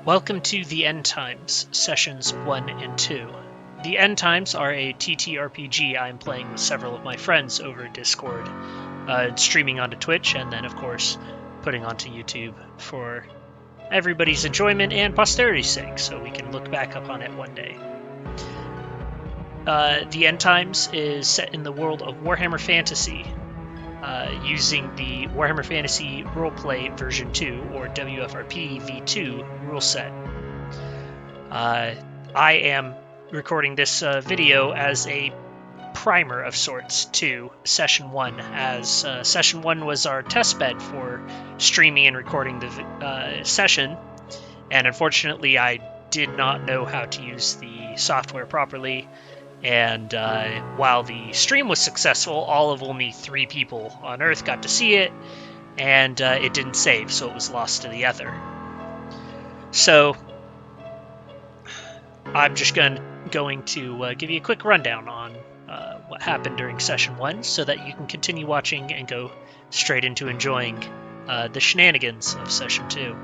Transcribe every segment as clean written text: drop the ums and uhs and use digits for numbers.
Welcome to the End Times, Sessions 1 and 2. The End Times are a ttrpg I'm playing with several of my friends over Discord, streaming onto Twitch, and then, of course, putting onto YouTube for everybody's enjoyment and posterity's sake, so we can look back upon it one day. The End Times is set in the world of Warhammer Fantasy, using the Warhammer Fantasy Roleplay version 2, or WFRP v2 rule set. I am recording this video as a primer of sorts to Session 1, as Session 1 was our testbed for streaming and recording the session, and unfortunately I did not know how to use the software properly. And while the stream was successful, all of only 3 people on Earth got to see it, and it didn't save, so it was lost to the ether. So I'm just going to give you a quick rundown on what happened during Session 1, so that you can continue watching and go straight into enjoying the shenanigans of Session 2.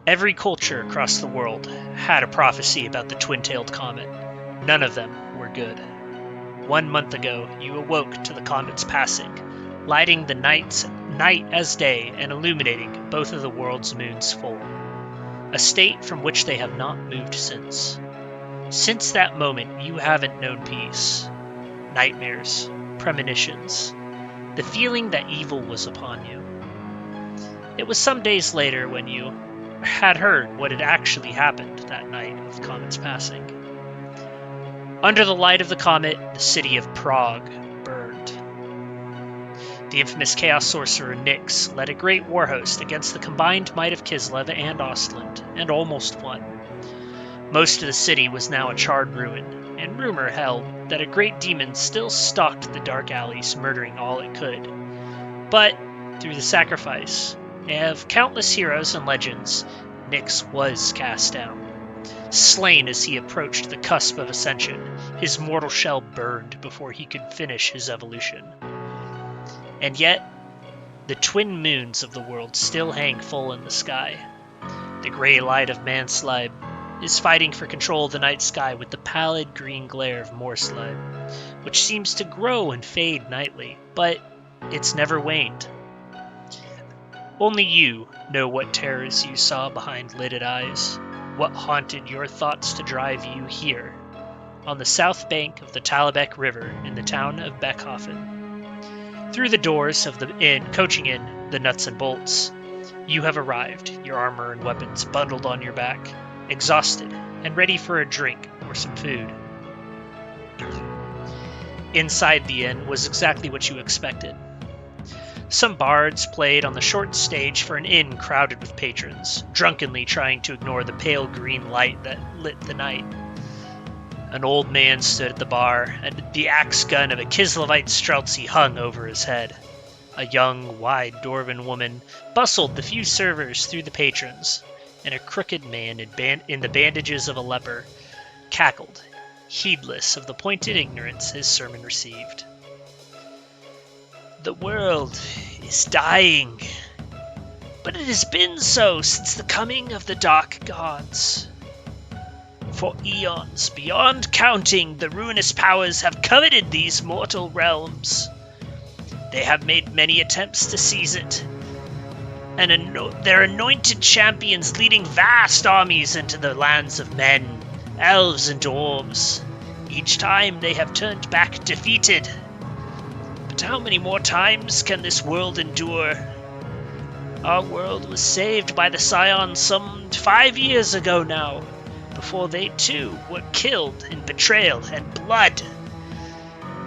Every culture across the world had a prophecy about the twin-tailed comet. None of them were good. 1 month ago, you awoke to the comet's passing, lighting the night as day and illuminating both of the world's moons full. A state from which they have not moved since. Since that moment, you haven't known peace. Nightmares, premonitions, the feeling that evil was upon you. It was some days later when you had heard what had actually happened that night of the comet's passing. Under the light of the comet, the city of Prague burned. The infamous Chaos Sorcerer Nyx led a great war host against the combined might of Kislev and Ostland, and almost won. Most of the city was now a charred ruin, and rumor held that a great demon still stalked the dark alleys, murdering all it could. But, through the sacrifice of countless heroes and legends, Nyx was cast down. Slain as he approached the cusp of ascension, his mortal shell burned before he could finish his evolution. And yet, the twin moons of the world still hang full in the sky. The gray light of Manslide is fighting for control of the night sky with the pallid green glare of Morslide, which seems to grow and fade nightly, but it's never waned. Only you know what terrors you saw behind lidded eyes, what haunted your thoughts to drive you here, on the south bank of the Talabek River in the town of Beckhofen. Through the doors of the coaching inn, the Nuts and Bolts, you have arrived, your armor and weapons bundled on your back, exhausted and ready for a drink or some food. Inside the inn was exactly what you expected. Some bards played on the short stage for an inn crowded with patrons, drunkenly trying to ignore the pale green light that lit the night. An old man stood at the bar, and the axe gun of a Kislevite Streltsy hung over his head. A young, wide Dwarven woman bustled the few servers through the patrons, and a crooked man in the bandages of a leper cackled, heedless of the pointed ignorance his sermon received. The world is dying, but it has been so since the coming of the Dark Gods. For eons beyond counting, the ruinous powers have coveted these mortal realms. They have made many attempts to seize it, and their anointed champions leading vast armies into the lands of men, elves, and dwarves. Each time they have turned back defeated. But how many more times can this world endure? Our world was saved by the Scions some 5 years ago now, before they too were killed in betrayal and blood.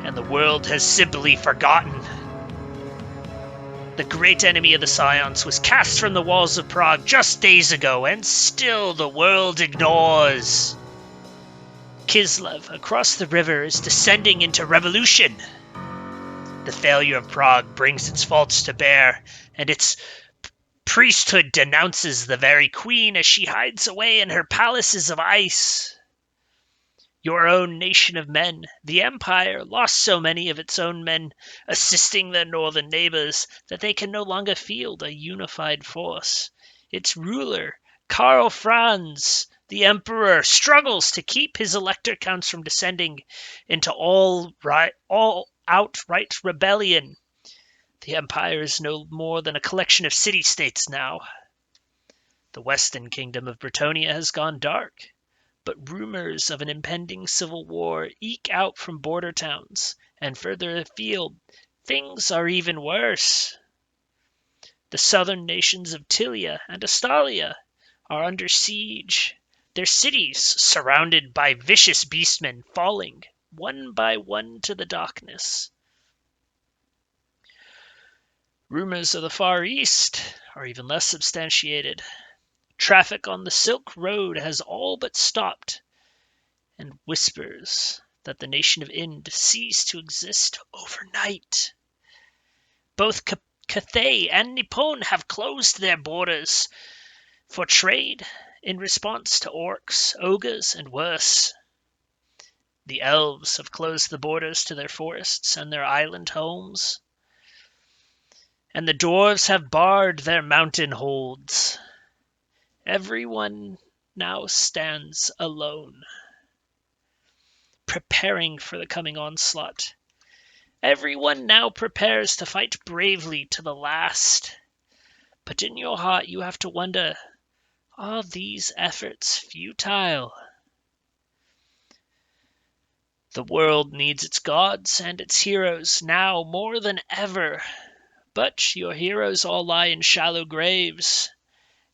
And the world has simply forgotten. The great enemy of the Scions was cast from the walls of Prague just days ago, and still the world ignores. Kislev, across the river, is descending into revolution. The failure of Prague brings its faults to bear, and its priesthood denounces the very queen as she hides away in her palaces of ice. Your own nation of men, the Empire, lost so many of its own men assisting their northern neighbors that they can no longer field a unified force. Its ruler, Karl Franz, the Emperor, struggles to keep his elector counts from descending into all outright rebellion. The Empire is no more than a collection of city-states now. The western kingdom of Bretonnia has gone dark, but rumors of an impending civil war eke out from border towns, and further afield, things are even worse. The southern nations of Tilia and Astalia are under siege, their cities surrounded by vicious beastmen falling one by one to the darkness. Rumors of the Far East are even less substantiated. Traffic on the Silk Road has all but stopped, and whispers that the nation of Ind ceased to exist overnight. Both Cathay and Nippon have closed their borders for trade in response to orcs, ogres, and worse. The elves have closed the borders to their forests and their island homes, and the dwarves have barred their mountain holds. Everyone now stands alone, preparing for the coming onslaught. Everyone now prepares to fight bravely to the last. But in your heart you have to wonder, are these efforts futile? The world needs its gods and its heroes now more than ever, but your heroes all lie in shallow graves,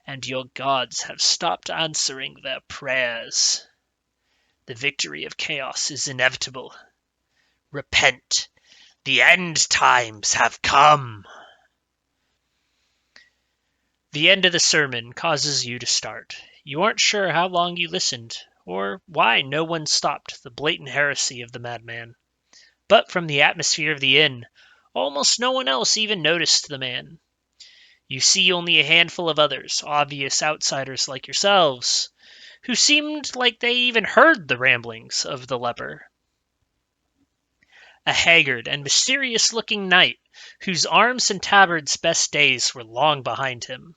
and your gods have stopped answering their prayers. The victory of chaos is inevitable. Repent. The end times have come. The end of the sermon causes you to start. You aren't sure how long you listened, or why no one stopped the blatant heresy of the madman. But from the atmosphere of the inn, almost no one else even noticed the man. You see only a handful of others, obvious outsiders like yourselves, who seemed like they even heard the ramblings of the leper. A haggard and mysterious-looking knight, whose arms and tabard's best days were long behind him.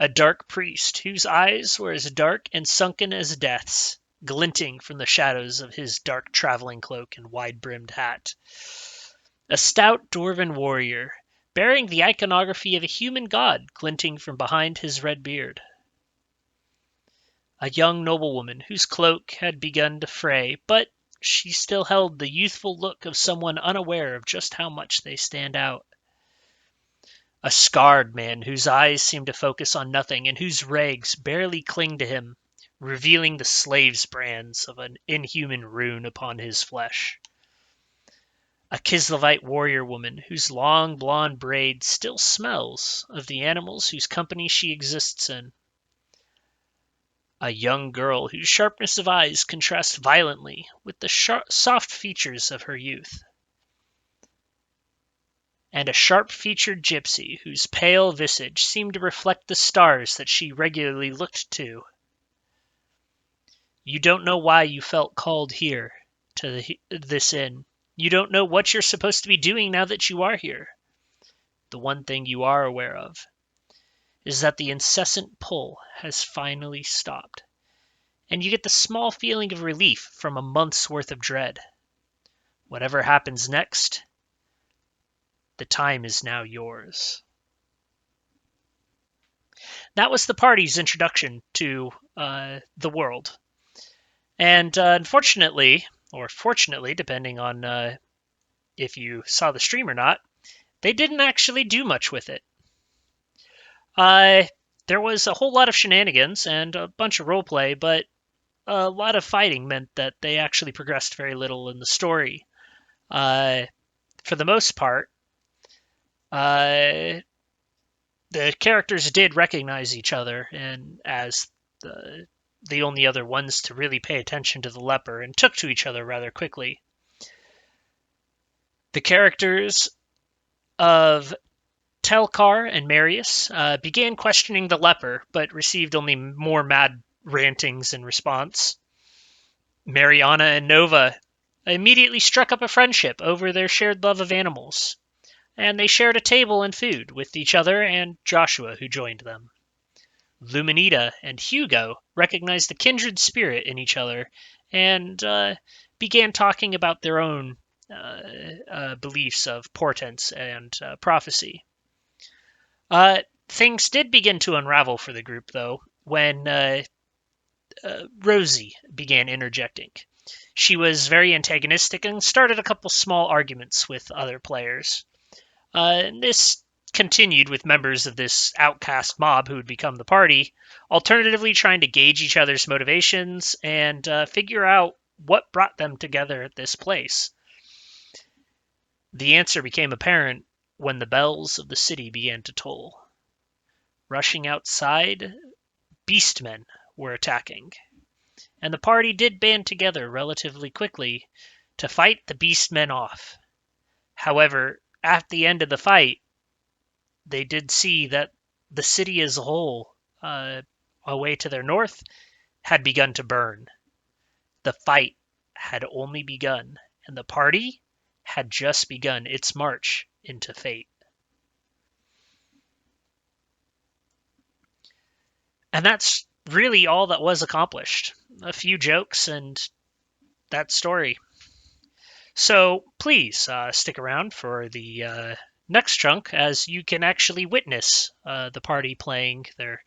A dark priest, whose eyes were as dark and sunken as death's, glinting from the shadows of his dark traveling cloak and wide-brimmed hat. A stout dwarven warrior, bearing the iconography of a human god glinting from behind his red beard. A young noblewoman whose cloak had begun to fray, but she still held the youthful look of someone unaware of just how much they stand out. A scarred man whose eyes seem to focus on nothing and whose rags barely cling to him, revealing the slave's brands of an inhuman rune upon his flesh. A Kislevite warrior woman whose long blonde braid still smells of the animals whose company she exists in. A young girl whose sharpness of eyes contrasts violently with the soft features of her youth. And a sharp-featured gypsy whose pale visage seemed to reflect the stars that she regularly looked to. You don't know why you felt called here to this inn. You don't know what you're supposed to be doing now that you are here. The one thing you are aware of is that the incessant pull has finally stopped, and you get the small feeling of relief from a month's worth of dread. Whatever happens next, the time is now yours. That was the party's introduction to the world. And unfortunately, or fortunately, depending on if you saw the stream or not, they didn't actually do much with it. There was a whole lot of shenanigans and a bunch of roleplay, but a lot of fighting meant that they actually progressed very little in the story. For the most part, the characters did recognize each other and as the only other ones to really pay attention to the leper and took to each other rather quickly. The characters of Telkar and Marius began questioning the leper, but received only more mad rantings in response. Mariana and Nova immediately struck up a friendship over their shared love of animals, and they shared a table and food with each other and Joshua, who joined them. Luminita and Hugo recognized the kindred spirit in each other and began talking about their own beliefs of portents and prophecy. Things did begin to unravel for the group, though, when Rosie began interjecting. She was very antagonistic and started a couple small arguments with other players. This continued with members of this outcast mob who would become the party, alternatively trying to gauge each other's motivations and figure out what brought them together at this place. The answer became apparent when the bells of the city began to toll. Rushing outside, beastmen were attacking, and the party did band together relatively quickly to fight the beastmen off. However, at the end of the fight, they did see that the city as a whole, away to their north, had begun to burn. The fight had only begun, and the party had just begun its march into fate. And that's really all that was accomplished. A few jokes and that story. So please stick around for the next chunk, as you can actually witness the party playing their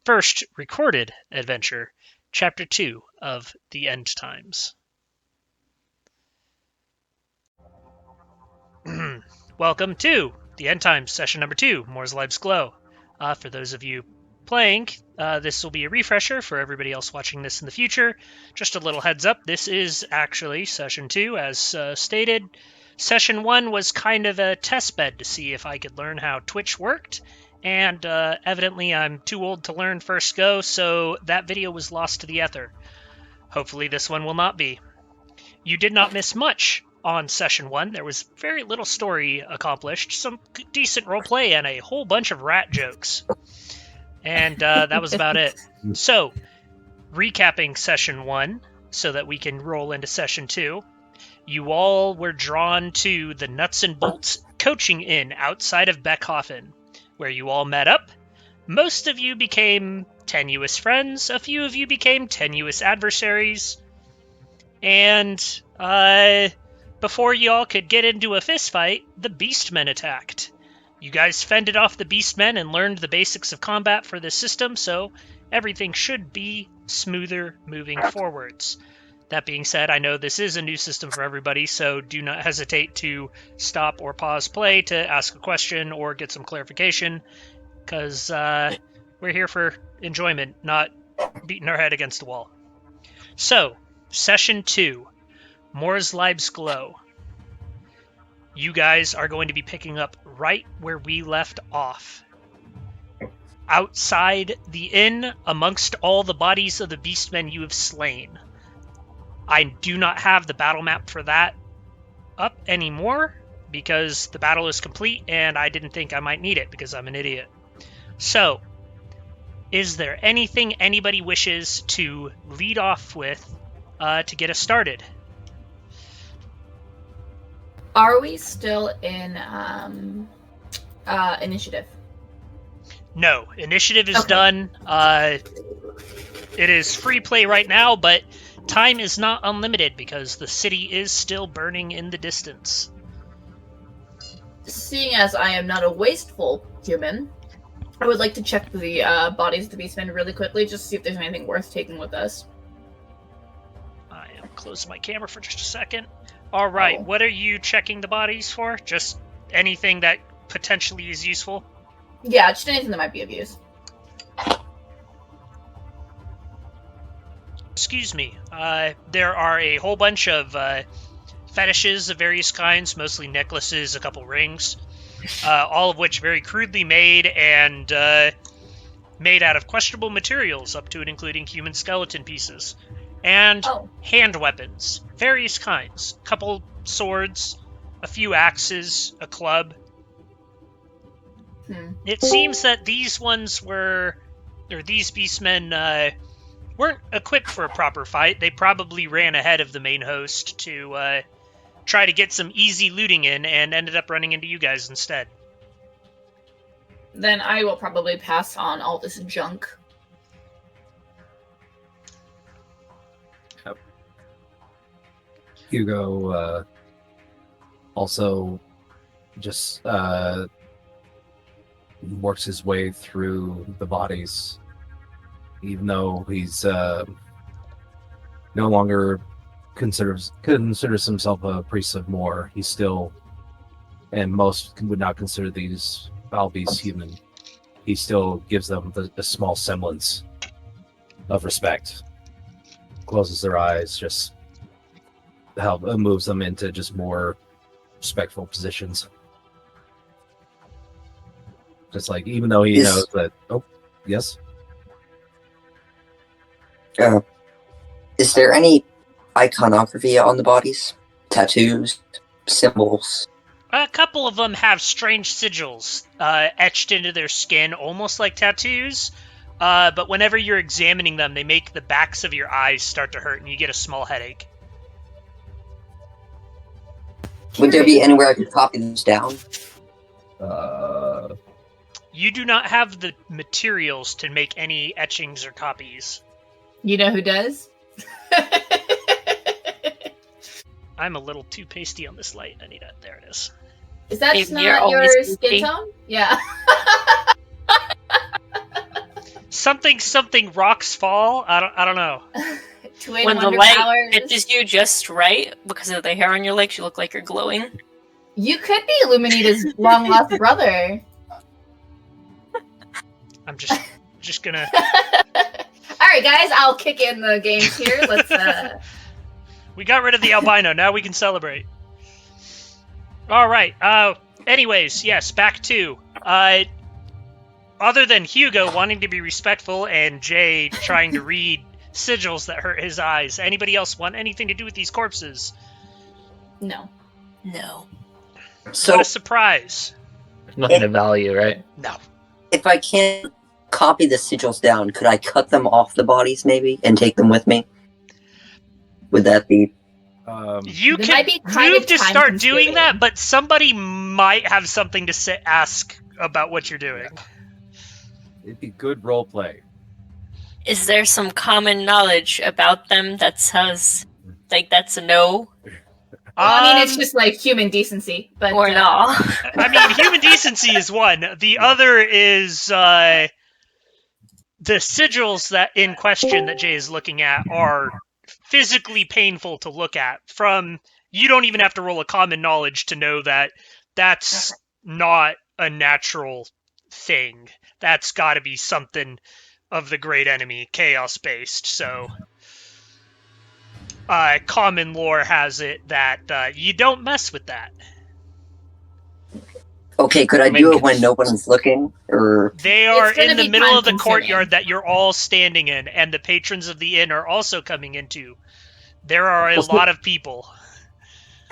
first recorded adventure, Chapter 2 of The End Times. Welcome to The End Times, session number 2, Moore's Lives Glow. For those of you playing, this will be a refresher for everybody else watching this in the future. Just a little heads up, this is actually session 2, as stated. Session 1 was kind of a test bed to see if I could learn how Twitch worked, and evidently I'm too old to learn first go, so that video was lost to the ether. Hopefully this one will not be. You did not miss much on session 1. There was very little story accomplished, some decent roleplay, and a whole bunch of rat jokes. And that was about it. So, recapping session 1, so that we can roll into session 2, you all were drawn to the Nuts and Bolts coaching inn outside of Beckhofen, where you all met up. Most of you became tenuous friends, a few of you became tenuous adversaries, and before you all could get into a fist fight, the Beastmen attacked. You guys fended off the Beastmen and learned the basics of combat for this system, so everything should be smoother moving forwards. That being said, I know this is a new system for everybody, so do not hesitate to stop or pause play to ask a question or get some clarification, because we're here for enjoyment, not beating our head against the wall. So, Session 2, Moore's Lives Glow. You guys are going to be picking up right where we left off. Outside the inn, amongst all the bodies of the beastmen you have slain. I do not have the battle map for that up anymore, because the battle is complete, and I didn't think I might need it, because I'm an idiot. So, is there anything anybody wishes to lead off with to get us started? Are we still in initiative? No, initiative is done. It is free play right now, but time is not unlimited because the city is still burning in the distance. Seeing as I am not a wasteful human, I would like to check the bodies of the beastmen really quickly, just to see if there's anything worth taking with us. I am closing my camera for just a second. All right, What are you checking the bodies for? Just anything that potentially is useful? Yeah, just anything that might be of use. Excuse me. There are a whole bunch of fetishes of various kinds, mostly necklaces, a couple rings, all of which very crudely made and made out of questionable materials, up to and including human skeleton pieces. And hand weapons, various kinds. A couple swords, a few axes, a club. It seems that these beastmen weren't equipped for a proper fight. They probably ran ahead of the main host to try to get some easy looting in and ended up running into you guys instead. Then I will probably pass on all this junk. Hugo also just works his way through the bodies, even though he's no longer considers himself a priest of Moor. He's still, and most would not consider these foul beasts human. He still gives them a small semblance of respect. Closes their eyes, just moves them into just more respectful positions. Just like, even though he knows that. Oh, yes. Is there any iconography on the bodies? Tattoos, symbols? A couple of them have strange sigils etched into their skin, almost like tattoos. But whenever you're examining them, they make the backs of your eyes start to hurt, and you get a small headache. Would there be anywhere I could copy those down? You do not have the materials to make any etchings or copies. You know who does? I'm a little too pasty on this light. I need it. There it is. Is that Maybe not you're your always skin pasty. tone? Yeah. Something rocks fall. I don't know. Twin When the wonder light powers. pitches you just right, because of the hair on your legs, you look like you're glowing. You could be Illuminita's long lost brother. I'm just gonna. All right, guys, I'll kick in the games here. Let's. We got rid of the albino. Now we can celebrate. All right. Anyways, yes. Back to. Other than Hugo wanting to be respectful and Jay trying to read sigils that hurt his eyes, anybody else want anything to do with these corpses? No. No. So, What a surprise! There's nothing of value, right? No. if I can't copy the sigils down, could I cut them off the bodies, maybe, and take them with me? Would that be... You It can might be kind move of to start doing time-consuming. that, but somebody might have something to ask about what you're doing. It'd be good role play. Is there some common knowledge about them that says, like, that's a no Well, I mean, it's just like human decency, but or no? I mean, human decency is one. The other is the sigils that in question that Jay is looking at are physically painful to look at. You don't even have to roll a common knowledge to know that that's not a natural thing. That's got to be something of the great enemy, chaos based. So common lore has it that you don't mess with that. Okay, could I do it when no one's looking? Or They are It's gonna in the be middle of the time-consuming. courtyard that you're all standing in, and the patrons of the inn are also coming into. There are a lot of people.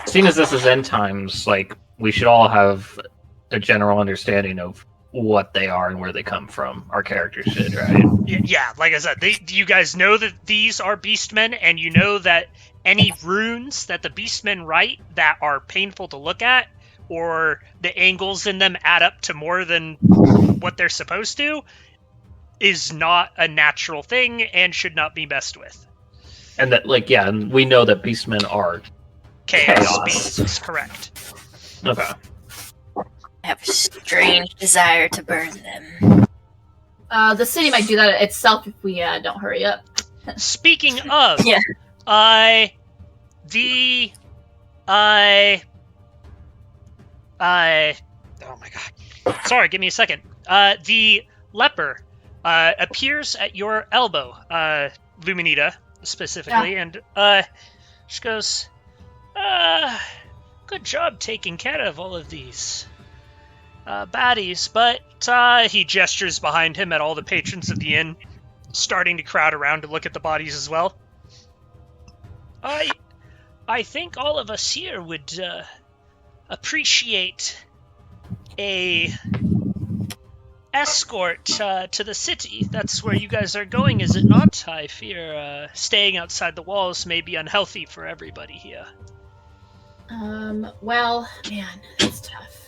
Seeing as this is end times, like, we should all have a general understanding of what they are and where they come from. Our characters should, right? Yeah, like I said, you guys know that these are beastmen, and you know that any runes that the beastmen write that are painful to look at, or the angles in them add up to more than what they're supposed to, is not a natural thing and should not be messed with. And that, like, yeah, and we know that beastmen are Chaos beasts, correct. okay. I have a strange desire to burn them. the city might do that itself if we don't hurry up. Speaking of, Yeah. oh my god. Sorry, give me a second. The leper appears at your elbow, Luminita specifically, and she goes, good job taking care of all of these baddies, but he gestures behind him at all the patrons of the inn, starting to crowd around to look at the bodies as well. I think all of us here would appreciate an escort to the city. That's where you guys are going, is it not? I fear staying outside the walls may be unhealthy for everybody here. Well, man, it's tough.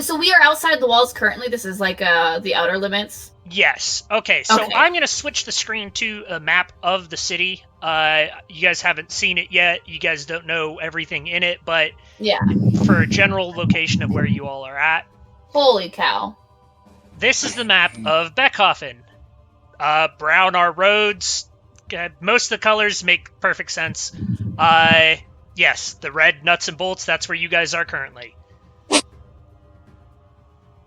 So we are outside the walls currently. This is like the outer limits. Yes. Okay, so Okay. I'm going to switch the screen to a map of the city. You guys haven't seen it yet. You guys don't know everything in it, but Yeah. for a general location of where you all are at, Holy cow. this is the map of Beckhofen. Brown are roads. Most of the colors make perfect sense. Yes, the red nuts and bolts, that's where you guys are currently.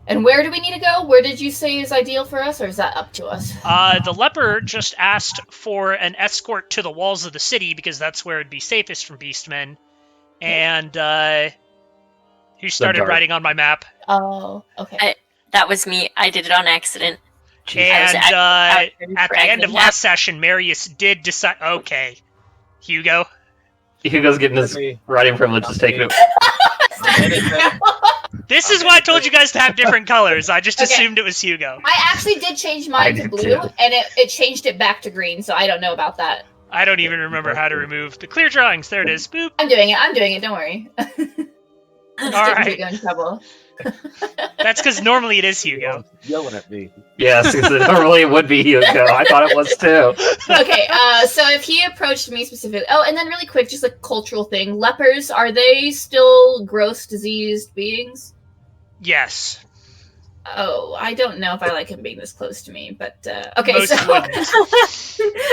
And where do we need to go? Where did you say is ideal for us, or is that up to us? The leper just asked for an escort to the walls of the city because that's where it'd be safest from beastmen. And he started dark. writing on my map. Oh, okay. That was me. I did it on accident. And I was at the end of last session, Marius did decide... Okay. Hugo? Hugo's getting his writing privileges taken. This is why I told you guys to have different colors. I just Okay. assumed it was Hugo. I actually did change mine I to did blue, too. and it changed it back to green, so I don't know about that. I don't even remember how to remove the clear drawings. There it is. Boop. I'm doing it, don't worry. All All right. in trouble. That's because normally it is Hugo. Yelling at me. Yes, because it normally would be Hugo. I thought it was too. Okay, so if he approached me specifically... Oh, and then really quick, just a cultural thing. Lepers, are they still gross, diseased beings? Yes. Oh, I don't know if I like him being this close to me, but okay. Most So wouldn't.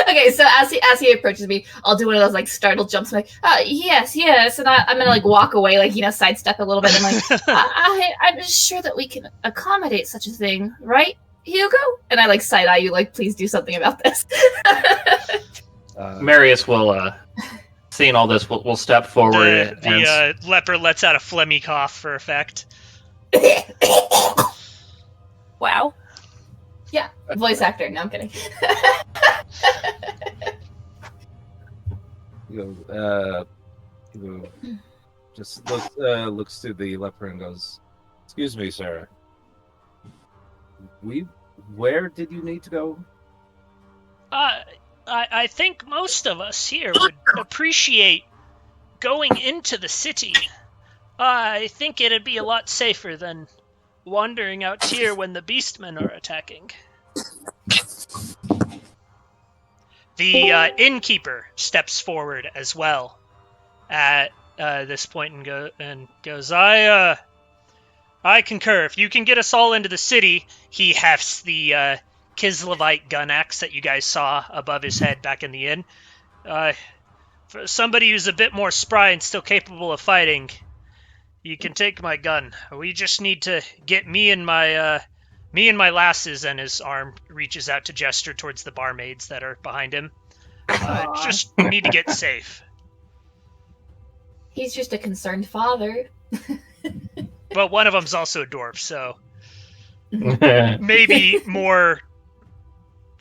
okay, so as he approaches me, I'll do one of those like startled jumps, like yes, and I'm gonna like walk away, like sidestep a little bit, and like I'm sure that we can accommodate such a thing, right, Hugo? And I like side eye you, like please do something about this. Marius will, seeing all this, will step forward. The leper lets out a phlegmy cough for effect. Wow. Yeah, voice actor. No, I'm kidding. He just looks to the leper and goes, "Excuse me, sir. Where did you need to go?" I think most of us here would appreciate going into the city. I think it'd be a lot safer than wandering out here when the beastmen are attacking. The innkeeper steps forward as well at this point and goes, I concur. If you can get us all into the city, he hefts the Kislevite gun axe that you guys saw above his head back in the inn. For somebody who's a bit more spry and still capable of fighting, you can take my gun. We just need to get me and my lasses, and his arm reaches out to gesture towards the barmaids that are behind him. Just need to get safe. He's just a concerned father. But one of them's also a dwarf, so maybe more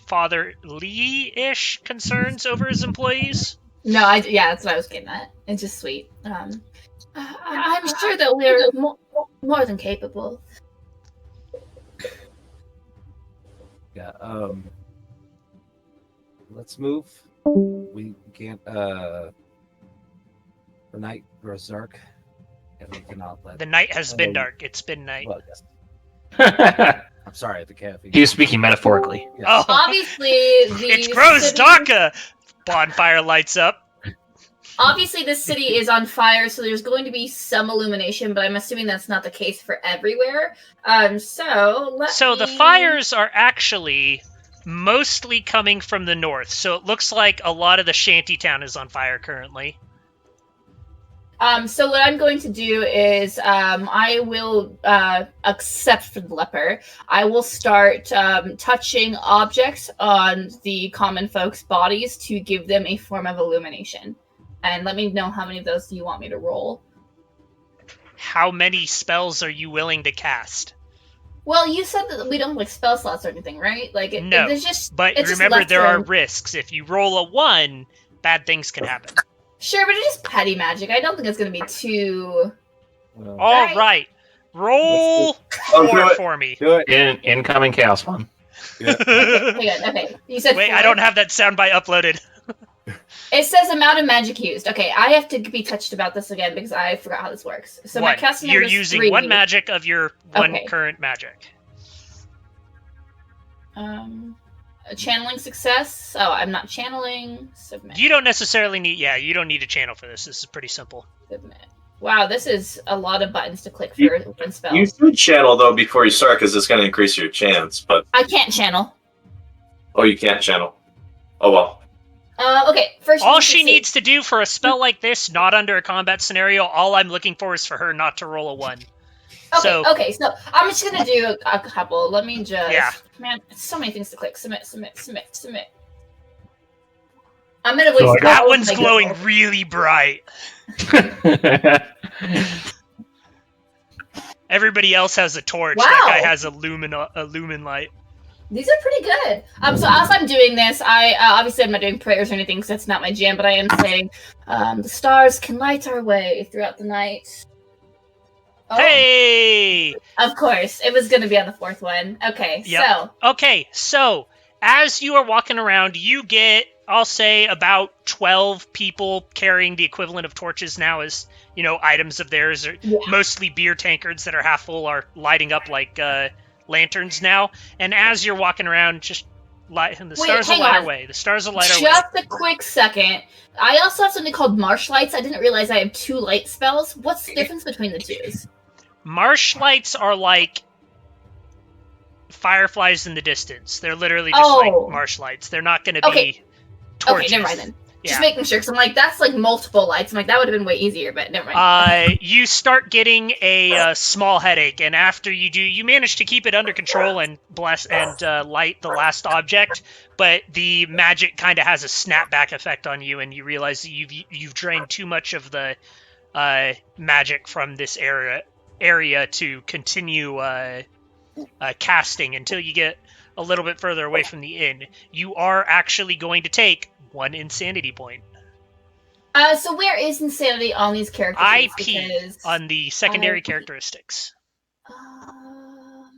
fatherly-ish concerns over his employees. No, that's what I was getting at. It's just sweet. I'm sure that we're more than capable. Yeah. Let's move. We can't. The night grows dark, and we cannot let. The night has been dark. It's been night. Well, yes. I'm sorry, the caffeine. He was speaking metaphorically. Yes. Oh, Obviously, it grows darker. Bonfire lights up. Obviously, this city is on fire, so there's going to be some illumination, but I'm assuming that's not the case for everywhere. So the fires are actually mostly coming from the north, so it looks like a lot of the shantytown is on fire currently. So what I'm going to do is I will, except for the leper, I will start touching objects on the common folks' bodies to give them a form of illumination. And let me know how many of those you want me to roll. How many spells are you willing to cast? Well, you said that we don't have, like, spell slots or anything, right? Like, No, there's just, but it's just remember left there are to- risks. If you roll a 1, bad things can happen. Sure, but it's just petty magic. I don't think it's going to be too... Well, All right. Roll Oh, do 4 it. for me. Do it. Incoming chaos one. Okay. You said Wait, 4? I don't have that soundbite uploaded. It says amount of magic used. Okay, I have to be touched about this again because I forgot how this works. So my One. casting You're number is using 3. 1 magic of your 1 Okay. current magic. A channeling success. Oh, I'm not channeling. Submit. You don't necessarily need... Yeah, you don't need a channel for this. This is pretty simple. Submit. Wow, this is a lot of buttons to click for one spell. You should channel though before you start because it's going to increase your chance. But I can't channel. oh, you can't channel. Oh well. Okay. First, All she needs to do for a spell like this, not under a combat scenario, all I'm looking for is for her not to roll a 1. Okay, so I'm just gonna do a couple. Let me just. Yeah. Man, it's so many things to click. Submit. I'm gonna waste. So That all one's my glowing gold. really bright. Everybody else has a torch. Wow. That guy has a lumen light. These are pretty good. So as I'm doing this, I obviously I'm not doing prayers or anything because that's not my jam. But I am saying, the stars can light our way throughout the night. Oh, Hey! of course, it was gonna be on the 4th one. Okay, Yep. so Okay, so as you are walking around, you get, I'll say, about 12 people carrying the equivalent of torches now as, items of theirs. Or Yeah. mostly beer tankards that are half full are lighting up like lanterns now. And as you're walking around, just light, and the stars will hang light our on. way. The stars will light our way. Just a quick second. I also have something called marsh lights. I didn't realize I have 2 light spells. What's the difference between the 2s? Marsh lights are like fireflies in the distance. They're literally just Oh. like marsh lights. They're not going to Okay. be torches. Okay, never mind then. Yeah. Just making sure, because I'm like, that's like multiple lights. I'm like, that would have been way easier, but never mind. You start getting a small headache, and after you do, you manage to keep it under control and light the last object. But the magic kind of has a snapback effect on you, and you realize that you've drained too much of the magic from this area to continue casting until you get a little bit further away from the inn. You are actually going to take 1 insanity point. So where is insanity on these characters? IP Because, on the secondary IP. characteristics. um,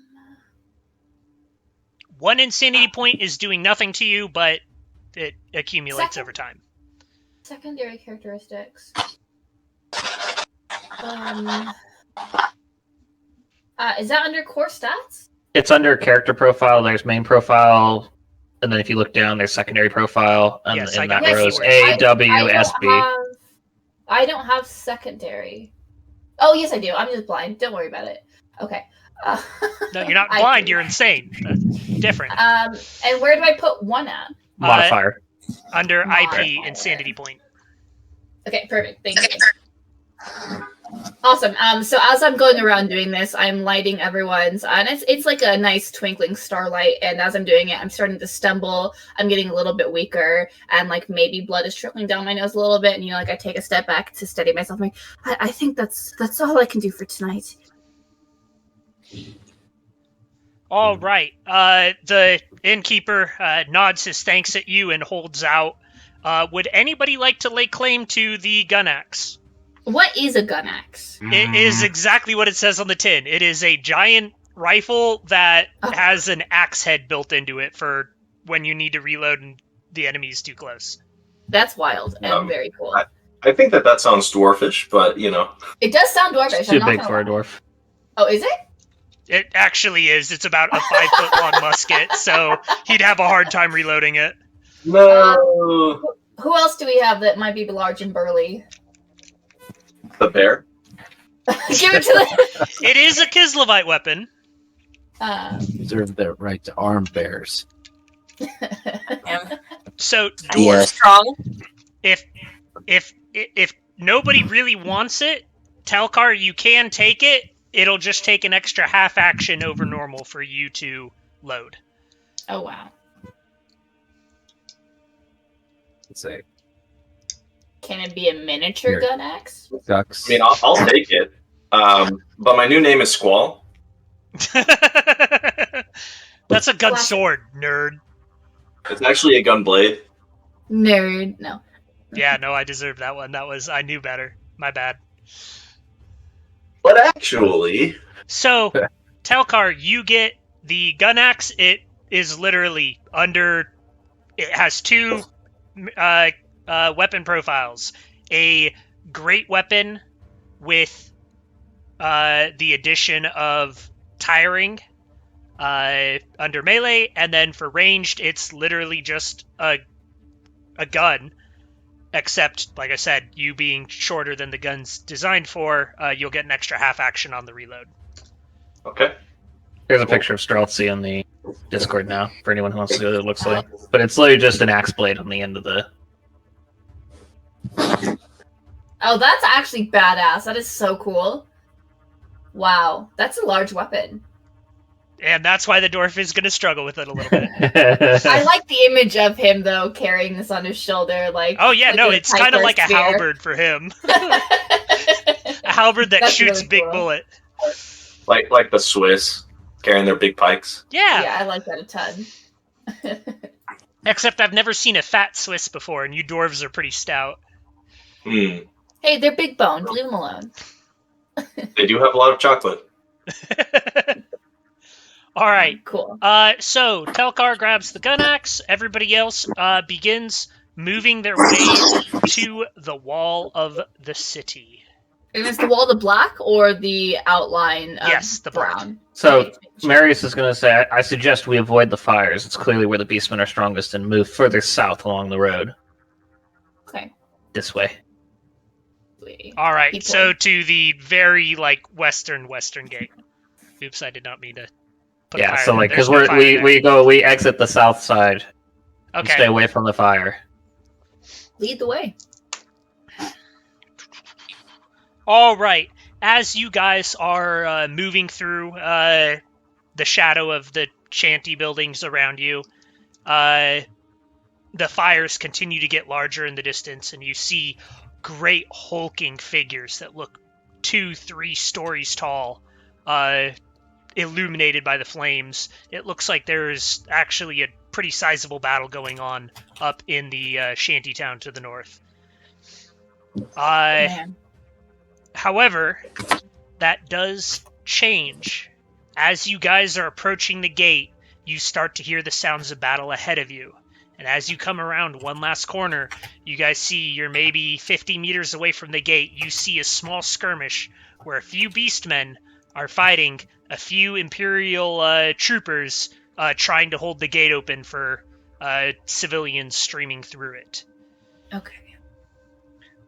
1 insanity point is doing nothing to you, but it accumulates over time. secondary characteristics. Is that under core stats? It's under character profile. There's main profile, and then if you look down, there's secondary profile, and Yes, I in got that that. row is Yes, A, W, S, B. I don't have secondary. Oh, yes, I do. I'm just blind. Don't worry about it. Okay. No, you're not I blind, do. you're insane. That's different. And where do I put 1 at? Modifier. Under IP Modifier. insanity point. Okay, perfect. Thank you. Awesome. So as I'm going around doing this, I'm lighting everyone's, and it's like a nice twinkling starlight. And as I'm doing it, I'm starting to stumble. I'm getting a little bit weaker, and like maybe blood is trickling down my nose a little bit. And like I take a step back to steady myself. I'm like, I think that's all I can do for tonight. All right. The innkeeper nods his thanks at you and holds out. Would anybody like to lay claim to the gun axe? What is a gun axe? It is exactly what it says on the tin. It is a giant rifle that has an axe head built into it for when you need to reload and the enemy's too close. That's wild and very cool. I think that sounds dwarfish, but It does sound dwarfish. Too I'm not big gonna for a lie. dwarf. Oh, is it? It actually is. It's about a 5-foot-long musket, so he'd have a hard time reloading it. no. Who else do we have that might be large and burly? The bear. Give it to It is a Kislevite weapon. Reserve the right to arm bears. So, dwarf, Yes. Strong. if nobody really wants it, Telkar, you can take it. It'll just take an extra half action over normal for you to load. Oh, wow. Let's say Can it be a miniature Here. gun axe? ducks. I mean, I'll take it. But my new name is Squall. That's a gun Classic. sword, nerd. It's actually a gun blade. Nerd. No. Yeah, no, I deserved that one. I knew better. My bad. But actually, So, Telkar, you get the gun axe. It is literally under. It has two weapon profiles: a great weapon with the addition of tiring under melee, and then for ranged, it's literally just a gun. Except, like I said, you being shorter than the gun's designed for, you'll get an extra half action on the reload. Okay. Here's a picture of Streltsy on the Discord now, for anyone who wants to see what it looks like. But it's literally just an axe blade on the end of the... Oh, that's actually badass. That is so cool. Wow, that's a large weapon. And that's why the dwarf is going to struggle with it a little bit. I like the image of him, though, carrying this on his shoulder. Like, oh, yeah, like no, it's kind of like a halberd for him. A halberd that shoots really big cool. bullet. Like the Swiss carrying their big pikes. Yeah, I like that a ton. Except I've never seen a fat Swiss before, and you dwarves are pretty stout. Hmm. Hey, they're big boned. Leave them alone. They do have a lot of chocolate. All right. Cool. So Telkar grabs the gun axe. Everybody else begins moving their way to the wall of the city. And is the wall the black or the outline of Yes, the black. brown? So, Okay. Marius is going to say, I suggest we avoid the fires. It's clearly where the beastmen are strongest, and move further south along the road. Okay. This way. All right. Keep So going. to the very western gate. Oops, I did not mean to put a Yeah, fire so there. because There's no fire there. we exit the south side and stay Okay. away from the fire. Lead the way. All right. As you guys are moving through the shadow of the shanty buildings around you, the fires continue to get larger in the distance, and you see great hulking figures that look 2-3 stories tall, illuminated by the flames. It looks like there's actually a pretty sizable battle going on up in the shanty town to the north. Man. However, that does change. As you guys are approaching the gate, you start to hear the sounds of battle ahead of you. And as you come around one last corner, you guys see you're maybe 50 meters away from the gate. You see a small skirmish where a few beastmen are fighting a few Imperial troopers trying to hold the gate open for civilians streaming through it. Okay.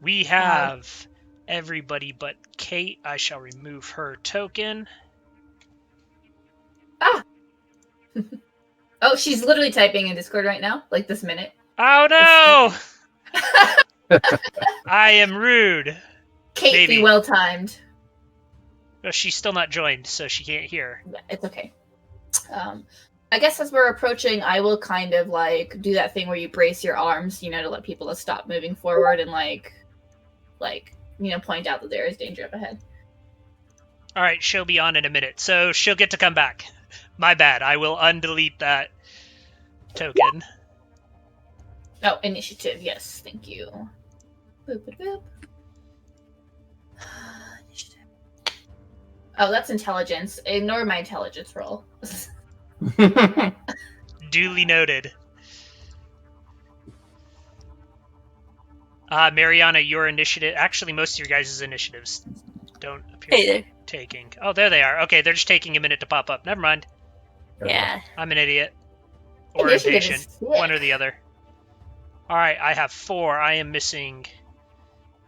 We have everybody but Kate. I shall remove her token. Oh, she's literally typing in Discord right now, like this minute. Oh no! I am rude. Kate, Maybe. be well timed. Well, she's still not joined, so she can't hear. It's okay. I guess as we're approaching, I will kind of do that thing where you brace your arms, to let people stop moving forward and point out that there is danger up ahead. All right, she'll be on in a minute, so she'll get to come back. My bad. I will undelete that token. Oh, initiative. Yes, thank you. Boop, boop, boop. Initiative. Oh, that's intelligence. Ignore my intelligence roll. Duly noted. Mariana, your initiative... Actually, most of your guys' initiatives don't appear Hey to be taking... Oh, there they are. Okay, they're just taking a minute to pop up. Never mind. Yeah. I'm an idiot. Or Initiative impatient. is sick. One or the other. Alright, I have 4. I am missing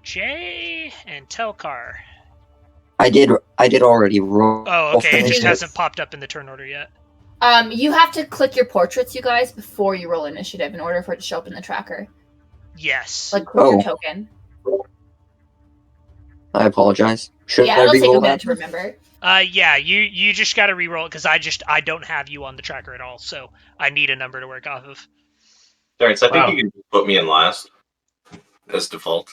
Jay and Telkar. I did already roll. Oh, okay. It just initiative. hasn't popped up in the turn order yet. You have to click your portraits, you guys, before you roll initiative in order for it to show up in the tracker. Yes. Click your Oh. token. I apologize. Should Yeah, I it'll take a re-roll minute that? to remember. Yeah, you just gotta re-roll it, because I don't have you on the tracker at all, so I need a number to work off of. Terrence, I think Wow. you can put me in last as default.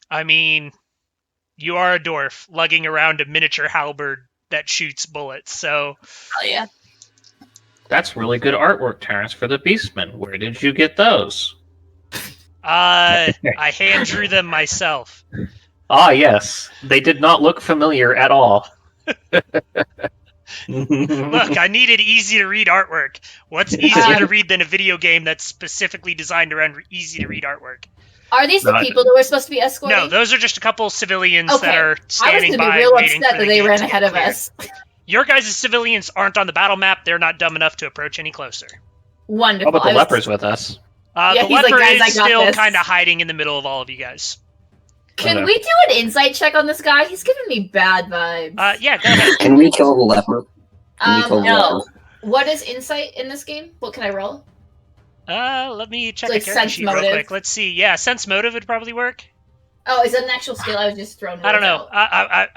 I mean, you are a dwarf, lugging around a miniature halberd that shoots bullets, so... Oh, yeah. That's really good artwork, Terrence, for the Beastmen. Where did you get those? I hand drew them myself. Ah, yes. They did not look familiar at all. Look, I needed easy-to-read artwork. What's easier to read than a video game that's specifically designed around easy-to-read artwork? Are these the people that we're supposed to be escorting? No, those are just a couple civilians Okay. that are I was standing going to be by real waiting upset for that the they gate ran to get ahead of cleared. us. Your guys' civilians aren't on the battle map. They're not dumb enough to approach any closer. Wonderful. How about the leper's with us? Yeah, The he's like, leper "Guys, I is got still this." kind of hiding in the middle of all of you guys. Can Okay. we do an insight check on this guy? He's giving me bad vibes. Yeah, go ahead. Can we kill the leper? Can we kill the no. leper? What is insight in this game? What can I roll? Let me check Like the character sense sheet real motive. quick. Let's see. Yeah, sense motive would probably work. Oh, is that an actual skill? I was just throwing. I don't know. words out.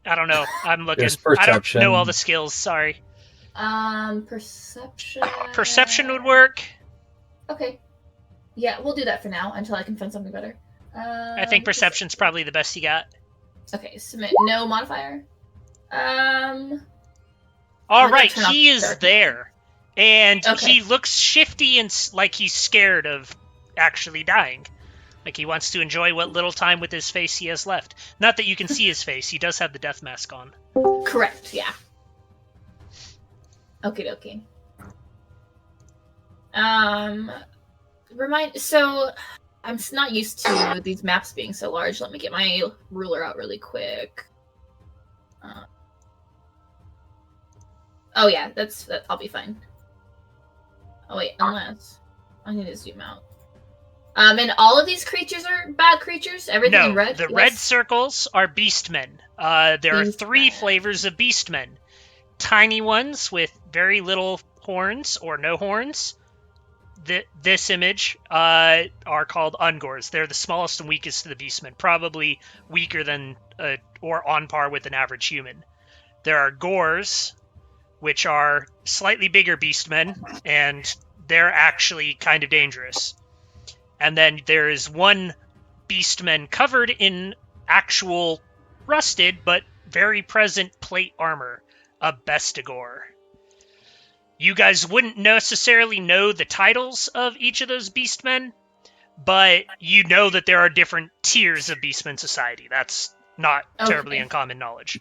I don't know. I'm looking. There's I don't perception. know all the skills. Sorry. Perception. Perception would work. Okay. Yeah, we'll do that for now until I can find something better. I think perception's probably the best you got. Okay, submit no modifier. All I'm right, gonna turn he off is dark. there, and Okay. he looks shifty and like he's scared of actually dying. Like he wants to enjoy what little time with his face he has left. Not that you can see his face; he does have the death mask on. Correct. Yeah. Okie dokie. So I'm not used to these maps being so large. Let me get my ruler out really quick. Oh yeah, that. I'll be fine. Oh wait, unless I need to zoom out. And all of these creatures are bad creatures. Everything No, in red. the Yes? red circles are beastmen. There are 3 Beastmen. flavors of beastmen. Tiny ones with very little horns or no horns. This image are called ungors. They're the smallest and weakest of the beastmen, probably weaker than or on par with an average human. There are gores, which are slightly bigger beastmen, and they're actually kind of dangerous. And then there is one beastman covered in actual rusted but very present plate armor, a bestigor. You guys wouldn't necessarily know the titles of each of those beastmen, but you know that there are different tiers of beastman society. That's not terribly Okay. uncommon knowledge.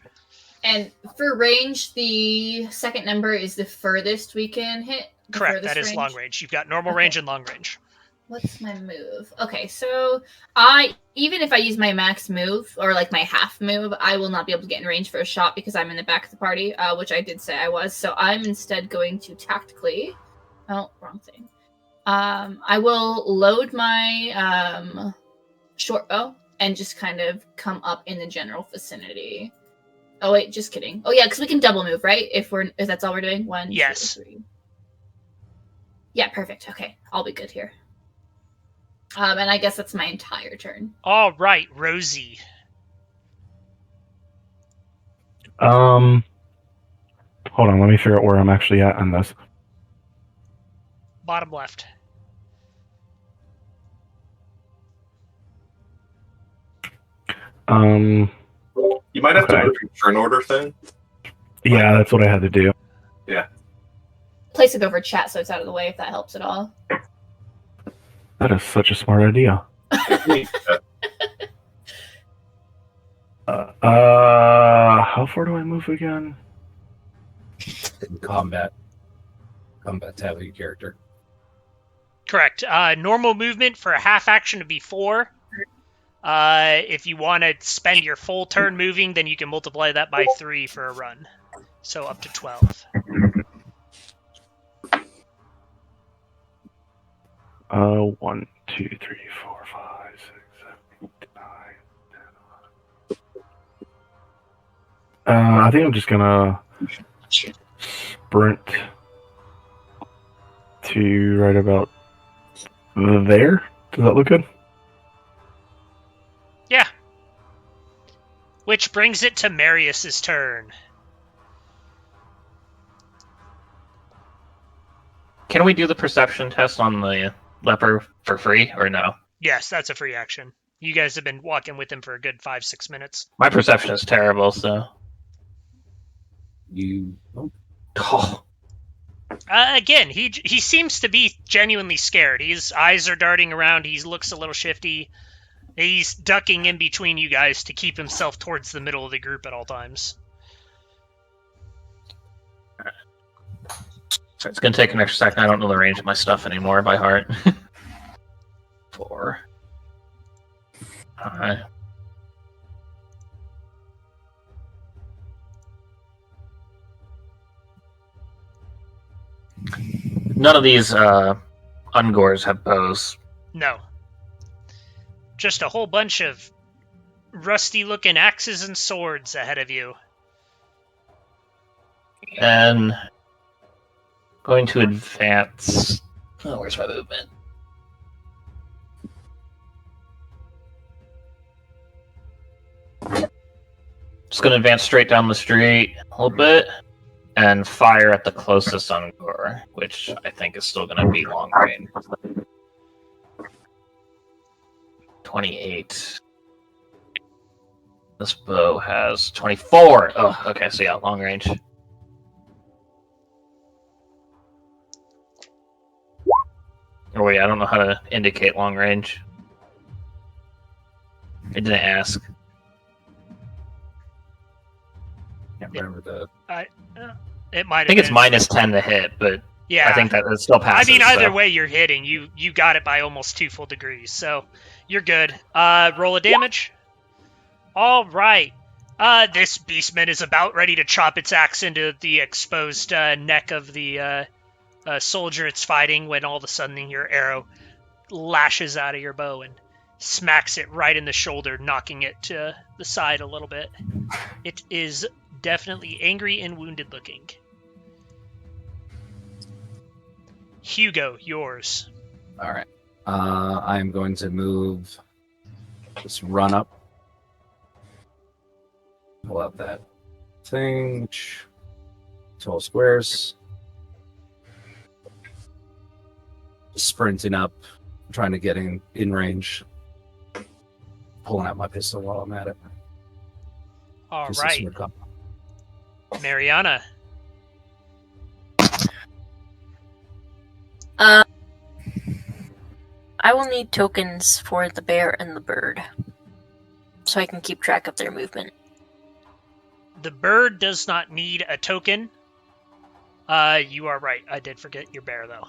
And for range, the second number is the furthest we can hit. The Correct, furthest that is range. long range. You've got normal Okay. range and long range. What's my move? Okay, so even if I use my max move or like my half move, I will not be able to get in range for a shot because I'm in the back of the party, which I did say I was. So I'm instead going to tactically. Oh, wrong thing. I will load my short bow and just kind of come up in the general vicinity. Oh wait, just kidding. Oh yeah, because we can double move, right? If that's all we're doing. 1, Yes. 2, 3. Yeah, perfect. Okay, I'll be good here. And I guess that's my entire turn. All right, Rosie. Hold on, let me figure out where I'm actually at on this. Bottom left. You might have to Okay. move your turn order thing. Yeah, that's what I had to do. Place it over chat so it's out of the way if that helps at all. That is such a smart idea. How far do I move again? In combat tab of your character. Correct. Normal movement for a half action would be 4. If you want to spend your full turn moving, then you can multiply that by 3 for a run. So up to 12. 1, 2, 3, 4, 5, 6, 7, 8, 9, 10, 11. I think I'm just gonna sprint to right about there. Does that look good? Yeah. Which brings it to Marius's turn. Can we do the perception test on the leper for free or no? Yes, that's a free action. You guys have been walking with him for a good 5-6 minutes. My perception is terrible, so. Oh, Again, he seems to be genuinely scared. His eyes are darting around. He looks a little shifty. He's ducking in between you guys to keep himself towards the middle of the group at all times. So it's going to take an extra second. I don't know the range of my stuff anymore by heart. 4. Alright. None of these Ungors have bows. No. Just a whole bunch of rusty-looking axes and swords ahead of you. And going to advance. Oh, where's my movement? Just going to advance straight down the street a little bit and fire at the closest Ungor, which I think is still going to be long range. 28. This bow has 24. Oh, okay, so yeah, long range. Oh wait, I don't know how to indicate long range. I didn't ask. Can't remember the. It might. I think it's -10 to hit, but yeah, I think that it still passes. I mean, either so. way, you're hitting. You got it by almost 2 full degrees, so you're good. Roll a damage. All right. This beastman is about ready to chop its axe into the exposed neck of the soldier it's fighting when all of a sudden your arrow lashes out of your bow and smacks it right in the shoulder, knocking it to the side a little bit. It is definitely angry and wounded looking. Hugo, yours. All right. I'm going to move. Just run up. Pull out that thing. 12 squares. Sprinting up, trying to get in range. Pulling out my pistol while I'm at it. All right. Mariana. I will need tokens for the bear and the bird, so I can keep track of their movement. The bird does not need a token. You are right. I did forget your bear, though.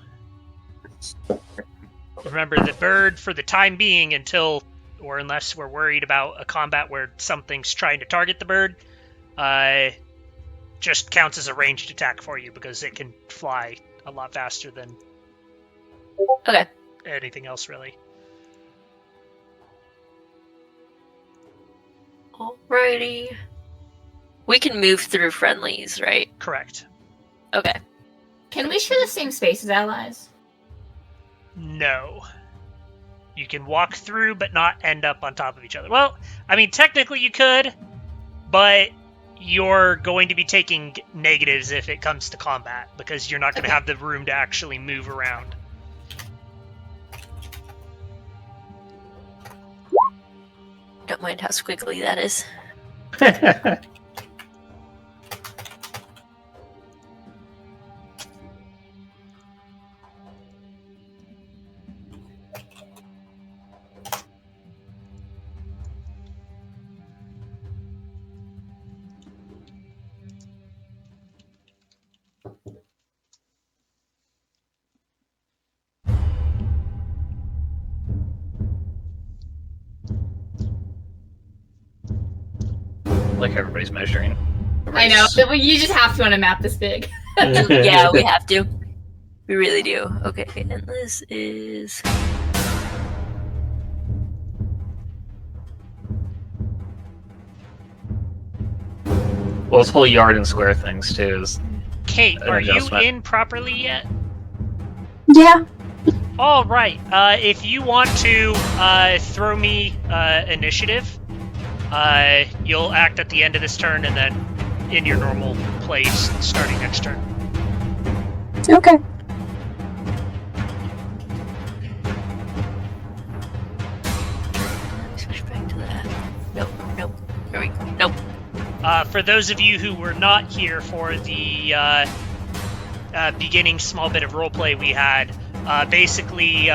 Remember, the bird, for the time being, until, or unless we're worried about a combat where something's trying to target the bird, just counts as a ranged attack for you because it can fly a lot faster than Okay. anything else, really. Alrighty. We can move through friendlies, right? Correct. Okay. Can we share the same space as allies? No. You can walk through but not end up on top of each other. Well, I mean, technically you could, but you're going to be taking negatives if it comes to combat, because you're not going to have the room to actually move around. Don't mind how squiggly that is. Like everybody's measuring. I know. You just have to on a map this big. Yeah, we have to. We really do. Okay, and this is... Well, this whole yard and square things, too, is... Kate, are you adjustment. in properly yet? Yeah. All right. If you want to throw me initiative, you'll act at the end of this turn and then in your normal place starting next turn. Okay. Switch back to that. Nope. There we go. Nope. For those of you who were not here for the beginning small bit of roleplay we had, basically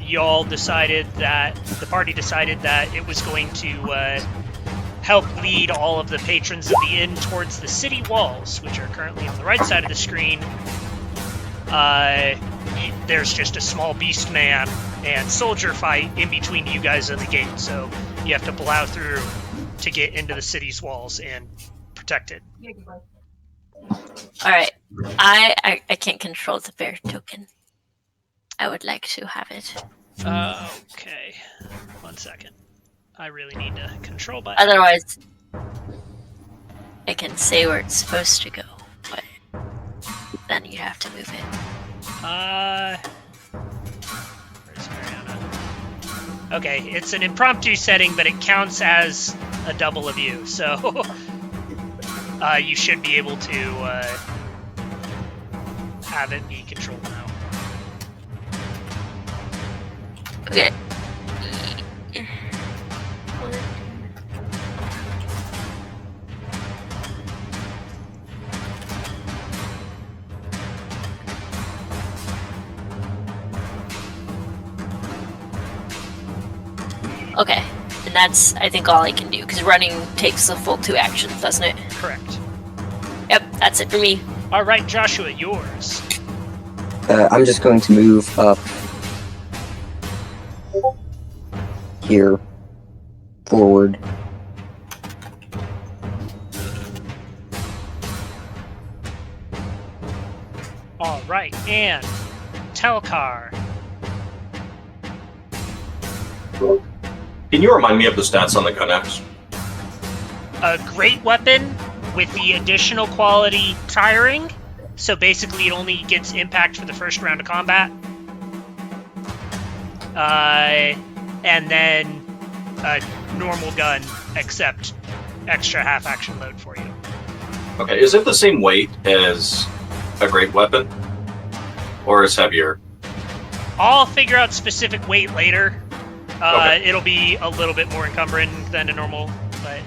y'all decided that the party decided that it was going to help lead all of the patrons of the inn towards the city walls, which are currently on the right side of the screen. There's just a small beast man and soldier fight in between you guys and the gate, so you have to plow through to get into the city's walls and protect it. Alright. I can't control the bear token. I would like to have it. Okay. 1 second. I really need to control button. Otherwise, I can say where it's supposed to go, but then you'd have to move it. Where's Mariana? Okay, it's an impromptu setting, but it counts as a double of you, so you should be able to have it be controlled now. Okay. Okay, and that's, I think, all I can do, because running takes the full 2 actions, doesn't it? Correct. Yep, that's it for me. All right, Joshua, yours. I'm just going to move up here, forward. All right, and Telkar. Can you remind me of the stats on the Gun-Axe? A great weapon with the additional quality tiring, so basically it only gets impact for the first round of combat. And then a normal gun, except extra half-action load for you. Okay, is it the same weight as a great weapon? Or is heavier? I'll figure out specific weight later. Okay. It'll be a little bit more encumbering than a normal, but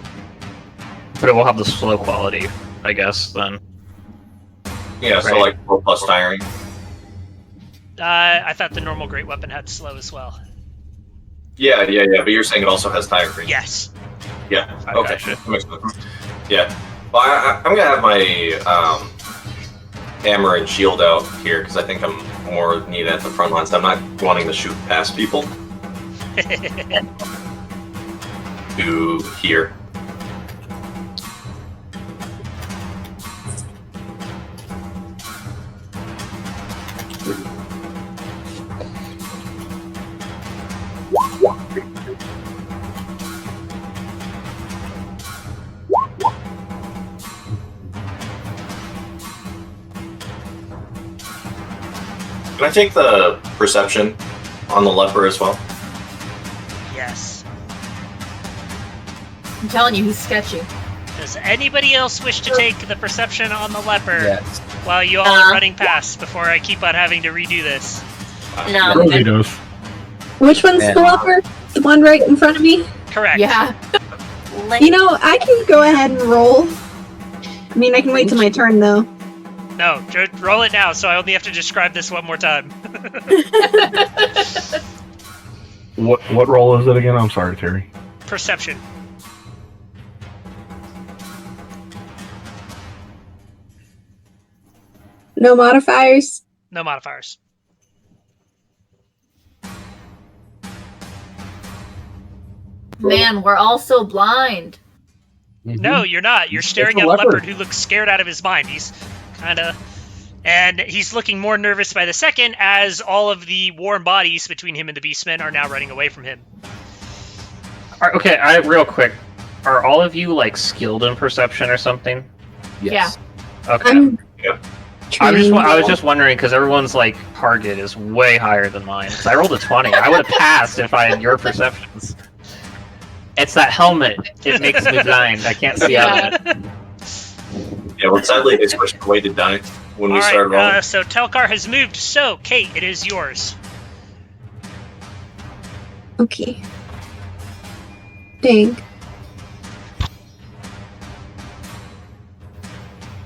But it will have the slow quality, I guess, then. Yeah, so Right. like 4 plus tiring. I thought the normal great weapon had slow as well. Yeah, but you're saying it also has tiring. Yes. Yeah, I okay. gotcha. That makes sense. Yeah. Well, I'm going to have my hammer and shield out here, because I think I'm more needed at the front lines. I'm not wanting to shoot past people. To here. Can I take the perception on the leper as well? Yes. I'm telling you, he's sketchy. Does anybody else wish to take the perception on the leper Yes. while you all are running past before I keep on having to redo this? No. Rosie does. Which one's And- the leper? The one right in front of me? Correct. Yeah. You know, I can go ahead and roll. I mean, I can wait till my turn, though. No, roll it now, so I only have to describe this one more time. What role is it again? I'm sorry, Terry. Perception. No modifiers? No modifiers. Man, we're all so blind. No, you're not. You're staring a at a leopard. leopard who looks scared out of his mind. He's kind of... And he's looking more nervous by the second as all of the warm bodies between him and the beastmen are now running away from him. Okay, real quick. Are all of you, like, skilled in perception or something? Yes. Okay. I'm Yeah. I was just wondering, because everyone's, like, target is way higher than mine. Because I rolled a 20. I would have passed if I had your perceptions. It's that helmet. It makes me blind. I can't see out of it. Yeah, well, sadly, they switched the way to die when we started rolling. Alright, so Telkar has moved. So, Kate, it is yours. Okay. Dang.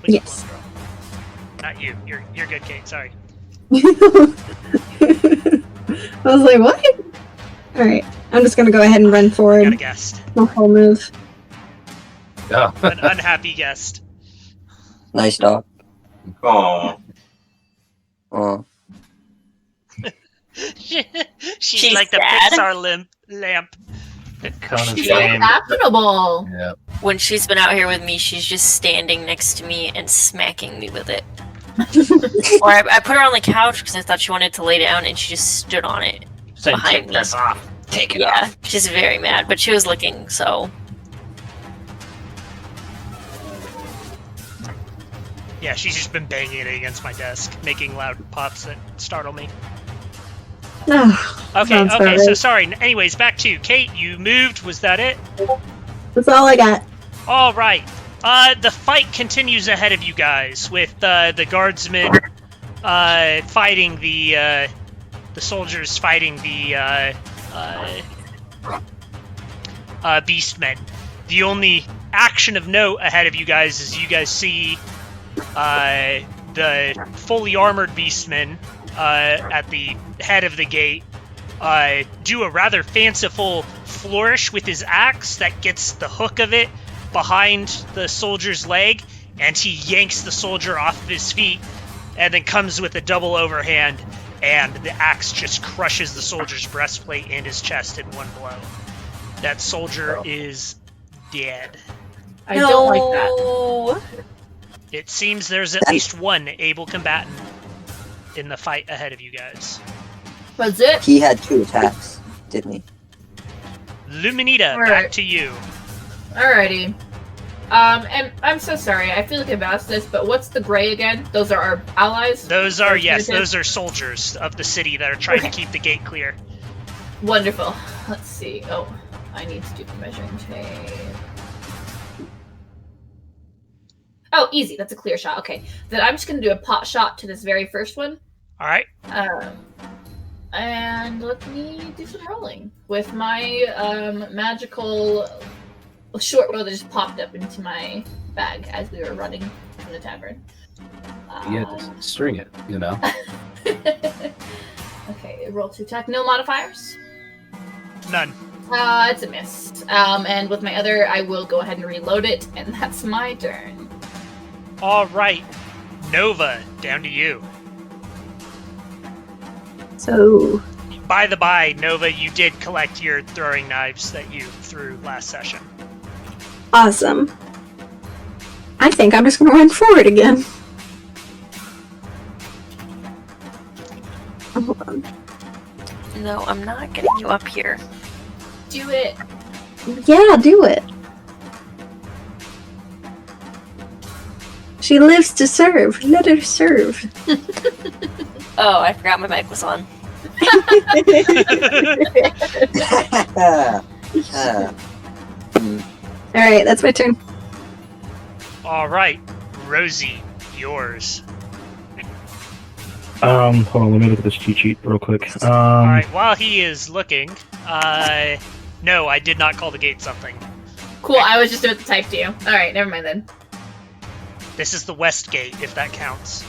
Which Yes. one, girl? Not you. You're good, Kate. Sorry. I was like, what? Alright, I'm just gonna go ahead and run forward. Got a guest. My whole move. Yeah. An unhappy guest. Nice dog. Oh, Oh. She's like the sad. Pixar lamp. Cone of She's so shame. fashionable. Yeah. When she's been out here with me, she's just standing next to me and smacking me with it. Or I put her on the couch because I thought she wanted to lay down, and she just stood on it. Said, Behind take me. this off. Take it Yeah, off. she's very mad, but she was licking, so... Yeah, she's just been banging it against my desk, making loud pops that startle me. Oh, Okay, sounds okay, about so right. sorry. Anyways, back to you. Kate, you moved. Was that it? That's all I got. All right. The fight continues ahead of you guys with the guardsmen fighting the soldiers fighting the beastmen. The only action of note ahead of you guys is you guys see the fully armored beastmen at the head of the gate do a rather fanciful flourish with his axe that gets the hook of it behind the soldier's leg, and he yanks the soldier off of his feet and then comes with a double overhand, and the axe just crushes the soldier's breastplate and his chest in one blow. That soldier is dead. I don't like that. It seems there's at least one able combatant in the fight ahead of you guys. Was it? He had 2 attacks, didn't he? Luminita, Alright. back to you. Alrighty. And I'm so sorry. I feel like I've asked this, but what's the gray again? Those are our allies? Those are, Or yes, fugitives? those are soldiers of the city that are trying to Okay. keep the gate clear. Wonderful. Let's see. Oh, I need to do the measuring tape. Oh, easy. That's a clear shot. Okay. Then I'm just going to do a pot shot to this very first one. Alright? And let me do some rolling with my magical short bow that just popped up into my bag as we were running from the tavern. You had to string it, you know? Okay, roll to attack. No modifiers. None. It's a miss. And with my other, I will go ahead and reload it, and that's my turn. Alright. Nova, down to you. So, By the by, Nova, you did collect your throwing knives that you threw last session. awesome. I think I'm just gonna run forward again. Oh, hold on. No, I'm not getting you up here. Do it. Yeah, do it. She lives to serve. Let her serve. Oh, I forgot my mic was on. Alright, that's my turn. Alright. Rosie, yours. Hold on, let me look at this cheat sheet real quick. Alright, while he is looking, no, I did not call the gate something. Cool, I was just doing the type to you. Alright, never mind then. This is the west gate, if that counts.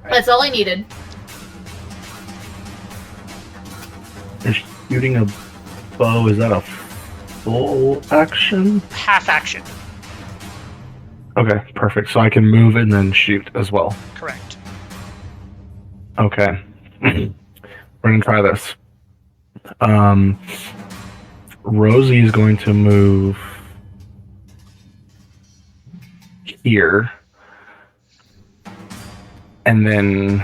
That's all I needed. Is shooting a bow, is that a full action? Half action. Okay, perfect. So I can move and then shoot as well. Correct. Okay. We're gonna try this. Rosie is going to move here. And then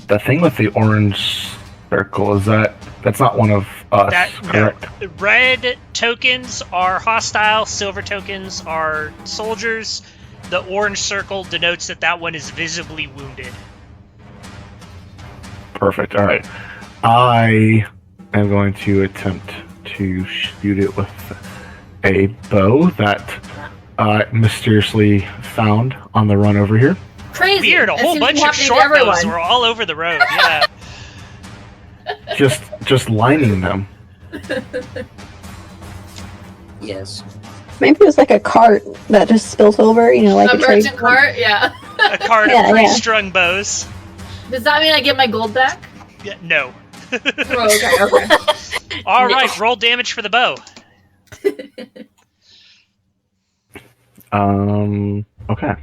the thing with the orange circle is that's not one of us, correct? No. Red tokens are hostile, silver tokens are soldiers. The orange circle denotes that one is visibly wounded. Perfect. All right. I am going to attempt to shoot it with a bow that I mysteriously found on the run over here. Crazy. Weird, a That whole seems to be bunch of happening to short bows everyone. were all over the road, yeah. Just lining them. Yes. Maybe it was like a cart that just spilt over, you know, like A a trade merchant cart? Yeah. A cart Yeah, of yeah. pre-strung bows. Does that mean I get my gold back? Yeah, no. Okay. All right, roll damage for the bow. Okay.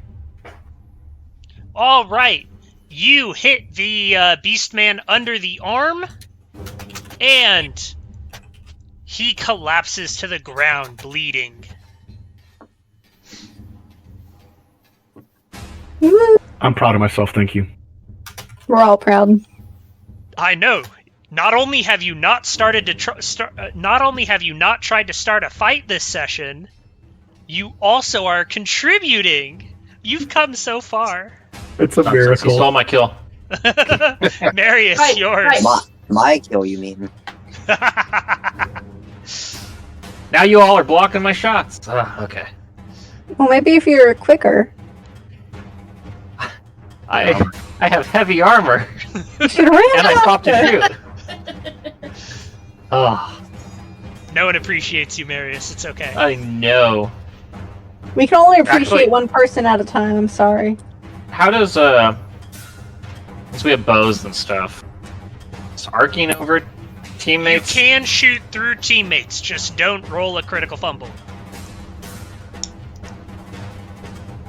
All right, you hit the Beastman under the arm, and he collapses to the ground, bleeding. I'm proud of myself, thank you. We're all proud. I know. Not only have you not started to not only have you not tried to start a fight this session, you also are contributing. You've come so far. It's a He miracle. stole my kill. Marius, Right, yours. right. My kill, you mean? Now you all are blocking my shots. Okay. Well, maybe if you're quicker. I have heavy armor, You should have ran and I stopped to faster. shoot. Oh, No one appreciates you, Marius. It's okay. I know. We can only appreciate Actually- one person at a time. I'm sorry. How does since we have bows and stuff, is arcing over You teammates? can shoot through teammates, just don't roll a critical fumble.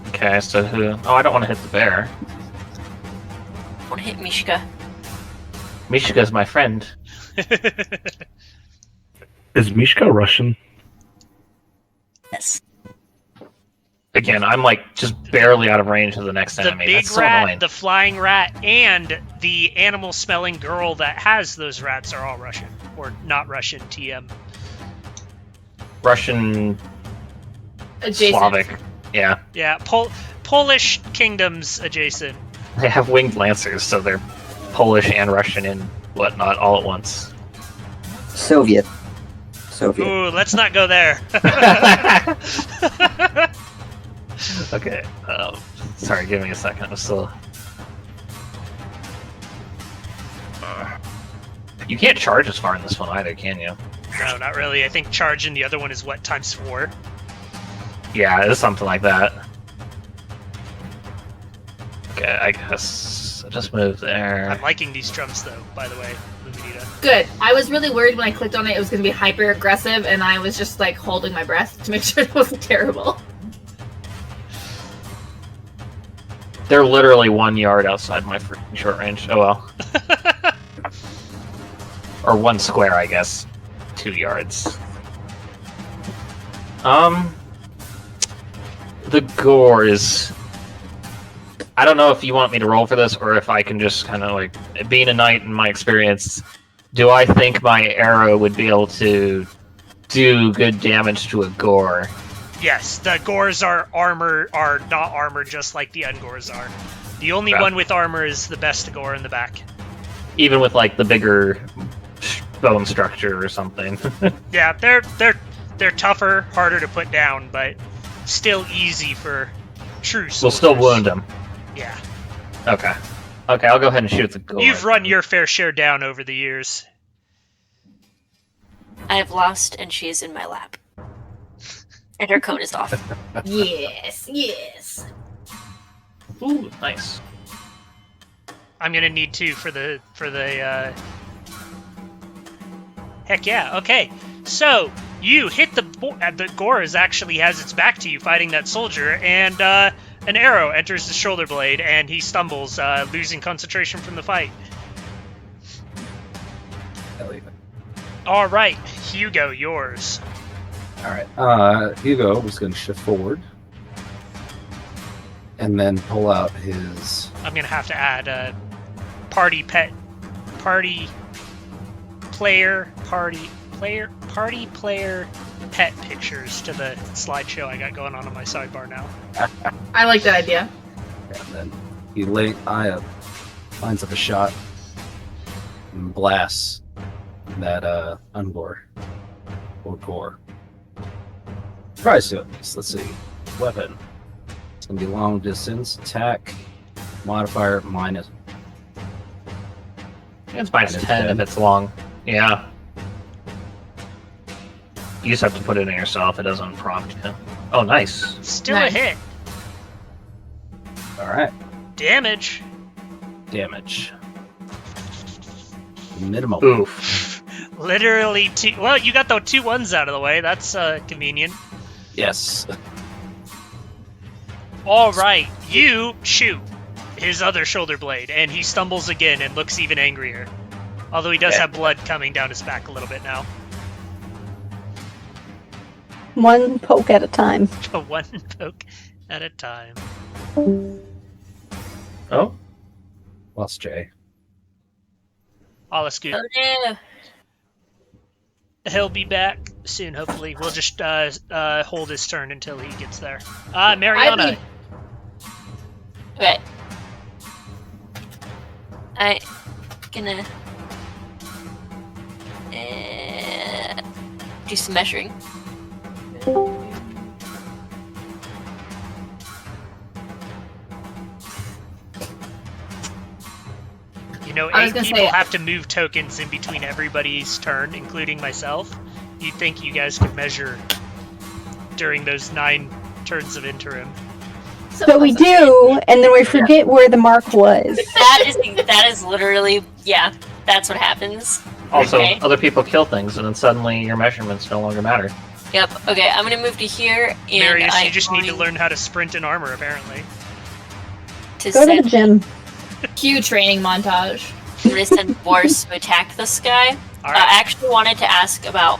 Okay, so who? Oh, I don't want to hit the bear. I want to hit Mishka. Mishka's my friend. Is Mishka Russian? Yes. Again, I'm like just barely out of range of the next The enemy. big That's so rat, annoying. the flying rat, and the animal-smelling girl that has those rats are all Russian. Or not Russian, TM. Russian, Adjacent. Slavic. Yeah, Yeah, Polish kingdoms adjacent. they have winged lancers, so they're Polish and Russian and whatnot all at once. Soviet. Ooh, let's not go there. Okay. Sorry, give me a second. I'm still. You can't charge as far in this one either, can you? No, not really. I think charge in the other one is what, times 4? Yeah, it's something like that. Okay, I guess I'll just move there. I'm liking these drums, though, by the way, Luminita. Good. I was really worried when I clicked on it, it was going to be hyper aggressive, and I was just like holding my breath to make sure it wasn't terrible. They're literally 1 yard outside my freaking short range. Oh well. Or 1 square, I guess. 2 yards. The gore is... I don't know if you want me to roll for this, or if I can just kind of like... Being a knight in my experience, do I think my arrow would be able to do good damage to a gore? Yes, the gores are not armor just like the ungores are. The only Okay. one with armor is the best gore in the back. Even with like the bigger bone structure or something. Yeah, they're tougher, harder to put down, but still easy for true soldiers. We'll still wound them. Yeah. Okay. Okay, I'll go ahead and shoot the gore. You've run your fair share down over the years. I have lost, and she is in my lap. And her coat is off. Yes, yes. Ooh, nice. I'm gonna need 2 for the Heck yeah, okay. So, you hit the Gorz actually has its back to you fighting that soldier, and an arrow enters his shoulder blade, and he stumbles, losing concentration from the fight. Hell yeah. Alright, Hugo, yours. Alright, Hugo was going to shift forward. And then pull out his... I'm gonna have to add party player pet pictures to the slideshow I got going on my sidebar now. I like that idea. And then he lines up a shot and blasts that Ungor or Gore. Tries to at least. Let's see. Weapon. It's gonna be long distance attack. Modifier minus. It's minus Minus 10 if 10. it's long. Yeah. You just have to put it in yourself. It doesn't prompt you. Oh, nice. Still Nice. a hit. All right. Damage. Damage. Minimum. Oof. Literally 2. Well, you got the 2 1s out of the way. That's convenient. Yes. All right, you shoot his other shoulder blade, and he stumbles again and looks even angrier. Although he does have blood coming down his back a little bit now. One poke at a time. 1 poke at a time. Oh? Lost Jay. All is good. Oh no. He'll be back soon, hopefully. We'll just hold his turn until he gets there. Mariana. Okay. I gonna do some measuring. You know, I was 8 gonna people say- have to move tokens in between everybody's turn, including myself. You'd think you guys could measure during those 9 turns of interim. But we do, and then we forget where the mark was. That is literally, yeah, that's what happens. Also, Okay. other people kill things, and then suddenly your measurements no longer matter. Yep. Okay, I'm gonna move to here, and Marius, I'm you just need to going learn how to sprint in armor, apparently. to Go to send, the gym. Cue training montage. I'm gonna send Boris to attack this guy. All I right. actually wanted to ask about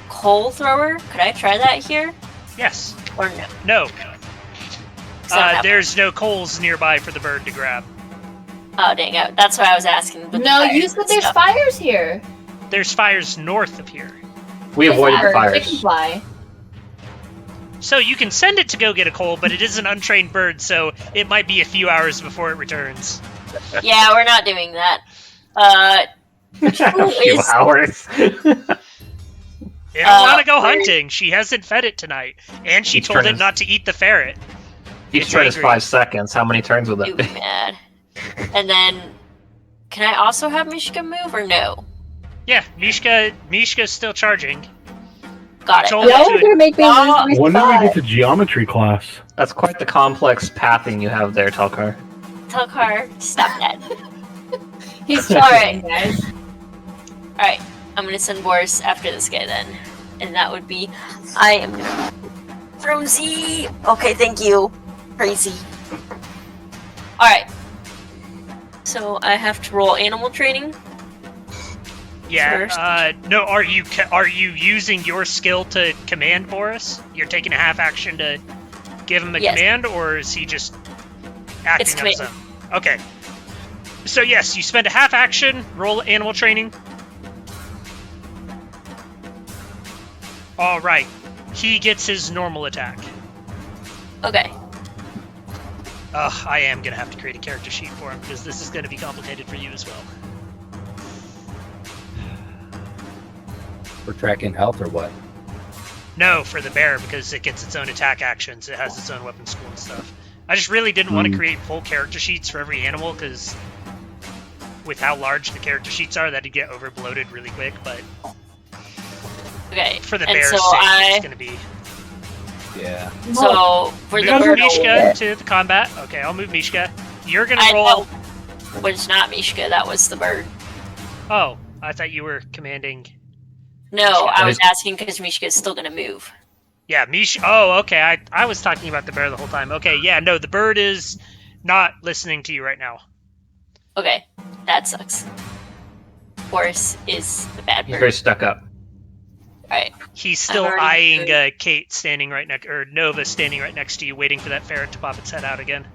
coal thrower. Could I try that here, Yes. or no? No. 'Cause I don't have There's no coals nearby for the bird to grab. one. Oh dang it! That's why I was asking. with the No, fires you said and there's stuff. fires here. There's fires north of here. We avoided the Or fires. chicken fly. So you can send it to go get a coal, but it is an untrained bird, so it might be a few hours before it returns. Yeah, we're not doing that. A few hours. It don't want to go hunting. She hasn't fed it tonight, and she Each told turn it is- not to eat the ferret. Each It's turn is angry. 5 seconds. How many turns will that Ooh, be? mad. And then, can I also have Mishka move or no? Yeah, Mishka's still charging. Got it. Told Y'all it are gonna make me lose my When do we spot. get to geometry class? That's quite the complex pathing you have there, Telkar. Telkar, stop that. He's Alright. charging, guys. Alright, I'm gonna send Boris after this guy then. And that would be, I am gonna... Rosie! Okay, thank you. Crazy. Alright. So I have to roll animal training. Yeah. First. No. Are you using your skill to command Boris? You're taking a half action to give him a Yes. command, or is he just acting It's on his own? Okay. So yes, you spend a half action, roll animal training. All right. He gets his normal attack. Okay. Ugh, I am gonna have to create a character sheet for him because this is gonna be complicated for you as well. We're tracking health or what? No, for the bear, because it gets its own attack actions. It has its own weapon school and stuff. I just really didn't want to create full character sheets for every animal, because with how large the character sheets are, that'd get over bloated really quick, but Okay. for the and bear's so sake, I... it's gonna be... Yeah. So, for the Move bird... Mishka to the combat. Okay, I'll move Mishka. You're gonna I roll... know. But it's not Mishka, that was the bird. Oh, I thought you were commanding... No, I was asking because Mishka is still gonna move. Yeah, Oh, okay. I was talking about the bear the whole time. Okay, yeah, no, the bird is not listening to you right now. Okay, that sucks. Boris is the bad He's bird. very stuck up. Alright. He's still already eyeing good. Kate standing right next, or Nova standing right next to you, waiting for that ferret to pop its head out again.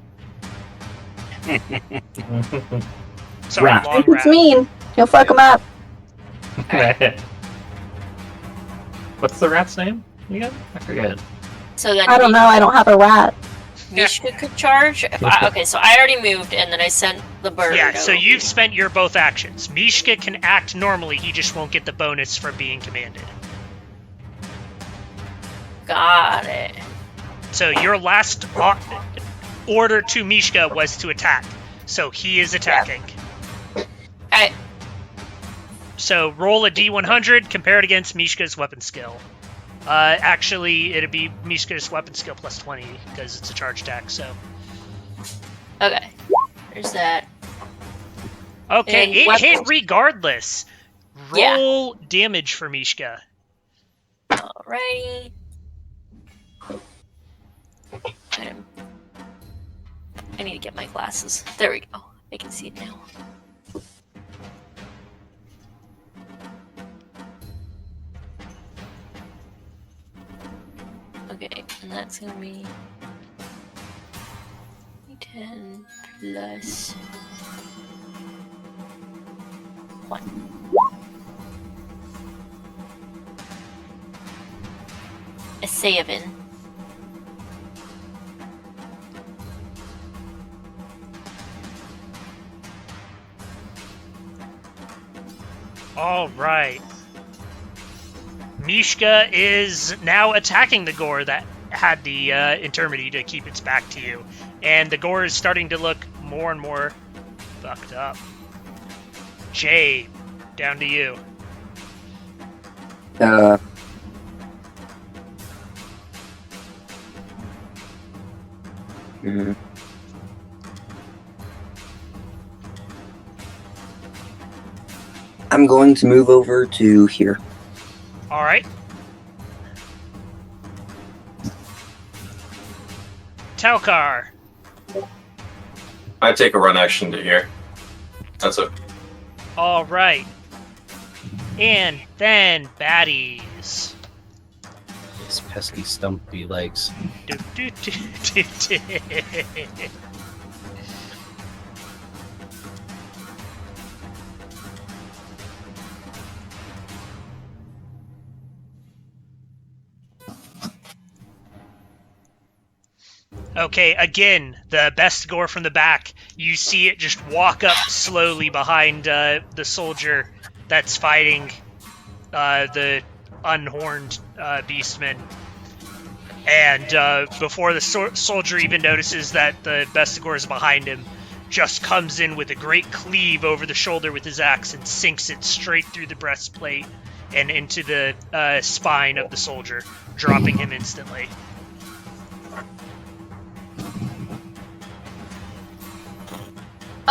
Sorry, Rat. long It's rat. mean. He'll fuck him up. What's the rat's name again? I forget. So then I don't know. I don't have a rat. Mishka could charge. Okay, so I already moved, and then I sent the bird. Yeah, so over. you've spent your both actions. Mishka can act normally, he just won't get the bonus for being commanded. Got it. So your last order to Mishka was to attack. So he is attacking. Alright. So roll a d100, compare it against Mishka's weapon skill. Actually, it'd be Mishka's weapon skill plus 20, because it's a charge attack, so... Okay. There's that. Okay, And it weapons. hit regardless. Yeah. Roll damage for Mishka. Alrighty. I need to get my glasses. There we go. I can see it now. Okay, and that's gonna be 10 plus 1. A 7. All right. Mishka is now attacking the gore that had the infirmity to keep its back to you. And the gore is starting to look more and more fucked up. Jay, down to you. I'm going to move over to here. All right. Telkar. I take a run action to here. That's it. All right. And then baddies. His pesky stumpy legs. Do, do, do, do, do. Okay, again, the best gore from the back. You see it just walk up slowly behind the soldier that's fighting the unhorned beastmen. And before the soldier even notices that the best gore is behind him, just comes in with a great cleave over the shoulder with his axe and sinks it straight through the breastplate and into the spine of the soldier, dropping him instantly.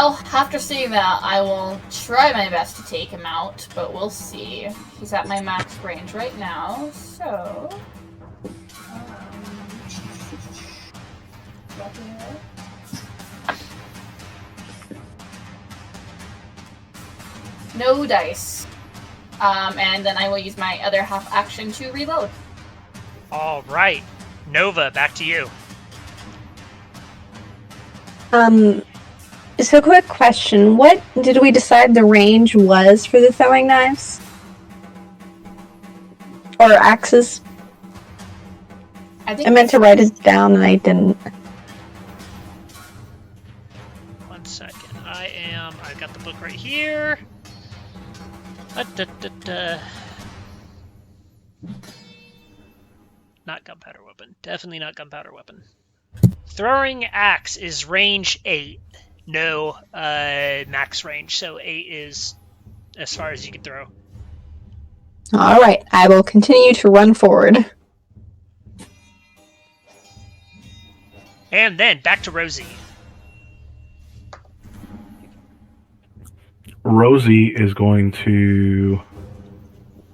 Oh, after seeing that, I will try my best to take him out, but we'll see. He's at my max range right now, so... No dice. And then I will use my other half action to reload. All right. Nova, back to you. So quick question. What did we decide the range was for the throwing knives? Or axes? I think I meant to write it down and I didn't. 1 second. I've got the book right here. Not gunpowder weapon. Definitely not gunpowder weapon. Throwing axe is range 8. No max range, so 8 is as far as you can throw. Alright, I will continue to run forward. And then back to Rosie. Rosie is going to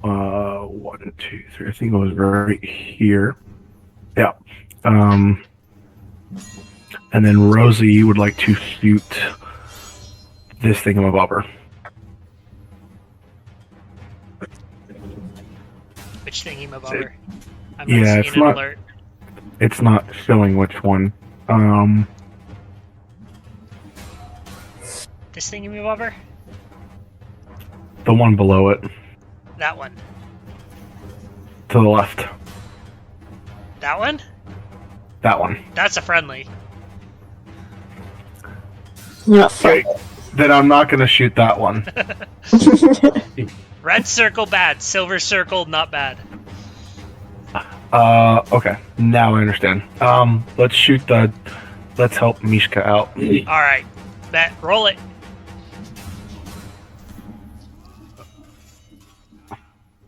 1, 2, 3. I think it was right here. Yeah. And then Rosie would like to shoot this thingamabobber. Which thingamabobber? I'm Yeah, not it's seeing an not- alert. It's not showing which one. This thingamabobber? The one below it, That one. to the left. That one? That one. That's a friendly. Not fun. Okay, then I'm not going to shoot that one. Red circle bad, silver circle not bad. Okay, now I understand. Let's help Mishka out. All right, bet roll it.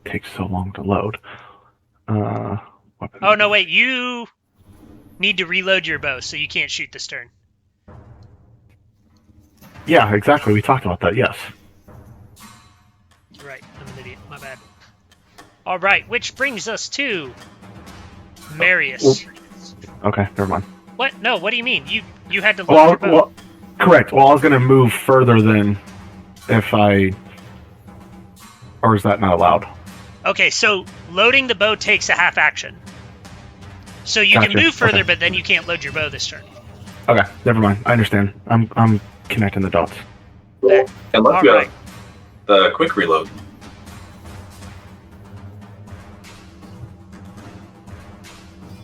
Takes so long to load. Weapon. Oh no, wait, you need to reload your bow, so you can't shoot this turn. Yeah, exactly. We talked about that. Yes. Right, I'm an idiot. My bad. All right, which brings us to Marius. Okay, never mind. What? No, what do you mean? You had to load your bow. Well, correct. Well, I was going to move further than if I... Or is that not allowed? Okay, so loading the bow takes a half action. So you can move further, but then you can't load your bow this turn. Okay, never mind. I understand. I'm connecting the dots. There. Unless All you right. have the quick reload.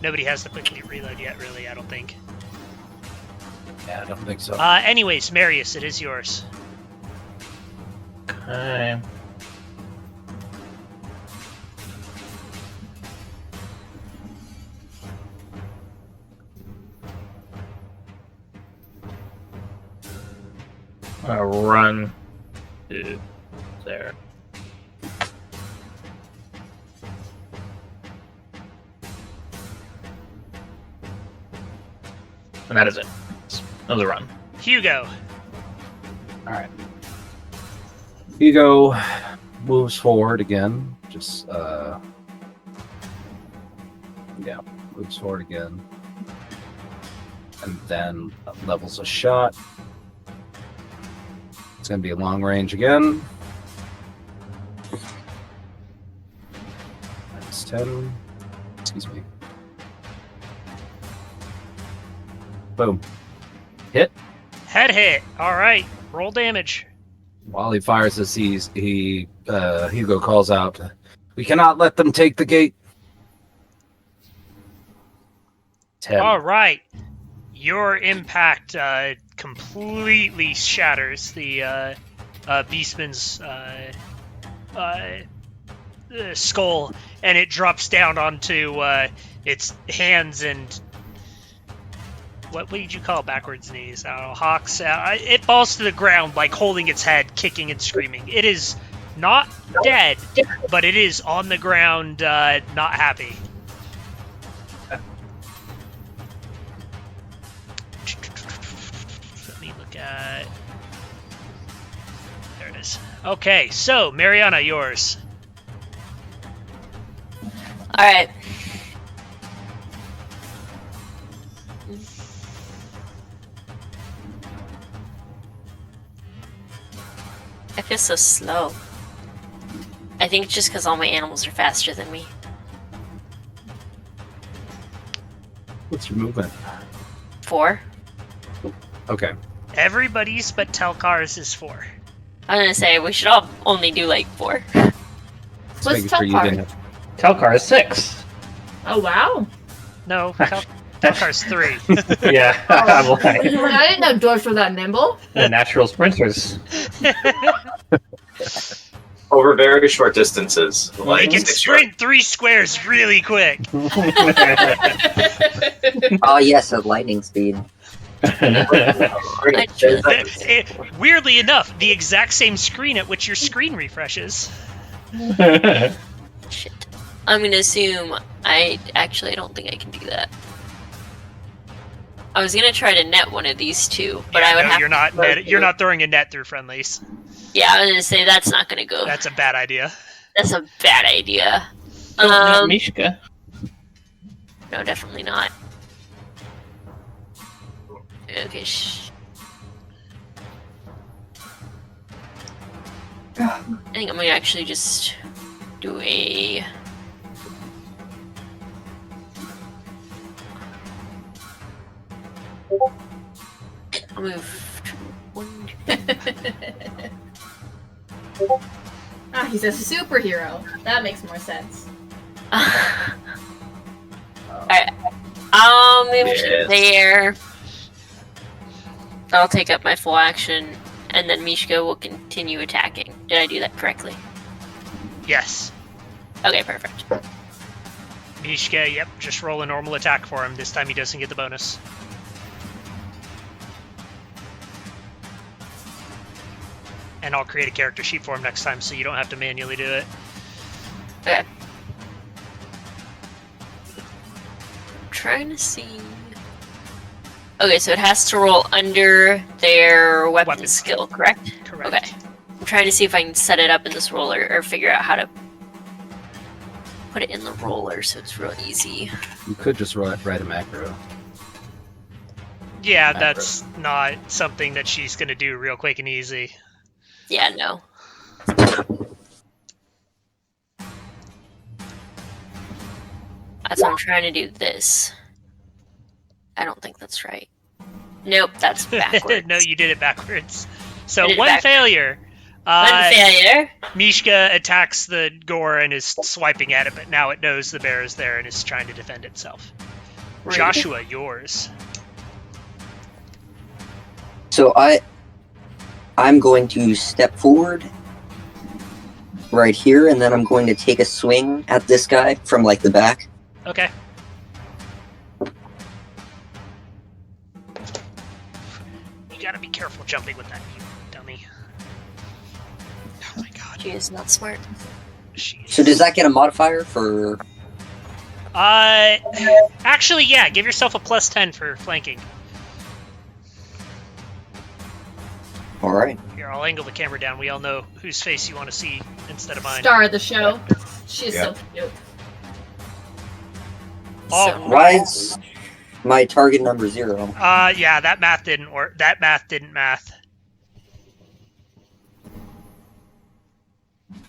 Nobody has the quickly reload yet, really, I don't think. Yeah, I don't think so. Anyways, Marius, it is yours. Okay. I'll run to there. And that is it. That was a run. Hugo. Alright. Hugo moves forward again. Just, yeah, moves forward again. And then levels a shot. It's going to be a long range again. Minus 10. Excuse me. Boom. Hit. Head hit. All right. Roll damage. While he fires this, Hugo calls out, "We cannot let them take the gate." 10. All right. Your impact completely shatters the beastman's skull, and it drops down onto its hands and what did you call backwards knees? I don't know, hocks. It falls to the ground, like holding its head, kicking and screaming. It is not dead, but it is on the ground, not happy. Let me look at... There it is. Okay, so, Mariana, yours. Alright. I feel so slow. I think it's just because all my animals are faster than me. What's your movement? 4. Okay. Everybody's but Telkar's is 4. I'm gonna say we should all only do like 4. Just What's making sure you Telkar? didn't. Telkar is 6. Oh wow! No, Telkar's 3. Yeah, I'm lying. I didn't know dwarves were that nimble. The natural sprinters. Over very short distances. They Like can sprint 3 squares really quick. Oh yes, at lightning speed. Weirdly enough, the exact same screen at which your screen refreshes. Shit. I'm gonna assume I don't think I can do that. I was gonna try to net one of these two, but I would have. You're not throwing a net through friendlies. Yeah, I was gonna say that's not gonna go. That's a bad idea. That's a bad idea. Mishka. No, definitely not. Okay. I think I'm gonna actually just do a. I'll move 1. Ah, he's a superhero. That makes more sense. Alright. I'll move to there. I'll take up my full action, and then Mishka will continue attacking. Did I do that correctly? Yes. Okay, perfect. Mishka, yep, just roll a normal attack for him. This time he doesn't get the bonus. And I'll create a character sheet for him next time so you don't have to manually do it. Okay. I'm trying to see... Okay, so it has to roll under their weapon Weapon skill, correct? Correct. Okay. I'm trying to see if I can set it up in this roller or figure out how to put it in the roller so it's real easy. You could just write a macro. Yeah, that's not something that she's gonna do real quick and easy. Yeah, no. So I'm trying to do this. I don't think that's right. Nope, that's backwards. No, you did it backwards. So I did it one backwards. failure. One failure. Mishka attacks the gore and is swiping at it, but now it knows the bear is there and is trying to defend itself. Rude. Joshua, yours. So I'm going to step forward right here, and then I'm going to take a swing at this guy from like the back. Okay. You gotta be careful jumping with that, you dummy. Oh my god. She is not smart. Jeez. So does that get a modifier for? Actually, yeah. Give yourself a +10 for flanking. All right. Here, I'll angle the camera down. We all know whose face you want to see instead of mine. Star of the show. She's so cute. Oh, Why is my target number 0? Yeah, that math didn't work. That math didn't math.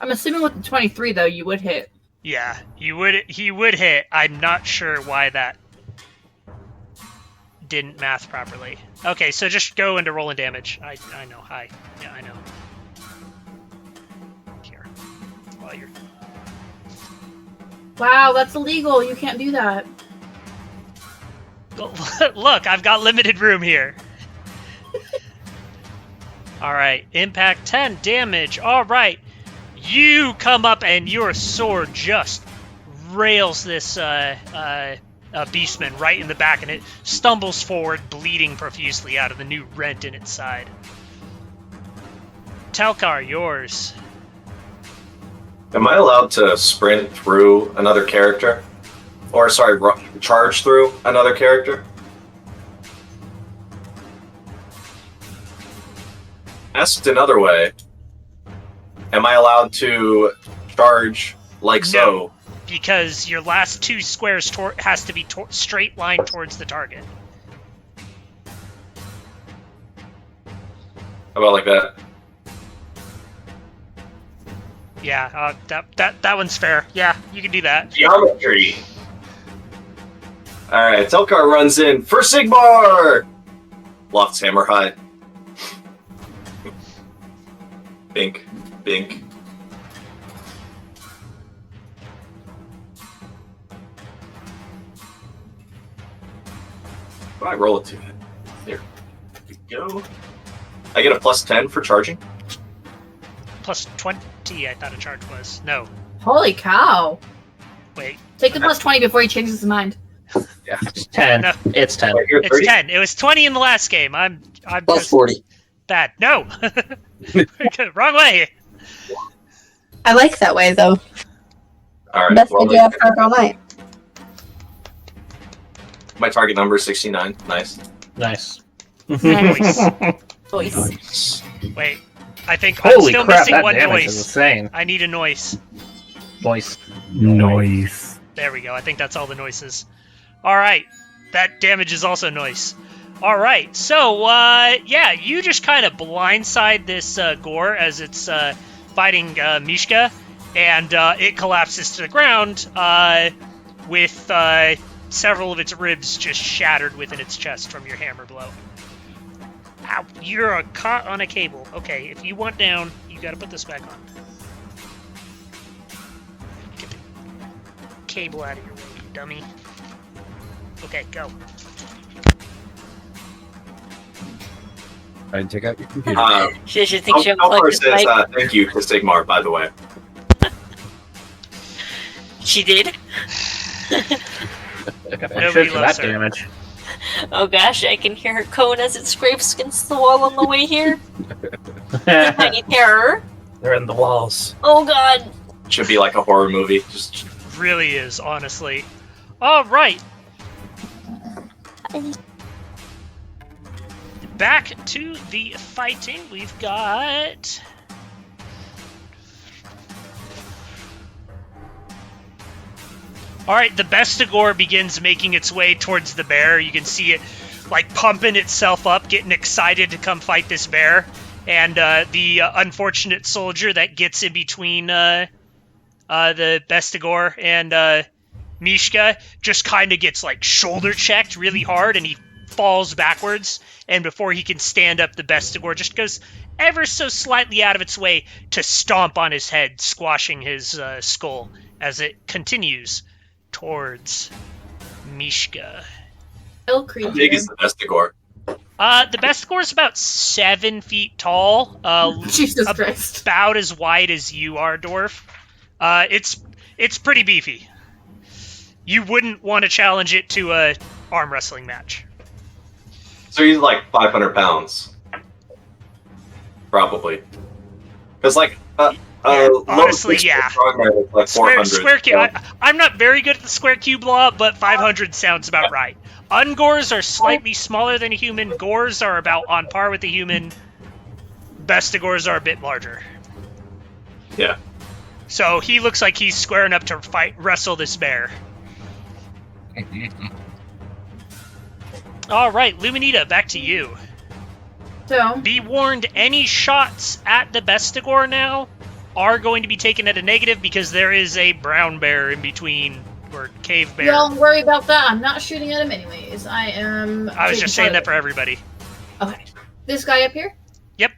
I'm assuming with the 23 though, you would hit. Yeah, he would hit. I'm not sure why that didn't math properly. Okay, so just go into rolling damage. I know. Hi. Yeah, I know. Here. While you're... Wow, that's illegal. You can't do that. Look, I've got limited room here. Alright, impact 10 damage. Alright. You come up and your sword just rails this beastman right in the back, and it stumbles forward, bleeding profusely out of the new rent in its side. Telkar, yours. Am I allowed to sprint through another character? Or, sorry, charge through another character? Asked another way, am I allowed to charge like so? No, because your last 2 squares has to be straight line towards the target. How about like that? Yeah, that one's fair. Yeah, you can do that. Geometry! Alright, Telkar runs in for Sigmar! Lofts hammer high. Bink. Bink. What do I roll it to? There we go. I get a +10 for charging? +20, I thought a charge was. No. Holy cow. Wait. Take the +20 before he changes his mind. Yeah, it's 10. No. It's 10. It's 10. It was 20 in the last game. I'm just +40. bad. No! Wrong way! I like that way though. Alright, Best well, way to have Park all night. my target number is 69. Nice. Nice. Noise. Voice. Wait. I think I'm Holy still crap, missing that one damage is noise. insane. I need a noise. Voice. Noise. There we go. I think that's all the noises. Alright. That damage is also noise. Alright, so, yeah, you just kind of blindside this gore as it's fighting Mishka, and it collapses to the ground with several of its ribs just shattered within its chest from your hammer blow. Ow, you're caught on a cable. Okay, if you want down, you gotta put this back on. Get the cable out of your way, you dummy. Okay, go. Try and take out your computer. She should think she Telkar unplugged his says mic. thank you to Sigmar, by the way. She did? I got Nobody shit for loves that her. damage. Oh gosh, I can hear her cone as it scrapes against the wall on the way here. Tiny terror. They're in the walls. Oh god. Should be like a horror movie. Just Really is, honestly. Alright. back to the fighting. We've got... Alright, the Bestigor begins making its way towards the bear. You can see it, like, pumping itself up, getting excited to come fight this bear. And the unfortunate soldier that gets in between the Bestigor and Mishka just kind of gets, like, shoulder-checked really hard, and he falls backwards. And before he can stand up, the Bestigor just goes ever so slightly out of its way to stomp on his head, squashing his skull as it continues towards Mishka. How big is the Bestigor? The Bestigor is about 7 feet tall. Jesus Christ. About as wide as you are, Dwarf. It's pretty beefy. You wouldn't want to challenge it to a arm wrestling match. So he's like 500 pounds. Probably. Because, like, honestly, yeah. Like 400. Square cube. I'm not very good at the square cube law, but 500 sounds about right. Ungors are slightly smaller than a human. Gors are about on par with a human. Bestigors are a bit larger. Yeah. So he looks like he's squaring up to wrestle this bear. All right, Luminita, back to you. So, Be warned, any shots at the Bestigor now are going to be taken at a negative because there is a brown bear in between, or cave bear. don't worry about that. I'm not shooting at him anyways. I was just saying that for everybody. Okay. This guy up here? Yep.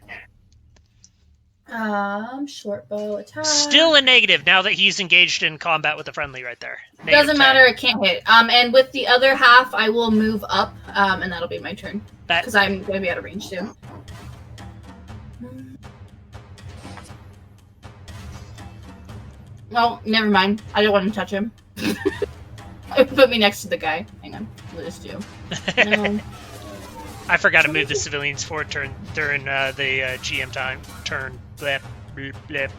Short bow attack. Still a negative now that he's engaged in combat with a friendly right there. Doesn't matter, it can't hit. And with the other half, I will move up, and that'll be my turn. Because I'm going to be out of range soon. Well, never mind. I don't want to touch him. Put me next to the guy. Hang on. We'll just do. No. I forgot to move the civilians forward during the GM time. Turn. Blip, blip, blip.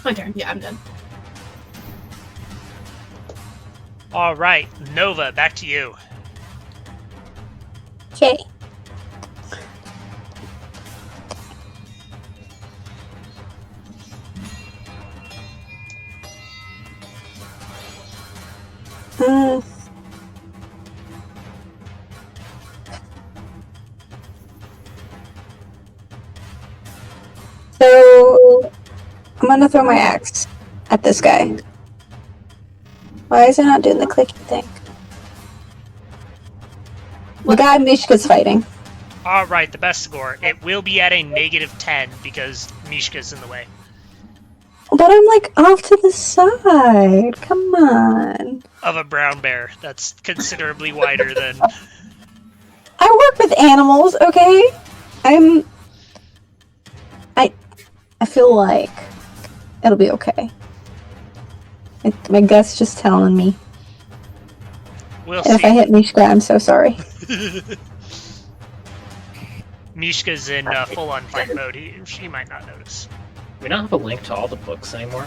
My turn. Yeah, I'm done. All right, Nova, back to you. Okay. So I'm gonna throw my axe at this guy. Why is it not doing the clicky thing? The guy Mishka's fighting. All right, the Bestigor. It will be at a -10 because Mishka's in the way. But I'm like off to the side. Come on. Of a brown bear that's considerably wider than... I work with animals, okay? I feel like it'll be okay. My gut's just telling me. We'll and see. If I hit Mishka, I'm so sorry. Mishka's in full-on fight mode. She might not notice. We don't have a link to all the books anymore.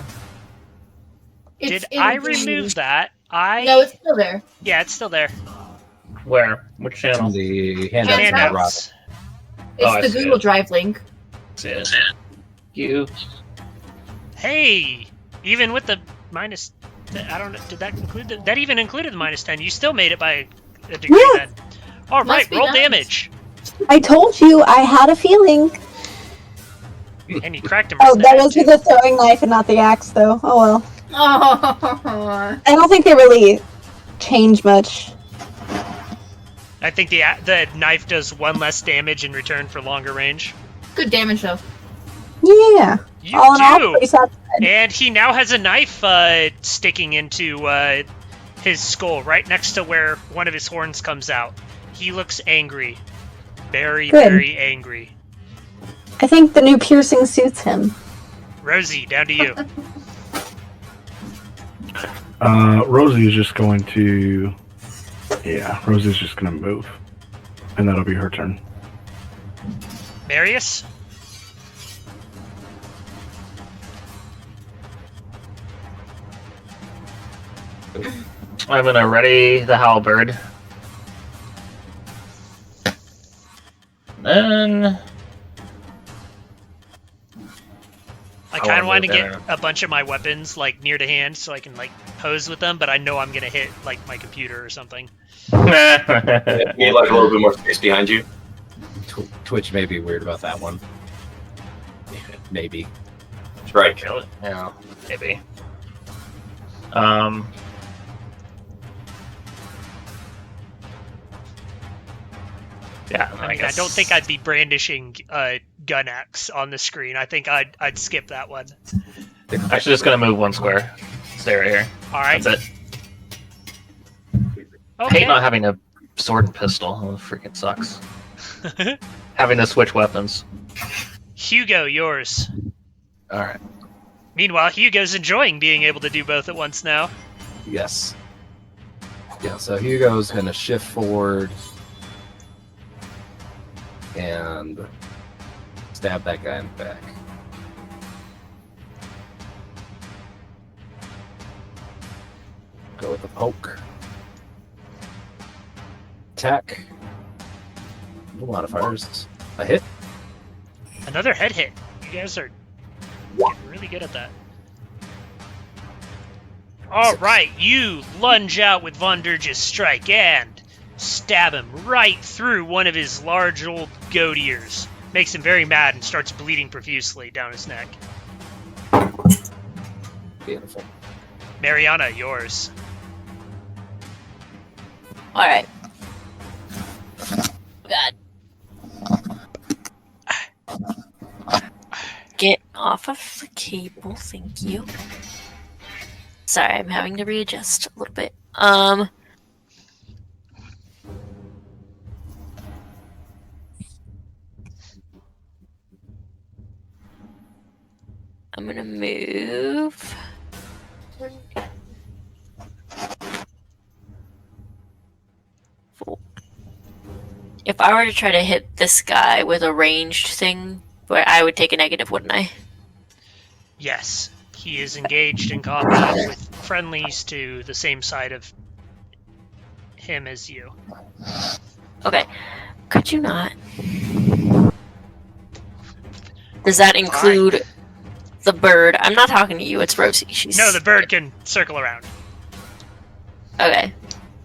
Did I remove that? No, it's still there. Yeah, it's still there. Where? Which channel? The Handouts. It's the Google Drive link. That's it. You. Hey! Even with the minus... I don't know, did that include the... That even included the -10. You still made it by a degree then. Alright, roll damage. I told you, I had a feeling. And you cracked him. Oh, that was with the throwing knife and not the axe, though. Oh well. Oh. I don't think they really change much. I think the knife does 1 less damage in return for longer range. Good damage, though. Yeah. You all in all, do! pretty satisfied. And he now has a knife sticking into his skull, right next to where one of his horns comes out. He looks angry. Very, Good. very angry. I think the new piercing suits him. Rosie, down to you. Rosie is just going to... Yeah, Rosie's just going to move. And that'll be her turn. Marius? I'm gonna ready the halberd. Then I kind of want to get a bunch of my weapons like near to hand so I can like pose with them, but I know I'm gonna hit like my computer or something. You need like a little bit more space behind you. Twitch may be weird about that one. Maybe. Right. Kill it. Yeah, maybe. Yeah, I mean, I don't think I'd be brandishing a gun axe on the screen. I think I'd skip that one. Actually, just gonna move one square. Stay right here. All right. That's it. I Okay. hate not having a sword and pistol. Oh, it freaking sucks. Having to switch weapons. Hugo, yours. All right. Meanwhile, Hugo's enjoying being able to do both at once now. Yes. Yeah, so Hugo's going to shift forward and stab that guy in the back. Go with the poke. Attack. No modifiers. A hit. Another head hit. You guys are getting really good at that. Alright, you lunge out with Von Durge's strike and stab him right through one of his large old goat ears. Makes him very mad and starts bleeding profusely down his neck. Beautiful. Mariana, yours. Alright. God. Get off of the cable, thank you. Sorry, I'm having to readjust a little bit. I'm gonna move. If I were to try to hit this guy with a ranged thing, where I would take a negative, wouldn't I? Yes, he is engaged in combat with friendlies to the same side of him as you. Okay. Could you not? Does that include the bird? I'm not talking to you, it's Rosie. She's... No, the bird can circle around. Okay.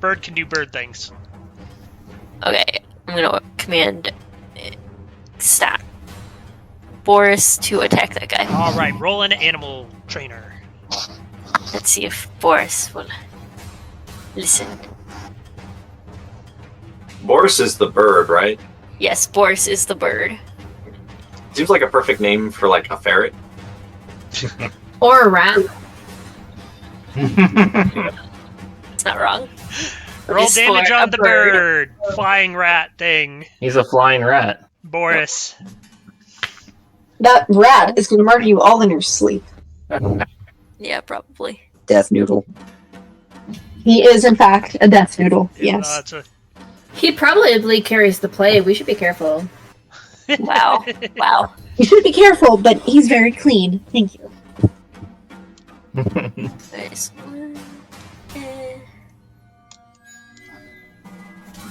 Bird can do bird things. Okay. I'm gonna command stat Boris to attack that guy. Alright, roll an animal trainer. Let's see if Boris will listen. Boris is the bird, right? Yes, Boris is the bird. Seems like a perfect name for like a ferret. Or a rat. It's not wrong. Roll Just damage for on a the bird. Flying rat thing. He's a flying rat. Boris. That rat is going to murder you all in your sleep. Yeah, probably. Death noodle. He is, in fact, a death noodle. Yes. That's a... He probably carries the plague. We should be careful. Wow. Wow. You should be careful, but he's very clean. Thank you. Nice.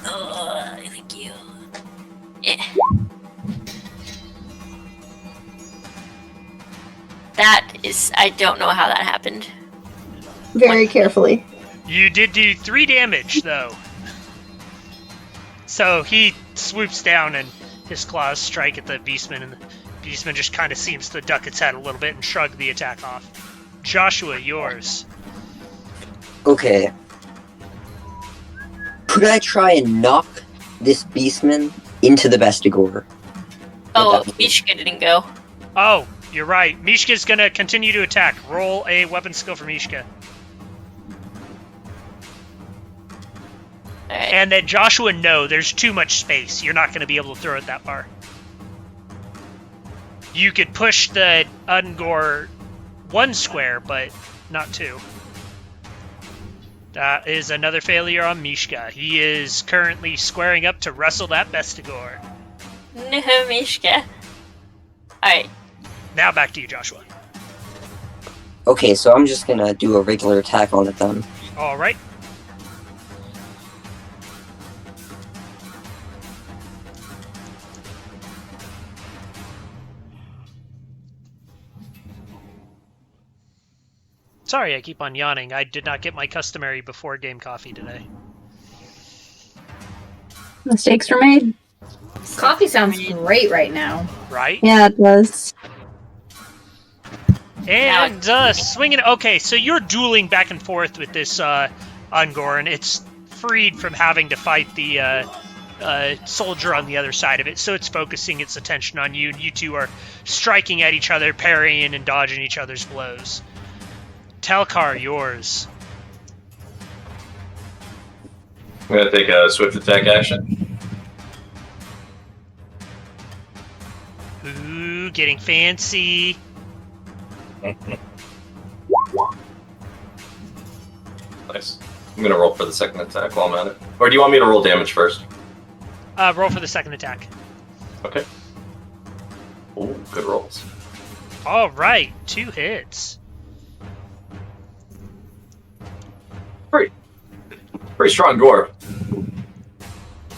Oh, thank you. Yeah. That is... I don't know how that happened. Very carefully. You did do 3 damage, though. So he swoops down and his claws strike at the beastman, and the beastman just kind of seems to duck its head a little bit and shrug the attack off. Joshua, yours. Okay. Could I try and knock this beastman into the Vestigore? Oh, Mishka didn't go. Oh, you're right. Mishka's gonna continue to attack. Roll a weapon skill for Mishka. Alright. And then Joshua, no, there's too much space. You're not going to be able to throw it that far. You could push the Ungor 1 square, but not 2. That is another failure on Mishka. He is currently squaring up to wrestle that Vestigore. No, Mishka. Alright. Now back to you, Joshua. Okay, so I'm just gonna do a regular attack on it then. All right. Sorry, I keep on yawning. I did not get my customary before game coffee today. Mistakes were made. Coffee sounds great right now. Right? Yeah, it does. And swinging. Okay, so you're dueling back and forth with this Ungor, and it's freed from having to fight the soldier on the other side of it, so it's focusing its attention on you, and you two are striking at each other, parrying and dodging each other's blows. Telkar, yours. I'm gonna take a swift attack action. Ooh, getting fancy. Nice. I'm gonna roll for the second attack while I'm at it. Or do you want me to roll damage first? Roll for the second attack. Okay. Ooh, good rolls. All right, 2 hits. Pretty strong dwarf.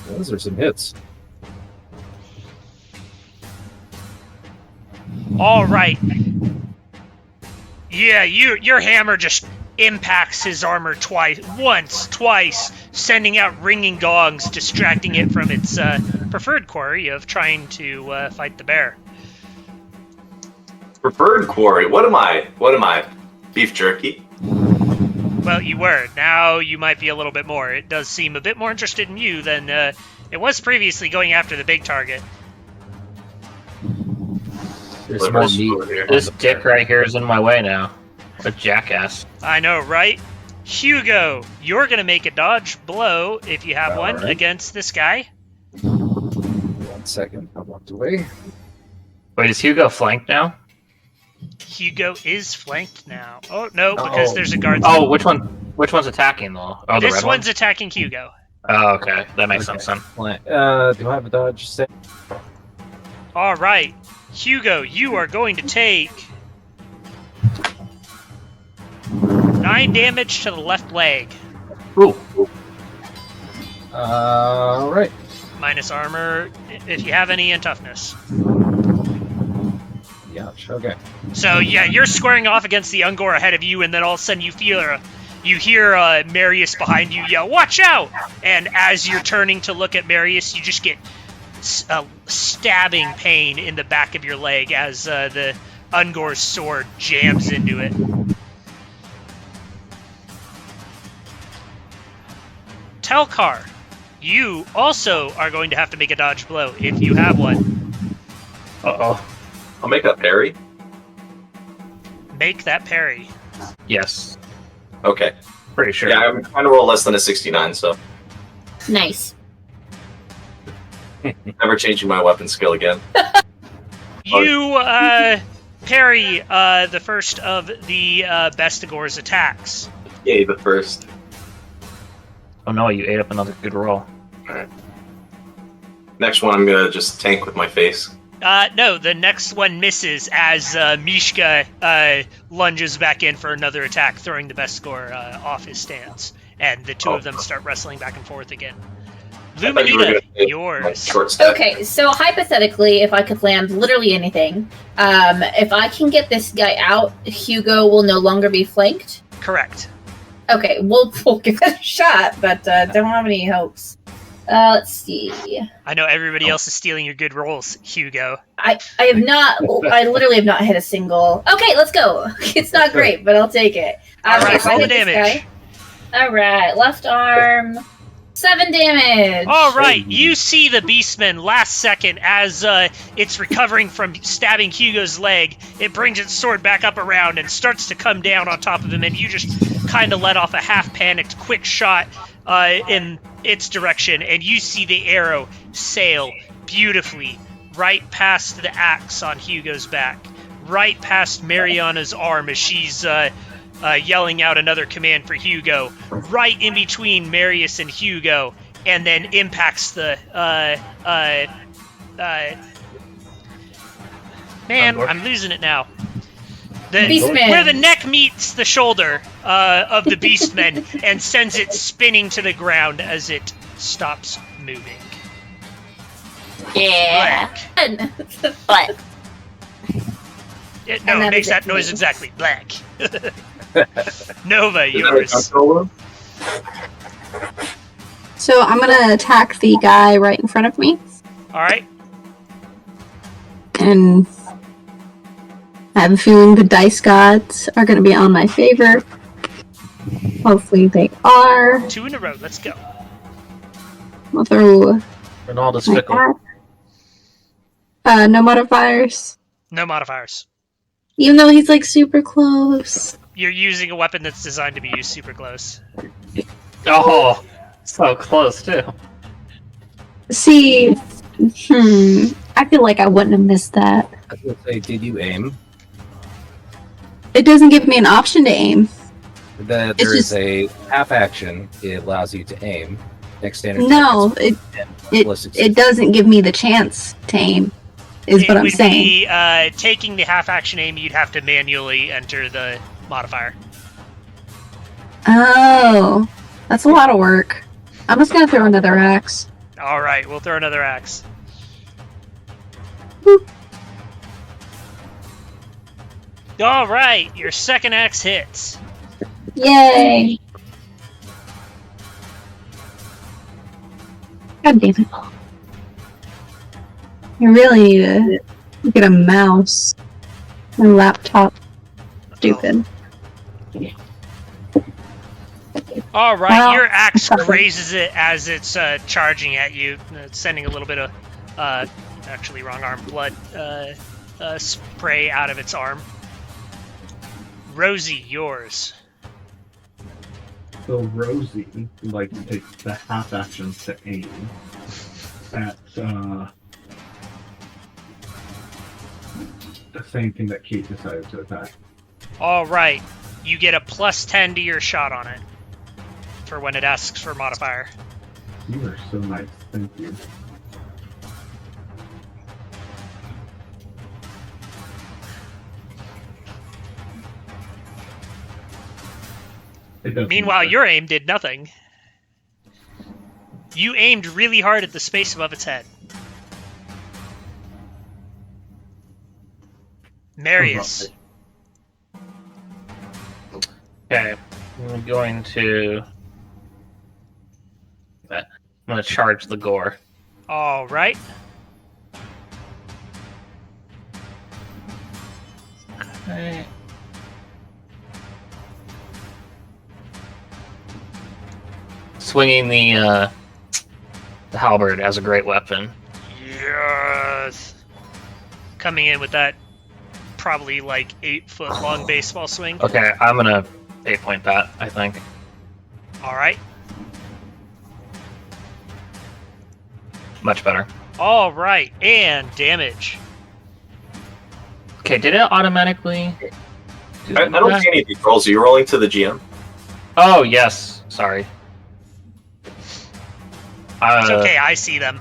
Those are some hits. All right. Yeah, your hammer just impacts his armor once, twice, sending out ringing gongs, distracting it from its preferred quarry of trying to fight the bear. Preferred quarry? What am I? Beef jerky? Well, you were. Now you might be a little bit more. It does seem a bit more interested in you than it was previously going after the big target. There's more meat. This dick right here is in my way now. A jackass. I know, right? Hugo, you're going to make a dodge blow, if you have one, right. against this guy. 1 second. I walked away. Wait, is Hugo flanked now? Hugo is flanked now. Oh, no, because there's a guard. Oh, which one? Which one's attacking though? Oh, the This red one's one? attacking Hugo. Oh, okay. That makes sense then. Do I have a dodge? All right. Hugo, you are going to take 9 damage to the left leg. Ooh. All right. Minus armor, if you have any, and toughness. Ouch. Okay. So, yeah, you're squaring off against the Ungor ahead of you, and then all of a sudden you hear Marius behind you yell, "Watch out!" And as you're turning to look at Marius, you just get stabbing pain in the back of your leg as the Ungor's sword jams into it. Telkar, you also are going to have to make a dodge blow if you have one. Uh-oh. I'll make a parry. Make that parry. Yes. Okay. Pretty sure. Yeah, I'm trying to roll less than a 69, so Nice. never changing my weapon skill again. You parry the first of the Bestigor's attacks. Yay, the first. Oh no, you ate up another good roll. Alright. Next one, I'm gonna just tank with my face. No, the next one misses as Mishka lunges back in for another attack, throwing the Bestigor off his stance. And the two of them start wrestling back and forth again. I thought you were Luminita, gonna take my yours. short stack. Okay, so hypothetically, if I could land literally anything, if I can get this guy out, Hugo will no longer be flanked. Correct. Okay, we'll give it a shot, but don't have any hopes. Let's see. I know everybody else is stealing your good rolls, Hugo. I have not. I literally have not hit a single. Okay, let's go. It's not great, but I'll take it. All right, so I roll the hit this damage. guy. All right, left arm, 7 damage. All right, you see the Beastman last second as it's recovering from stabbing Hugo's leg. It brings its sword back up around and starts to come down on top of him, and you just kind of let off a half-panicked quick shot in its direction, and you see the arrow sail beautifully right past the axe on Hugo's back, right past Mariana's arm as she's yelling out another command for Hugo, right in between Marius and Hugo, and then impacts the man, I'm losing it now. Beastman. Where the neck meets the shoulder of the Beastman and sends it spinning to the ground as it stops moving. Yeah. Black. But It that makes is that it. noise exactly. Black. Nova, Is that a yours. controller? So I'm gonna attack the guy right in front of me, All right. and I have a feeling the dice gods are gonna be on my favor. Hopefully they are. 2 in a row. Let's go. I'll throw Ronaldo's my fickle. axe. No modifiers. No modifiers. Even though he's like super close. You're using a weapon that's designed to be used super close. Oh, so close too. See, I feel like I wouldn't have missed that. I was gonna say, did you aim? It doesn't give me an option to aim. That It's there is just- a half action. It allows you to aim. Next standard. No, attack it is- it doesn't give me the chance to aim. Is It what I'm would saying. be taking the half action aim. You'd have to manually enter the modifier. Oh, that's a lot of work. I'm just gonna throw another axe. All right, we'll throw another axe. Boop. All right, your second axe hits. Yay! God damn it! I really need to get a mouse. My laptop. Stupid. All right, Well, your axe that's grazes it as it's charging at you, sending a little bit of, actually wrong arm, blood spray out of its arm. Rosie, yours. So Rosie would like to take the half action to aim at the same thing that Kate decided to attack. All right, you get a +10 to your shot on it for when it asks for modifier. You are so nice, thank you. It doesn't Meanwhile, matter. your aim did nothing. You aimed really hard at the space above its head. Marius. Okay, I'm going to charge the gore. All right. Okay. Swinging the halberd as a great weapon. Yes. Coming in with that probably like 8-foot long baseball swing. Okay, I'm gonna 8-point that, I think. All right. Much better. All right. And damage. Okay, did it automatically? I don't see any of these rolls. Are you rolling to the GM? Oh, yes. Sorry. It's okay. I see them.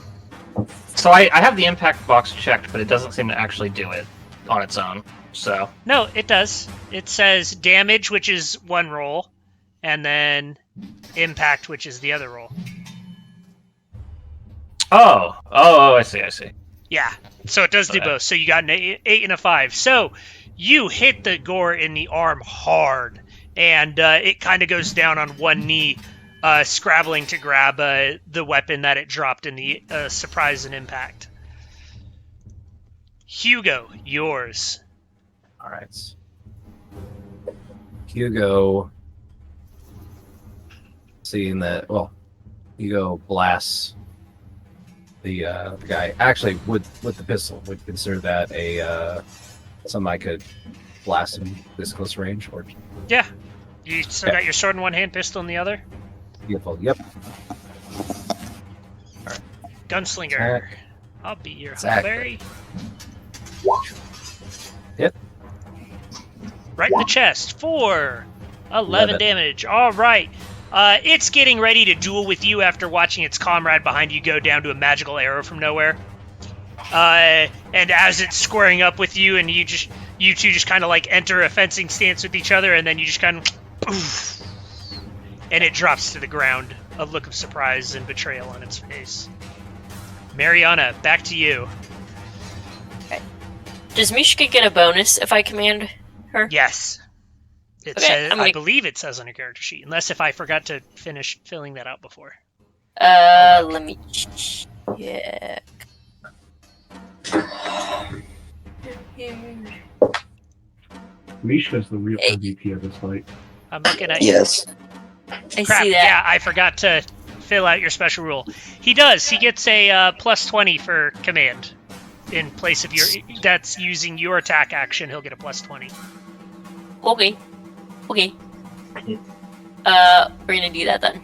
So I have the impact box checked, but it doesn't seem to actually do it on its own. So No, it does. It says damage, which is one roll, and then impact, which is the other roll. oh, I see. Yeah, so it does do Okay. both. So you got an 8 and a 5. So you hit the gore in the arm hard, and it kind of goes down on one knee, scrabbling to grab the weapon that it dropped in the surprise and impact. Hugo, yours. All right. Hugo, seeing that, well, Hugo blasts the guy. Actually, with the pistol, would consider that a something I could blast him this close range, or Yeah. You still Yeah. got your sword in one hand, pistol in the other? beautiful. Yep. Gunslinger. I'll be your Exactly. Huckleberry. Hit. Right in the chest for 11 11. damage. All right. It's getting ready to duel with you after watching its comrade behind you go down to a magical arrow from nowhere. And as it's squaring up with you, and you you two just kind of like enter a fencing stance with each other, and then you just kind of poof, and it drops to the ground, a look of surprise and betrayal on its face. Mariana, back to you. Okay. Does Mishka get a bonus if I command her? Yes. It Okay, says, I'm gonna- I believe it says on your character sheet, unless if I forgot to finish filling that out before. Let me check. Mishka's the real MVP of this fight. I'm looking at Yes. I Crap, see that. yeah, I forgot to fill out your special rule. He does. He gets a plus 20 for command. In place of your... That's using your attack action, he'll get a plus 20. Okay. Okay. We're gonna do that then.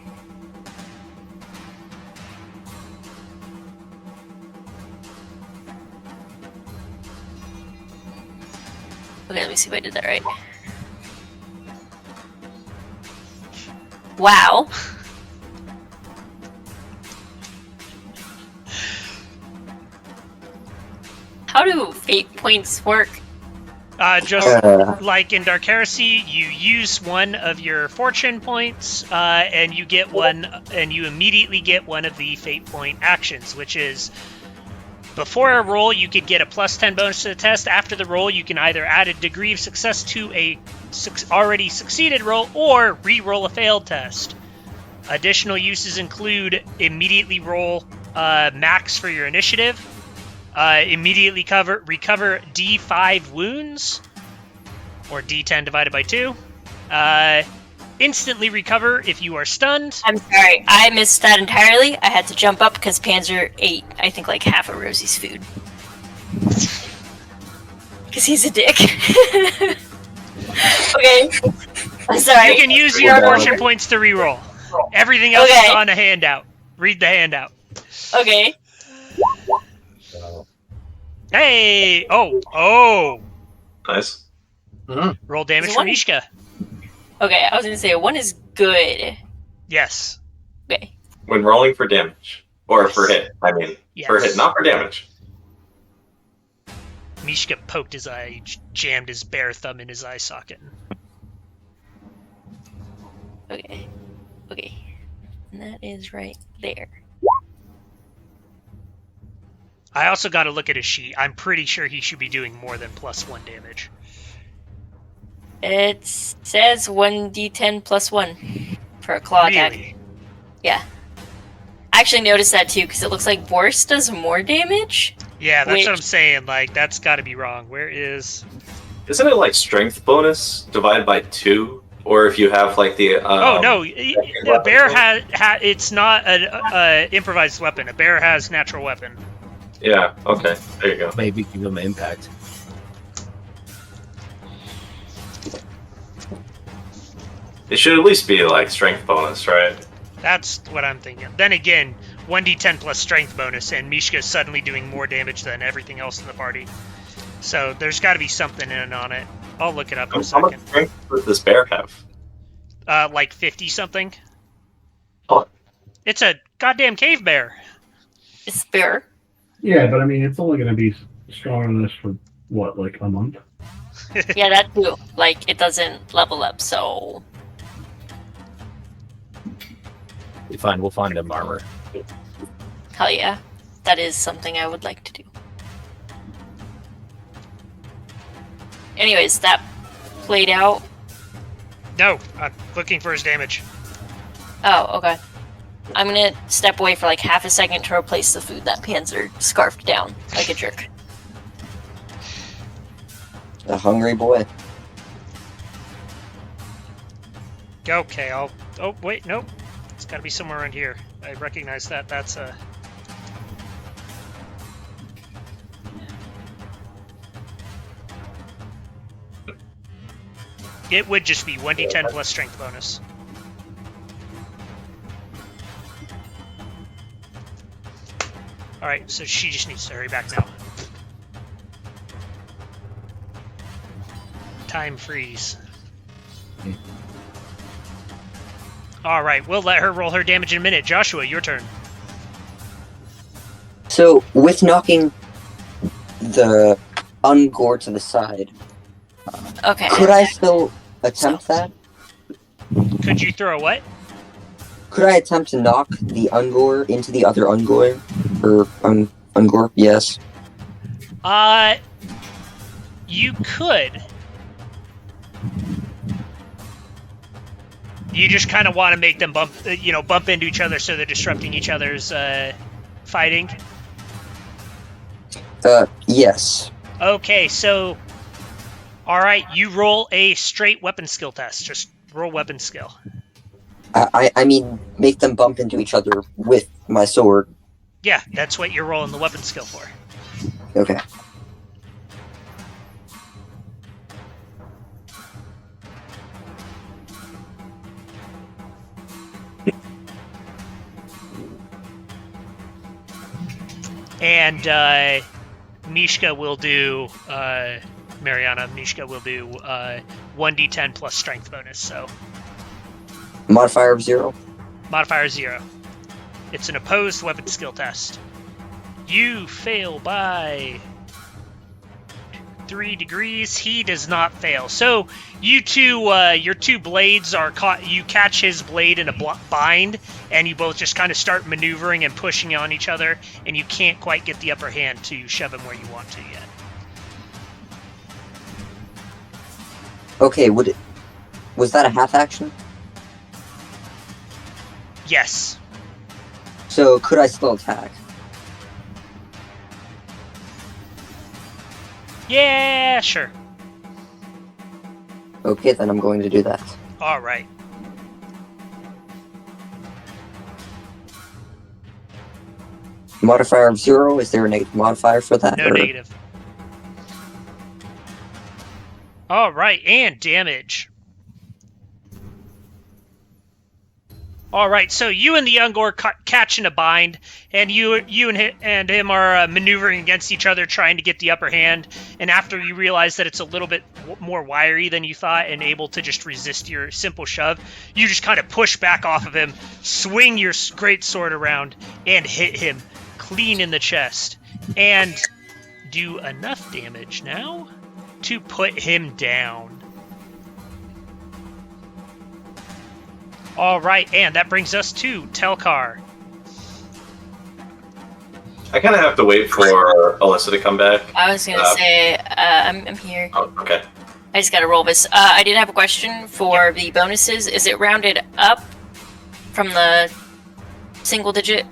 Okay, let me see if I did that right. Wow. How do fate points work? Just like in Dark Heresy, you use one of your fortune points, and you get one, and you immediately get one of the fate point actions, which is before a roll, you could get a plus 10 bonus to the test. After the roll, you can either add a degree of success to a already succeeded roll or re-roll a failed test. Additional uses include immediately roll max for your initiative, immediately recover D5 wounds, or D10 divided by 2. Instantly recover if you are stunned. I'm sorry, I missed that entirely. I had to jump up because Panzer ate, I think, like half of Rosie's food. Because he's a dick. Okay. I'm sorry. You can use your fortune points to reroll. Everything else is on a handout. Read the handout. Okay. Hey! Oh! Nice. Roll damage Is for one- Mishka. Okay, I was gonna say, one is good. Yes. Okay. When rolling for damage. Or for hit, I mean. Yes. For hit, not for damage. Mishka poked his eye, jammed his bare thumb in his eye socket. Okay. Okay. And that is right there. I also got to look at his sheet. I'm pretty sure he should be doing more than plus 1 damage. It says 1d10 plus 1 for a claw attack. Really? Yeah. I actually noticed that too, because it looks like Boris does more damage. Yeah, that's Which- what I'm saying. Like, that's got to be wrong. Where is... Isn't it like strength bonus divided by 2? Or if you have like the... oh, no. A bear has... it's not an improvised weapon. A bear has natural weapon. Yeah, okay. There you go. Maybe give him impact. It should at least be like strength bonus, right? That's what I'm thinking. Then again, 1d10 plus strength bonus, and Mishka's suddenly doing more damage than everything else in the party. So there's got to be something in on it. I'll look it up in a How much second. strength does this bear have? Like 50-something. Oh. It's a goddamn cave bear. It's fair. Yeah, but I mean, it's only going to be strong on this for, what, like a month? Yeah, that too. Like, it doesn't level up, so... We'll find him armor. Hell yeah. That is something I would like to do. Anyways, that played out. No, I'm looking for his damage. Oh, okay. I'm gonna step away for like half a second to replace the food that Panzer scarfed down like a jerk. A hungry boy. Okay, I'll... Oh, wait, nope. It's got to be somewhere around here. I recognize that. That's a... It would just be 1d10 plus strength bonus. Alright, so she just needs to hurry back now. Time freeze. Alright, we'll let her roll her damage in a minute. Joshua, your turn. So, with knocking the Ungor to the side, Okay. Could I still attempt that? Could you throw what? Could I attempt to knock the Ungor into the other Ungor? Or Ungor? Yes. You could. You just kind of want to make them bump into each other so they're disrupting each other's fighting. Yes. Okay, so all right, you roll a straight weapon skill test. Just roll weapon skill. I mean, make them bump into each other with my sword. Yeah, that's what you're rolling the weapon skill for. Okay. And Mishka will do Mishka will do 1d10 plus strength bonus, so Modifier of 0. modifier 0. It's an opposed weapon skill test. You fail by 3 degrees. He does not fail. So you two, your two blades are caught. You catch his blade in a bind, and you both just kind of start maneuvering and pushing on each other, and you can't quite get the upper hand to shove him where you want to yet. Okay, was that a half action? Yes. So could I still attack? Yeah, sure. Okay, then I'm going to do that. All right. Modifier of 0, is there a negative modifier for that? No negative. All right, and damage. All right, so you and the Ungor catch in a bind, and you and him are maneuvering against each other, trying to get the upper hand. And after you realize that it's a little bit more wiry than you thought, and able to just resist your simple shove, you just kind of push back off of him, swing your great sword around, and hit him clean in the chest, and do enough damage now to put him down. All right, and that brings us to Telkar. I kind of have to wait for Alyssa to come back. I was gonna say, I'm here. Oh, okay. I just gotta roll this. I did have a question for the bonuses. Is it rounded up from the single digit?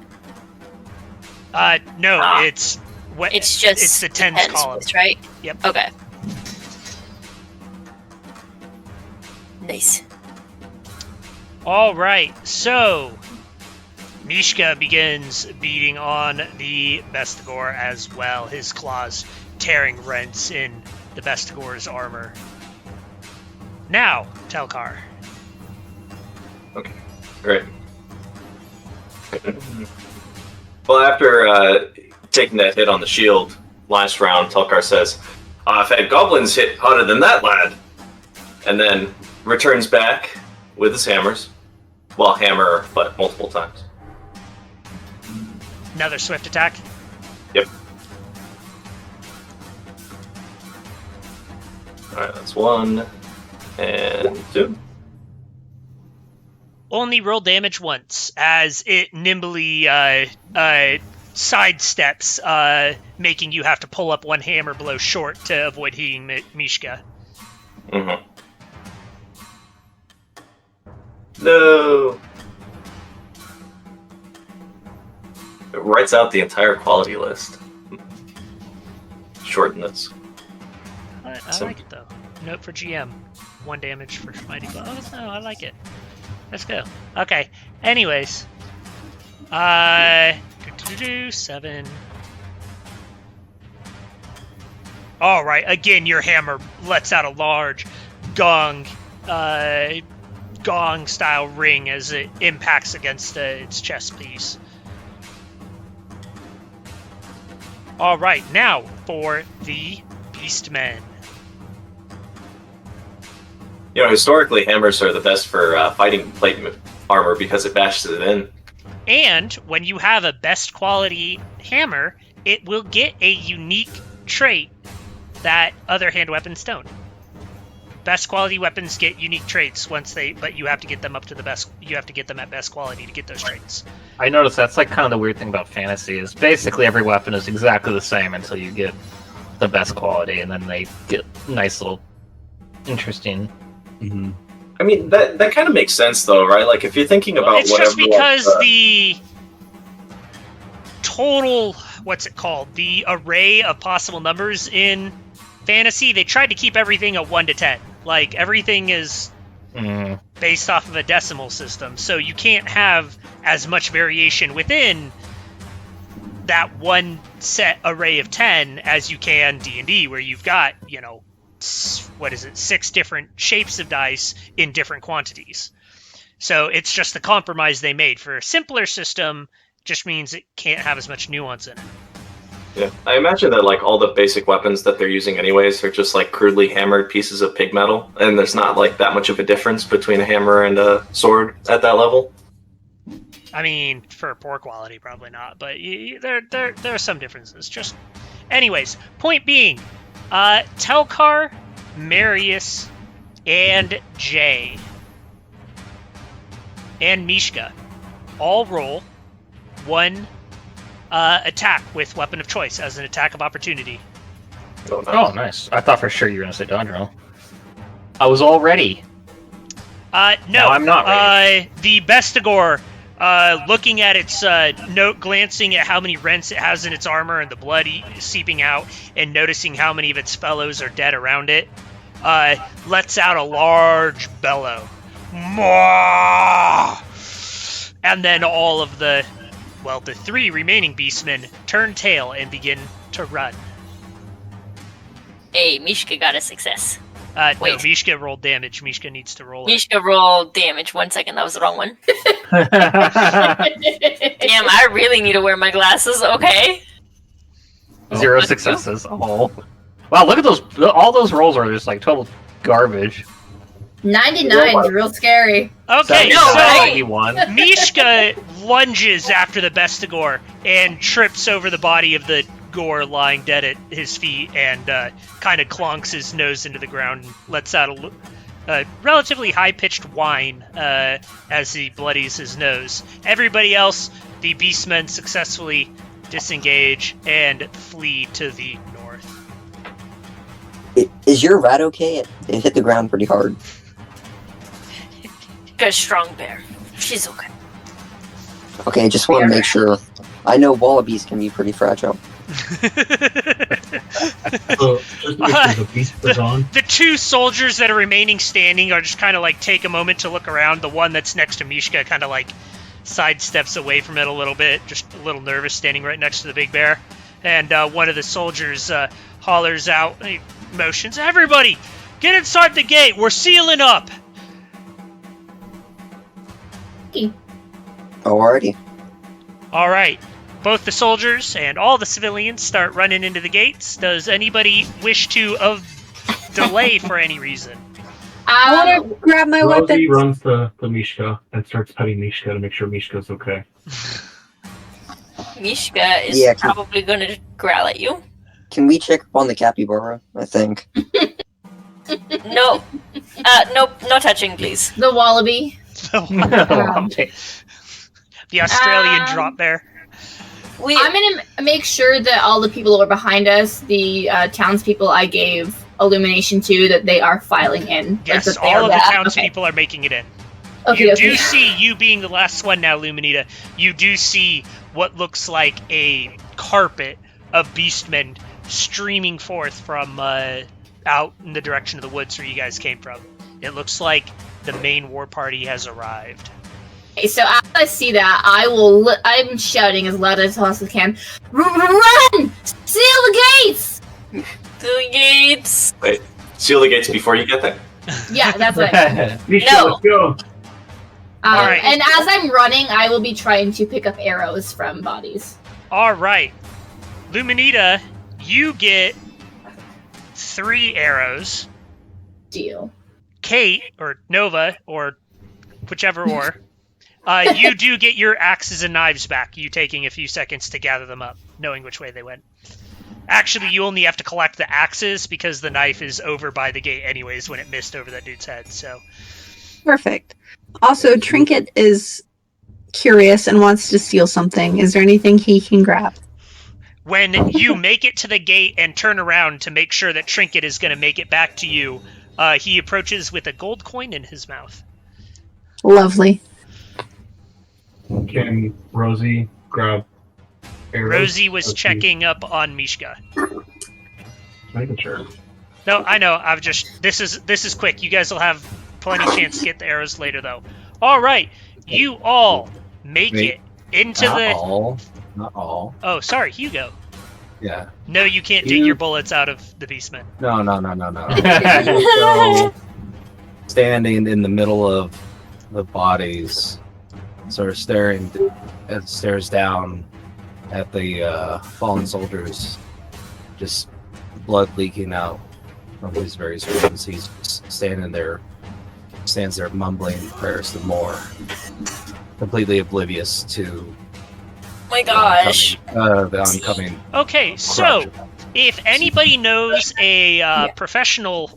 No, it's just the tens column, right? Yep. Okay. Nice. All right, so Mishka begins beating on the Bestigor as well, his claws tearing rents in the Bestigor's armor. Now, Telkar. Okay, great. Well, after taking that hit on the shield last round, Telkar says, I've had goblins hit harder than that, lad. And then returns back with his hammers. Well, hammer, but multiple times. Another swift attack. Yep. Alright, that's 1 and 2. Only roll damage once, as it nimbly sidesteps, making you have to pull up one hammer blow short to avoid hitting Mishka. Mm-hmm. No! It writes out the entire quality list. Shorten this. I like it, though. Note for GM. 1 damage for Mighty Blow. Oh, no, I like it. Let's go. Okay. Anyways. 7. Alright, again, your hammer lets out a large gong-style ring as it impacts against its chest piece. Alright, now for the Beastmen. You know, historically, hammers are the best for fighting plate armor because it bashes it in. And when you have a best quality hammer, it will get a unique trait that other hand weapons don't. Best quality weapons get unique traits but you have to get them up to the best. You have to get them at best quality to get those traits. I noticed that's like kind of the weird thing about fantasy is basically every weapon is exactly the same until you get the best quality, and then they get nice little, interesting. Mm-hmm. I mean, that kind of makes sense, though, right? Like, if you're thinking about it's just because the total, what's it called? The array of possible numbers in fantasy, they tried to keep everything at 1 to 10. Like, everything is based off of a decimal system, so you can't have as much variation within that one set array of 10 as you can D&D, where you've got, 6 different shapes of dice in different quantities. So it's just the compromise they made. For a simpler system, just means it can't have as much nuance in it. Yeah, I imagine that like all the basic weapons that they're using anyways are just like crudely hammered pieces of pig metal, and there's not like that much of a difference between a hammer and a sword at that level. I mean, for poor quality, probably not, but there are some differences. Just, anyways, point being, Telkar, Marius, and Jay, and Mishka all roll 1 attack with weapon of choice as an attack of opportunity. Oh, nice. I thought for sure you were going to say Dondro. I was all ready. No, now I'm not ready. The Bestigor, looking at its note, glancing at how many rents it has in its armor and the blood seeping out, and noticing how many of its fellows are dead around it, lets out a large bellow. Mwah! And then all of the 3 remaining beastmen turn tail and begin to run. Hey, Mishka got a success. No, Mishka rolled damage. Mishka needs to roll it. Mishka rolled damage. 1 second, that was the wrong one. Damn, I really need to wear my glasses, okay? 0 successes. Oh. Wow, look at those. All those rolls are just like total garbage. 99 is real scary. Okay, No, so right? Mishka lunges after the Bestigor and trips over the body of the Gore lying dead at his feet and kind of clonks his nose into the ground and lets out a relatively high-pitched whine as he bloodies his nose. Everybody else, the beastmen successfully disengage and flee to the north. Is your rat okay? It hit the ground pretty hard. Good strong bear. She's okay. Okay, just want to make sure. I know wallabies can be pretty fragile. The 2 soldiers that are remaining standing are just kind of like take a moment to look around. The one that's next to Mishka kind of like sidesteps away from it a little bit, just a little nervous, standing right next to the big bear. And one of the soldiers hollers out, he motions, "Everybody, get inside the gate. We're sealing up." Alrighty. All right. Both the soldiers and all the civilians start running into the gates. Does anybody wish to delay for any reason? I want to grab my Rosie weapon. runs to Mishka and starts petting Mishka to make sure Mishka's okay. Mishka is probably going to growl at you. Can we check up on the capybara? I think. No. Nope, no touching, please. The wallaby. The Australian drop bear. I'm going to make sure that all the people who are behind us, the townspeople I gave illumination to, that they are filing in. Yes, like, all of the townspeople are making it in. Okay, you do see, you being the last one now, Luminita, you do see what looks like a carpet of beastmen streaming forth from out in the direction of the woods where you guys came from. It looks like the main war party has arrived. Okay, so as I see that, I'm shouting as loud as I possibly can, "Run! Seal the gates!" The gates! Wait, seal the gates before you get there? Yeah, that's what I mean. Mishka, No. let's go. All right. And as I'm running, I will be trying to pick up arrows from bodies. All right. Luminita, you get 3 arrows. Deal. Kate, or Nova, or whichever you do get your axes and knives back, you taking a few seconds to gather them up, knowing which way they went. Actually, you only have to collect the axes because the knife is over by the gate anyways when it missed over that dude's head. So Perfect. Also, Trinket is curious and wants to steal something. Is there anything he can grab? when you make it to the gate and turn around to make sure that Trinket is going to make it back to you, he approaches with a gold coin in his mouth. Lovely. Can Rosie grab arrows? Rosie was checking up on Mishka. Making sure. No, I know. This is quick. You guys will have plenty chance to get the arrows later, though. All right, you all make it into Not all. Oh, sorry, Hugo. Yeah. No, you can't dig your bullets out of the beastman. No. So, standing in the middle of the bodies, sort of stares down at the fallen soldiers, just blood leaking out from his various wounds. He's just stands there mumbling prayers to more, completely oblivious to My gosh. the oncoming. Okay, so if anybody knows a professional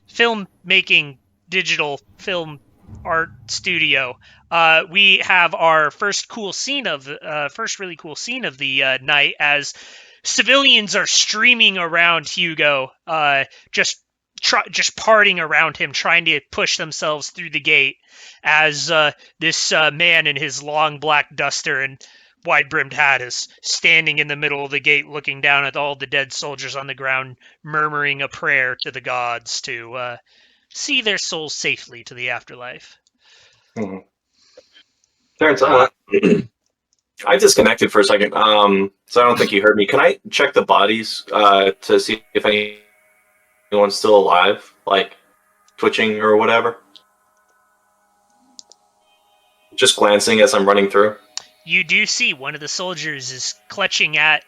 filmmaking digital film art studio, we have our first really cool scene of the night as civilians are streaming around Hugo, just parting around him, trying to push themselves through the gate, as this man in his long black duster and wide-brimmed hat is standing in the middle of the gate, looking down at all the dead soldiers on the ground, murmuring a prayer to the gods to see their souls safely to the afterlife. Terrence, I disconnected for a second, so I don't think you heard me. Can I check the bodies to see if anyone's still alive, like twitching or whatever? Just glancing as I'm running through. You do see one of the soldiers is clutching at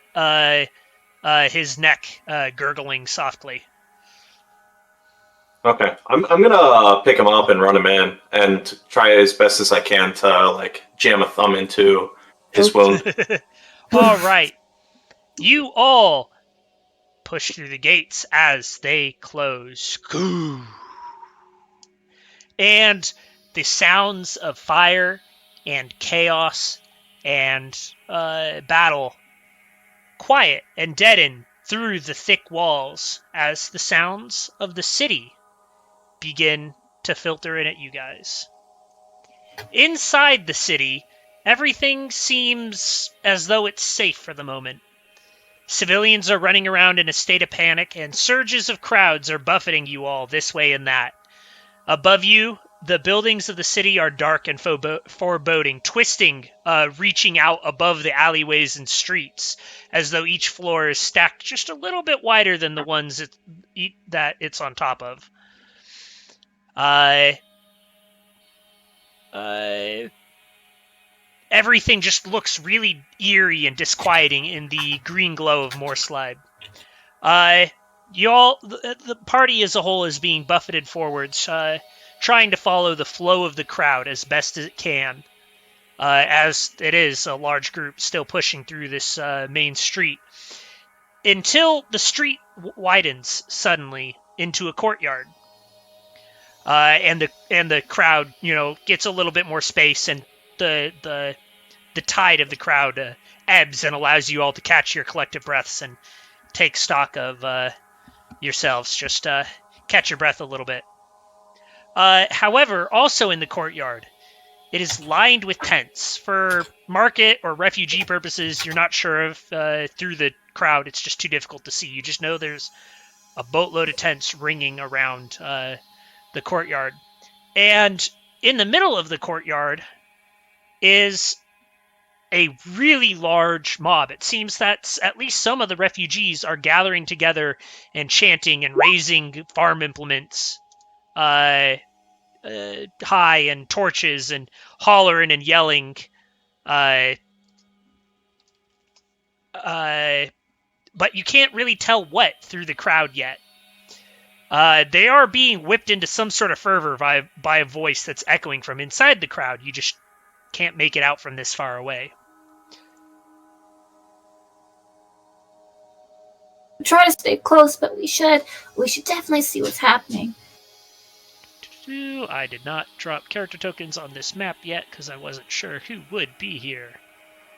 his neck, gurgling softly. Okay, I'm gonna pick him up and run him in and try as best as I can to like jam a thumb into his wound. All right, you all push through the gates as they close, and the sounds of fire and chaos and battle quiet and deaden through the thick walls as the sounds of the city begin to filter in at you guys. Inside the city, everything seems as though it's safe for the moment. Civilians are running around in a state of panic, and surges of crowds are buffeting you all this way and that. Above you, the buildings of the city are dark and foreboding, twisting, reaching out above the alleyways and streets, as though each floor is stacked just a little bit wider than the ones that it's on top of. Everything just looks really eerie and disquieting in the green glow of Morslide. The party as a whole is being buffeted forwards, trying to follow the flow of the crowd as best as it can, as it is a large group still pushing through this main street, until the street widens suddenly into a courtyard, and the crowd, gets a little bit more space, and the tide of the crowd ebbs and allows you all to catch your collective breaths and take stock of yourselves. Just catch your breath a little bit. However, also in the courtyard, it is lined with tents. For market or refugee purposes, you're not sure if through the crowd it's just too difficult to see. You just know there's a boatload of tents ringing around the courtyard. And in the middle of the courtyard is a really large mob. It seems that at least some of the refugees are gathering together and chanting and raising farm implements high, and torches and hollering and yelling. But you can't really tell what through the crowd yet. They are being whipped into some sort of fervor by a voice that's echoing from inside the crowd. You just can't make it out from this far away. try to stay close, but we should definitely see what's happening. I did not drop character tokens on this map yet because I wasn't sure who would be here.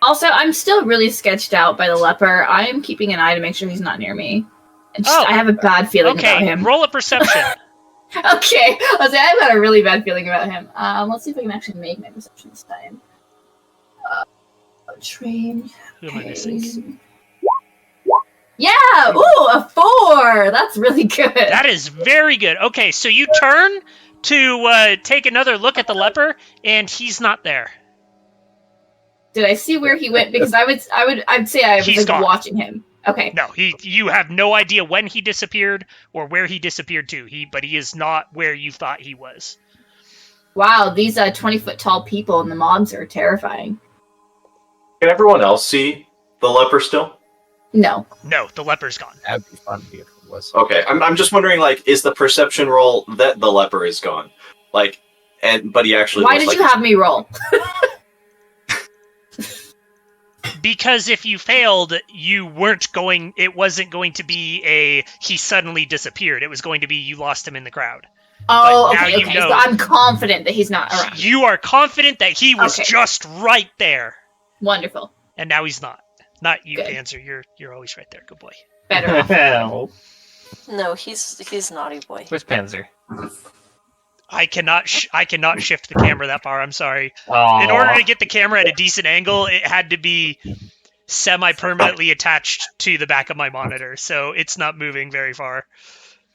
Also, I'm still really sketched out by the leper. I am keeping an eye to make sure he's not near me. I have a bad feeling about him. Okay, roll a perception. Okay, I've got a really bad feeling about him. Let's see if I can actually make my perception this time. Train. Who am I missing? Yeah! Ooh, a 4! That's really good. That is very good. Okay, so you turn to take another look at the leper, and he's not there. Did I see where he went? Because I'd say I was watching him. Okay. No, you have no idea when he disappeared or where he disappeared to. But he is not where you thought he was. Wow, these 20-foot tall people and the mobs are terrifying. Can everyone else see the leper still? No. No, the leper's gone. That'd be fun if it was. Okay, I'm just wondering, like, is the perception roll that the leper is gone? Like, but he actually. Why did you have me roll? Because if you failed, it wasn't going to be he suddenly disappeared. It was going to be you lost him in the crowd. Oh, okay. So I'm confident that he's not around. You are confident that he was just right there. Wonderful. And now he's not. Not you, Good. Panzer. You're always right there. Good boy. Better. No, he's naughty boy. Where's Panzer? I cannot shift the camera that far. I'm sorry. Oh. In order to get the camera at a decent angle, it had to be semi-permanently attached to the back of my monitor, so it's not moving very far.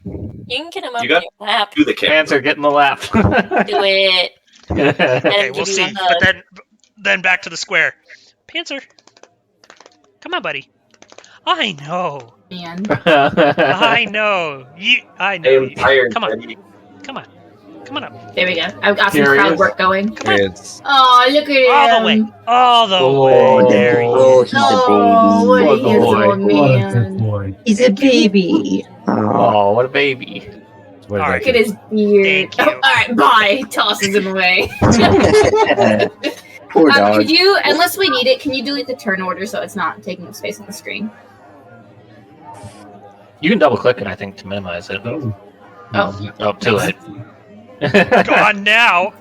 You can get him up You in got your lap. to the camera. Panzer, get in the lap. Do it. Okay, we'll see. But then back to the square. Panzer, come on, buddy. I know. Man. I know. I know. I am tired. Come on. Eddie. Come on. Come on up. There we go. I've got some Here he crowd is. work going. Come on. It's Oh, look at him. All the way. All the way. There he Oh, is. he's Oh, what What a a boy. old man. He's a baby. Oh, what a baby. what All did I right. Look at his beard. Thank you. Oh, all right, bye. Tosses him away. Poor dog. Could you, unless we need it, can you delete the turn order so it's not taking up space on the screen? You can double click it, I think, to minimize it. Oh. Oh, too late. Gone now.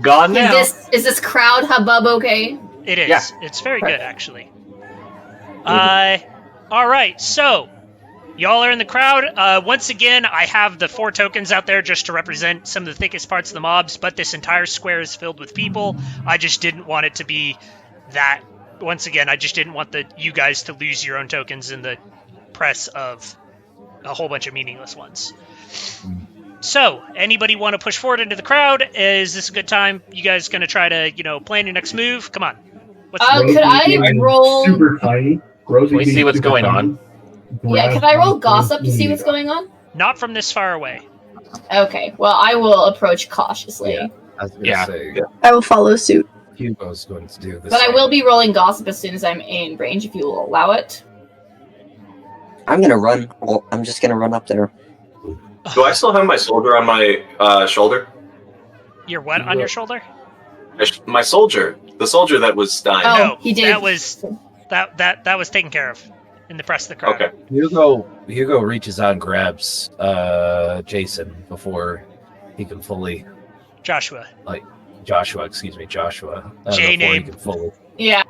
Gone now. Is this crowd hubbub okay? It is. Yeah. It's very good, actually. All right. So, y'all are in the crowd. Once again, I have the 4 tokens out there just to represent some of the thickest parts of the mobs, but this entire square is filled with people. I just didn't want it to be that. Once again, I just didn't want you guys to lose your own tokens in the press of a whole bunch of meaningless ones. So, anybody want to push forward into the crowd? Is this a good time? You guys going to try to, plan your next move? Come on. Could I roll? Super tiny. Rosie We see what's going on. Yeah, could I roll gossip to see what's going on? Not from this far away. Okay, well, I will approach cautiously. Yeah. I was gonna Yeah. say I will follow suit. Hugo's going to do this. But I will be rolling gossip as soon as I'm in range, if you will allow it. I'm gonna run. Well, I'm just gonna run up there. Do I still have my soldier on my shoulder? Your what on your shoulder? My soldier, the soldier that was dying. Oh, No, he did. that was taken care of in the press of the crowd. Okay. Hugo reaches out and grabs Jason before he can fully Joshua. Joshua. J before he name. can fully Yeah.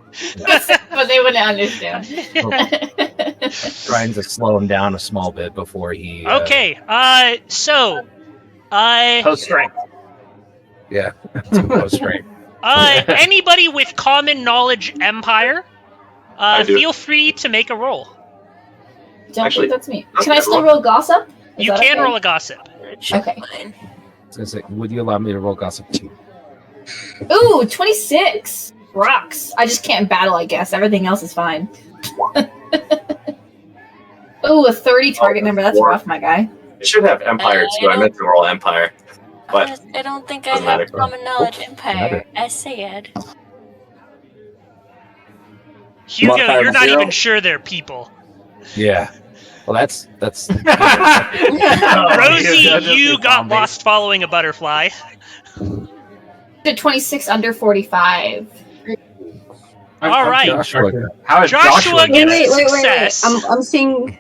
But they wouldn't understand. trying to slow him down a small bit before he. Okay. So, Post strength. Yeah. Go straight. anybody with common knowledge Empire, I do. feel free to make a roll. Don't Actually, think that's me. Can I still roll gossip? Is You that can okay? roll a gossip. Okay. Fine. I was gonna say, would you allow me to roll gossip too? Ooh, 26! Rocks. I just can't battle, I guess. Everything else is fine. Ooh, a 30 target number. That's rough, my guy. It should have Empire too. I meant to roll Empire. But I don't think I doesn't have matter. common knowledge Oops, Empire. matter. I said. Hugo, Modifier you're not 0. even sure they're people. Yeah. Well, that's. Rosie, you got lost following a butterfly. Did 26 under 45. All right. Joshua. How is Joshua Joshua gets Wait. success. I'm seeing.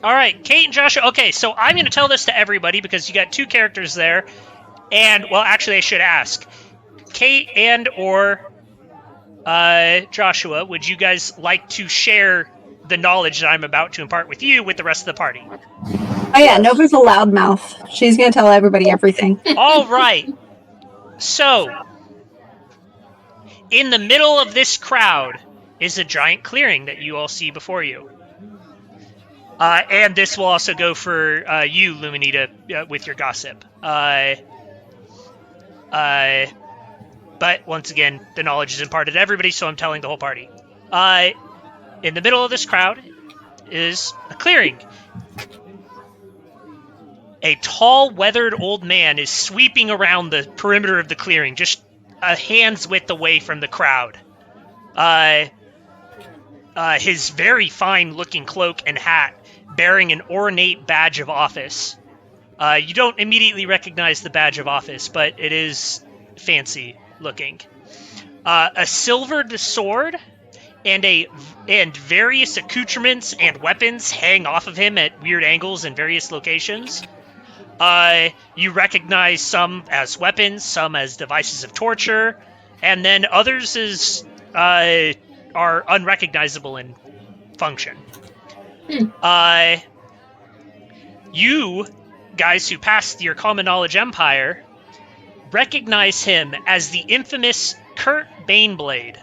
All right, Kate and Joshua. Okay, so I'm going to tell this to everybody because you got 2 characters there. And, well, actually, I should ask. Kate and or Joshua, would you guys like to share the knowledge that I'm about to impart with you with the rest of the party? Oh yeah, Nova's a loudmouth. She's gonna tell everybody everything. All right. So, in the middle of this crowd is a giant clearing that you all see before you. And this will also go for you, Luminita, with your gossip. But once again, the knowledge is imparted to everybody, so I'm telling the whole party. In the middle of this crowd is a clearing. A tall, weathered old man is sweeping around the perimeter of the clearing, just a hand's width away from the crowd. His very fine-looking cloak and hat bearing an ornate badge of office. You don't immediately recognize the badge of office, but it is fancy-looking. A silvered sword and various accoutrements and weapons hang off of him at weird angles in various locations. You recognize some as weapons, some as devices of torture, and then others are unrecognizable in function. You guys who passed your common knowledge empire recognize him as the infamous Kurt Baneblade,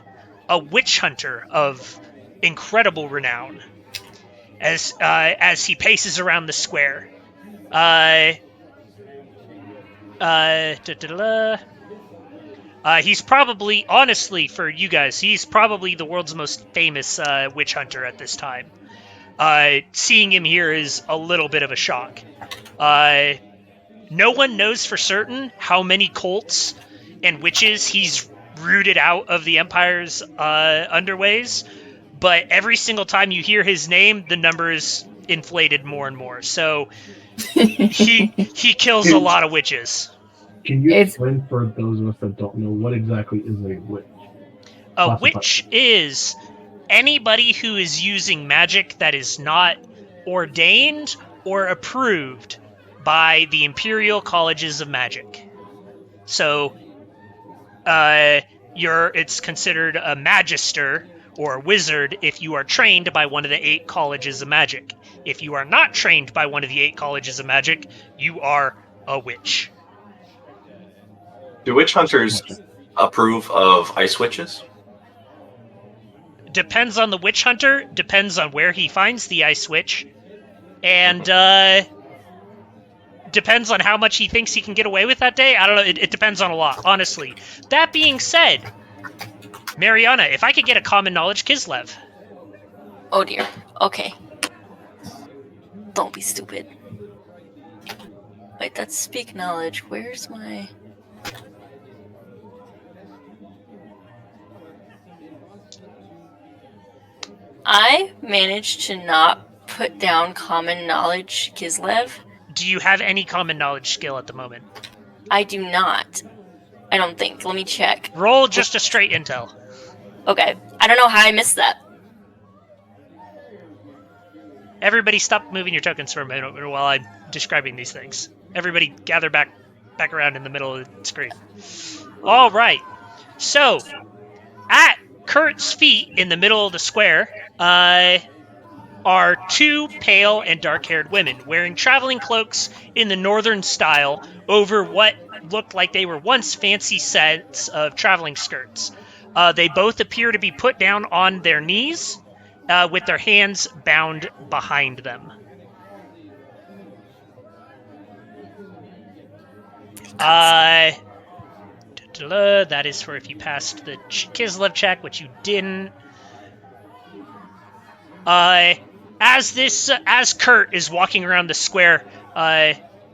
a witch hunter of incredible renown, as he paces around the square. He's probably, honestly, for you guys, he's probably the world's most famous witch hunter at this time. Seeing him here is a little bit of a shock. No one knows for certain how many cults and witches he's rooted out of the Empire's underways, but every single time you hear his name, the number is inflated more and more. So he kills a lot of witches. Can you explain for those of us that don't know what exactly is a witch? A witch is anybody who is using magic that is not ordained or approved by the Imperial Colleges of Magic. So, it's considered a magister or a wizard if you are trained by one of the 8 colleges of magic. If you are not trained by one of the 8 colleges of magic, you are a witch. Do witch hunters approve of ice witches? Depends on the witch hunter, depends on where he finds the ice witch, and depends on how much he thinks he can get away with that day. I don't know, it depends on a lot, honestly. That being said, Mariana, if I could get a common knowledge Kislev. Oh dear. Okay. Don't be stupid. Wait, that's speak knowledge. Where's my... I managed to not put down common knowledge Kislev. Do you have any common knowledge skill at the moment? I do not. I don't think. Let me check. Roll just a straight intel. Okay. I don't know how I missed that. Everybody stop moving your tokens for a minute while I'm describing these things. Everybody gather back around in the middle of the screen. All right. So, at Kurt's feet in the middle of the square are 2 pale and dark-haired women wearing traveling cloaks in the northern style over what looked like they were once fancy sets of traveling skirts. They both appear to be put down on their knees with their hands bound behind them. That is for if you passed the Kislev check, which you didn't. As Kurt is walking around the square,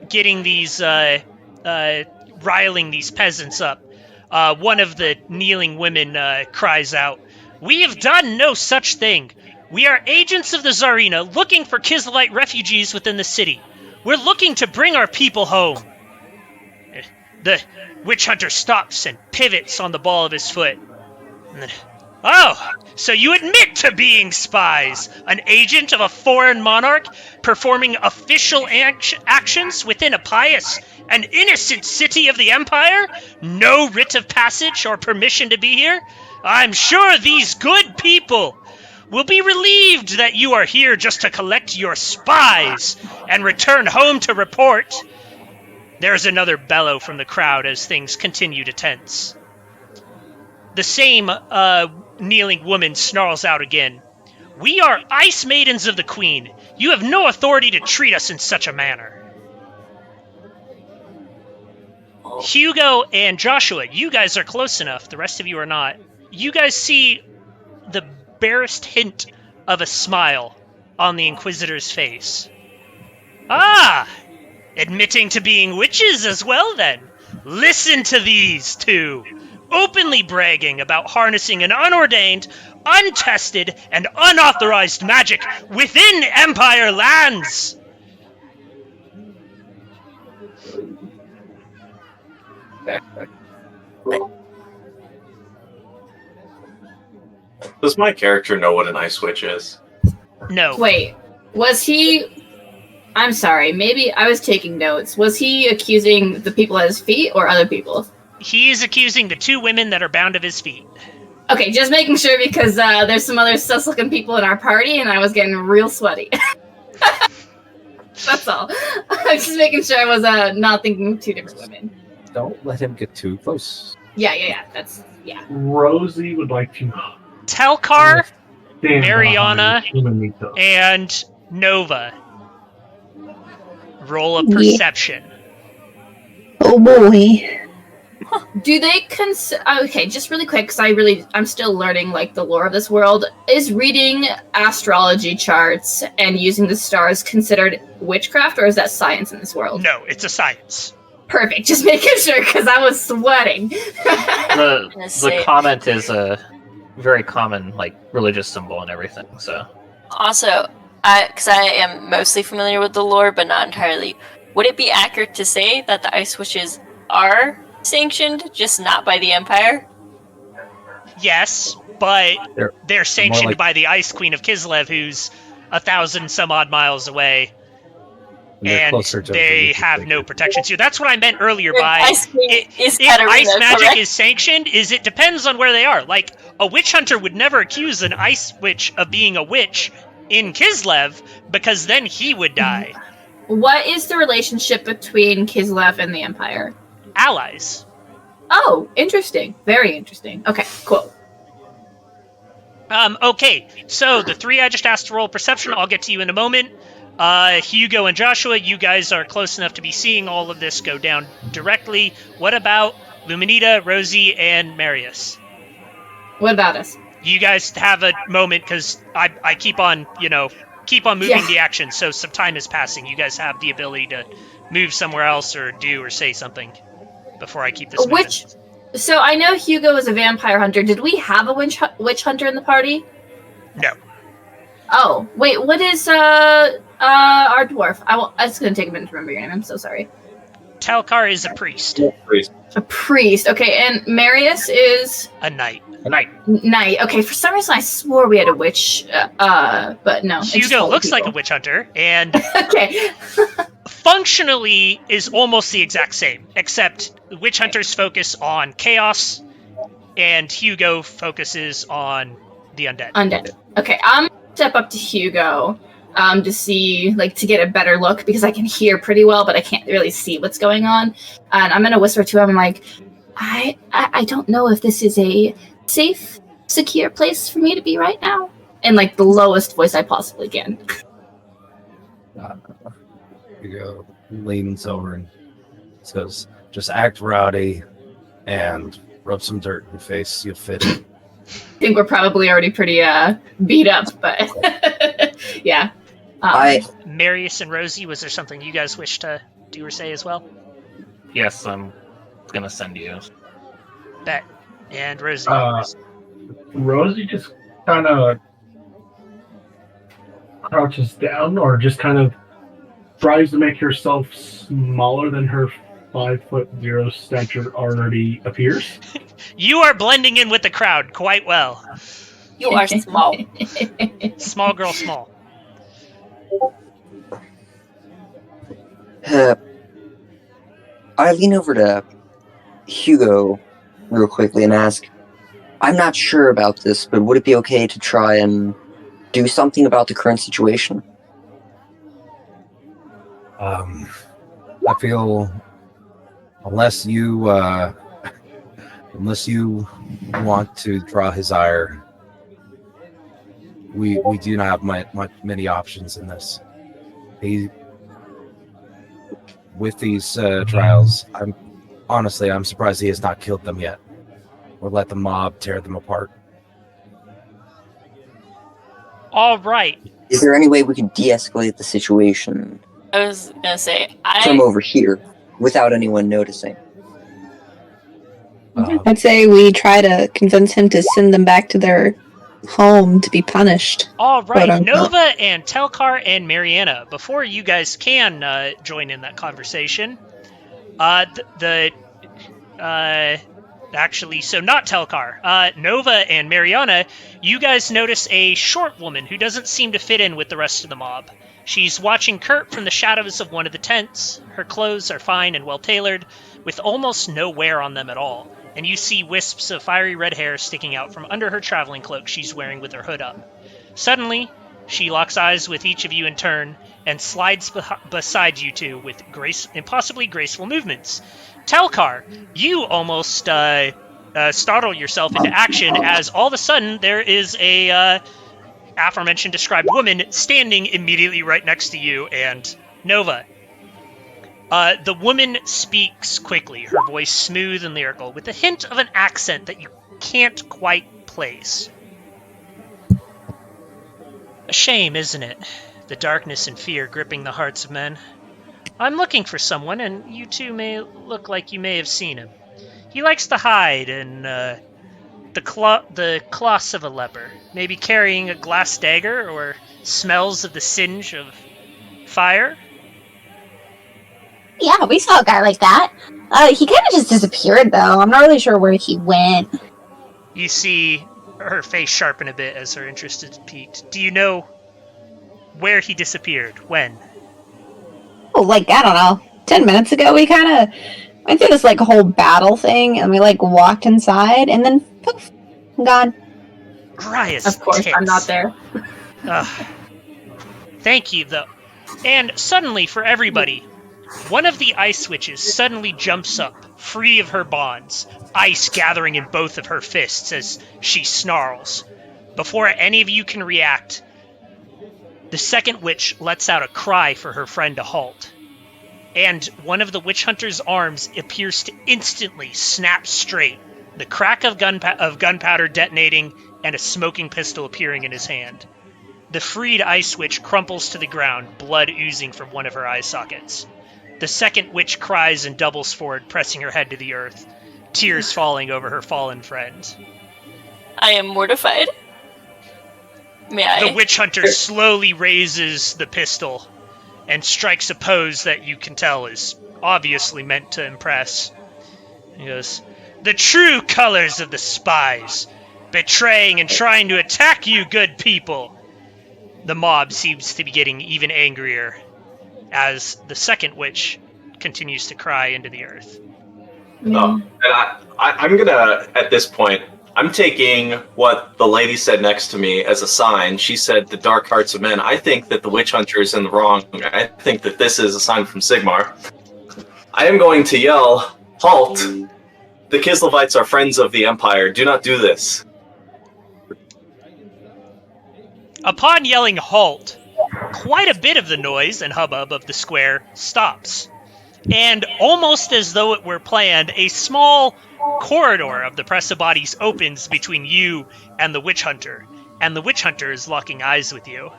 getting these, riling these peasants up, one of the kneeling women cries out, "We have done no such thing. We are agents of the Tsarina looking for Kislevite refugees within the city. We're looking to bring our people home." The witch hunter stops and pivots on the ball of his foot. And then, Oh, so you admit to being spies, an agent of a foreign monarch, performing official actions within a pious and innocent city of the Empire? No writ of passage or permission to be here? I'm sure these good people will be relieved that you are here just to collect your spies and return home to report. There's another bellow from the crowd as things continue to tense. The same kneeling woman snarls out again. We are Ice Maidens of the Queen. You have no authority to treat us in such a manner. Hugo and Joshua, you guys are close enough. The rest of you are not. You guys see the barest hint of a smile on the Inquisitor's face. Ah! Admitting to being witches as well, then. Listen to these two. Openly bragging about harnessing an unordained, untested, and unauthorized magic within Empire lands! Does my character know what an ice witch is? No. Wait, was he... I'm sorry, maybe I was taking notes. Was he accusing the people at his feet or other people? He is accusing the two women that are bound of his feet. Okay, just making sure because there's some other sus-looking people in our party and I was getting real sweaty. That's all. I'm just making sure I was not thinking two different women. Don't let him get too close. Yeah. That's, yeah. Rosie would like to Telkar, stand Mariana, behind Humanito. and Nova. Roll a perception. Oh boy. Do they okay, just really quick, because I'm still learning, like, the lore of this world. Is reading astrology charts and using the stars considered witchcraft, or is that science in this world? No, it's a science. Perfect, just making sure, because I was sweating. The comment is a very common, like, religious symbol and everything, so... Also, because I am mostly familiar with the lore, but not entirely, would it be accurate to say that the Ice Witches are sanctioned, just not by the Empire? Yes, but they're sanctioned like- by the Ice Queen of Kislev, who's 1,000 some odd miles away, They're and closer to they the have no protections here. That's what I meant earlier Your by Ice Queen is if Katarina, ice magic correct? is sanctioned, is it depends on where they are. Like, a witch hunter would never accuse an ice witch of being a witch in Kislev, because then he would die. What is the relationship between Kislev and the Empire? Allies. Oh, interesting. Very interesting. Okay, cool. Okay, so the three I just asked to roll perception, I'll get to you in a moment. Hugo and Joshua, you guys are close enough to be seeing all of this go down directly. What about Luminita, Rosie, and Marius? What about us? You guys have a moment, because I keep on, moving the action, so some time is passing. You guys have the ability to move somewhere else or do or say something before I keep this moving. So I know Hugo is a vampire hunter. Did we have a witch hunter in the party? No. Oh, wait, what is our dwarf? It's going to take a minute to remember your name. I'm so sorry. Telkar is a priest. A priest. Okay, and Marius is... A knight. A knight. Knight. Okay, for some reason I swore we had a witch, but no. Hugo looks like a witch hunter, and Okay. functionally is almost the exact same, except witch hunters focus on chaos, and Hugo focuses on the undead. Undead. Okay, I'm gonna step up to Hugo to see, like, to get a better look, because I can hear pretty well, but I can't really see what's going on. And I'm gonna whisper to him, like, I don't know if this is a safe, secure place for me to be right now. In, like, the lowest voice I possibly can. Hugo leans over and says, "Just act rowdy and rub some dirt in your face. You'll fit it." I think we're probably already pretty beat up, but yeah. Marius and Rosie, was there something you guys wish to do or say as well? Yes, I'm gonna send you. Bet. And Rosie. Rosie just kind of crouches down, or just kind of tries to make herself smaller than her 5'0" stature already appears. You are blending in with the crowd quite well. You are small. Small girl, small. I lean over to Hugo real quickly and ask, I'm not sure about this, but would it be okay to try and do something about the current situation? I feel unless you want to draw his ire, we do not have many options in this. With these trials, I'm surprised he has not killed them yet, or let the mob tear them apart. All right. Is there any way we could de-escalate the situation I was gonna say, from over here without anyone noticing? I'd say we try to convince him to send them back to their home to be punished. All right, Quote, unquote. Nova and Telkar and Mariana, before you guys can join in that conversation, actually, so not Telkar, Nova and Mariana, you guys notice a short woman who doesn't seem to fit in with the rest of the mob. She's watching Kurt from the shadows of one of the tents. Her clothes are fine and well-tailored, with almost no wear on them at all, and you see wisps of fiery red hair sticking out from under her traveling cloak she's wearing with her hood up. Suddenly, she locks eyes with each of you in turn and slides beside you two with impossibly graceful movements. Telkar, you almost startle yourself into action as all of a sudden there is a aforementioned described woman standing immediately right next to you and Nova. The woman speaks quickly, her voice smooth and lyrical, with a hint of an accent that you can't quite place. A shame, isn't it? The darkness and fear gripping the hearts of men. I'm looking for someone, and you two may look like you may have seen him. He likes to hide in the cloths of a leper, maybe carrying a glass dagger or smells of the singe of fire. Yeah, we saw a guy like that. He kind of just disappeared, though. I'm not really sure where he went. You see her face sharpen a bit as her interest is piqued. Do you know where he disappeared? When? Oh, like, I don't know. 10 minutes ago, we kind of went through this, like, whole battle thing, and we, like, walked inside, and then, poof, gone. Grias Of course, tits. I'm not there. Thank you, though. And suddenly, for everybody, one of the ice witches suddenly jumps up, free of her bonds, ice gathering in both of her fists as she snarls. Before any of you can react, the second witch lets out a cry for her friend to halt. And one of the witch hunter's arms appears to instantly snap straight, the crack of gunpowder detonating and a smoking pistol appearing in his hand. The freed ice witch crumples to the ground, blood oozing from one of her eye sockets. The second witch cries and doubles forward, pressing her head to the earth, tears falling over her fallen friend. I am mortified. May I? The witch hunter slowly raises the pistol and strikes a pose that you can tell is obviously meant to impress. He goes, "The true colors of the spies, betraying and trying to attack you good people." The mob seems to be getting even angrier as the second witch continues to cry into the earth. Oh, and I'm gonna, at this point, I'm taking what the lady said next to me as a sign. She said the dark hearts of men. I think that the witch hunter is in the wrong. I think that this is a sign from Sigmar. I am going to yell, "Halt! The Kislevites are friends of the Empire. Do not do this." Upon yelling halt, quite a bit of the noise and hubbub of the square stops. And almost as though it were planned, a small corridor of the press of bodies opens between you and the witch hunter is locking eyes with you.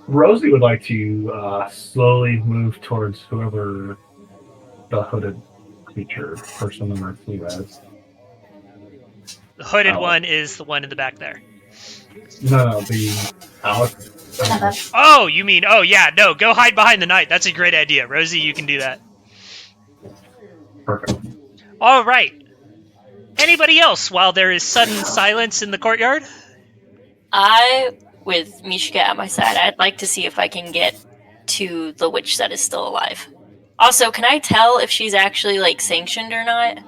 Rosie would like to slowly move towards whoever the hooded creature person on Earth is. The hooded one is the one in the back there. No, the Alex. Oh, you mean, oh yeah, no, go hide behind the knight. That's a great idea. Rosie, you can do that. Perfect. All right. Anybody else while there is sudden silence in the courtyard? With Mishka at my side, I'd like to see if I can get to the witch that is still alive. Also, can I tell if she's actually, like, sanctioned or not?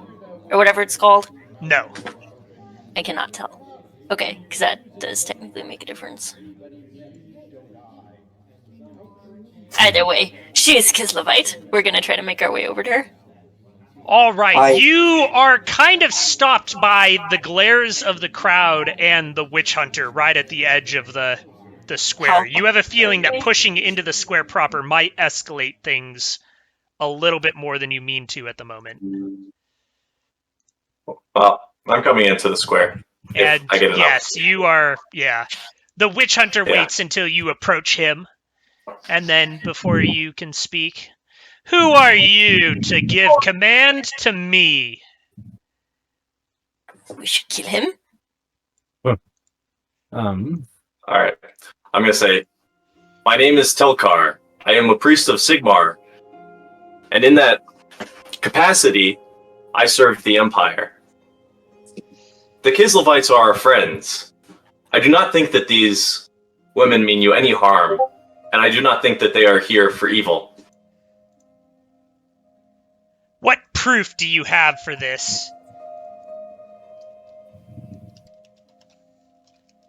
Or whatever it's called? No. I cannot tell. Okay, because that does technically make a difference. Either way, she is Kislevite. We're gonna try to make our way over to her. All right, you are kind of stopped by the glares of the crowd and the witch hunter right at the edge of the square. You have a feeling that pushing into the square proper might escalate things a little bit more than you mean to at the moment. Well, I'm coming into the square. And I get it yes, you are, yeah. The witch hunter waits until you approach him, and then before you can speak, who are you to give command to me? We should kill him. Alright. I'm going to say, my name is Telkar. I am a priest of Sigmar. And in that capacity, I serve the Empire. The Kislevites are our friends. I do not think that these women mean you any harm, and I do not think that they are here for evil. What proof do you have for this?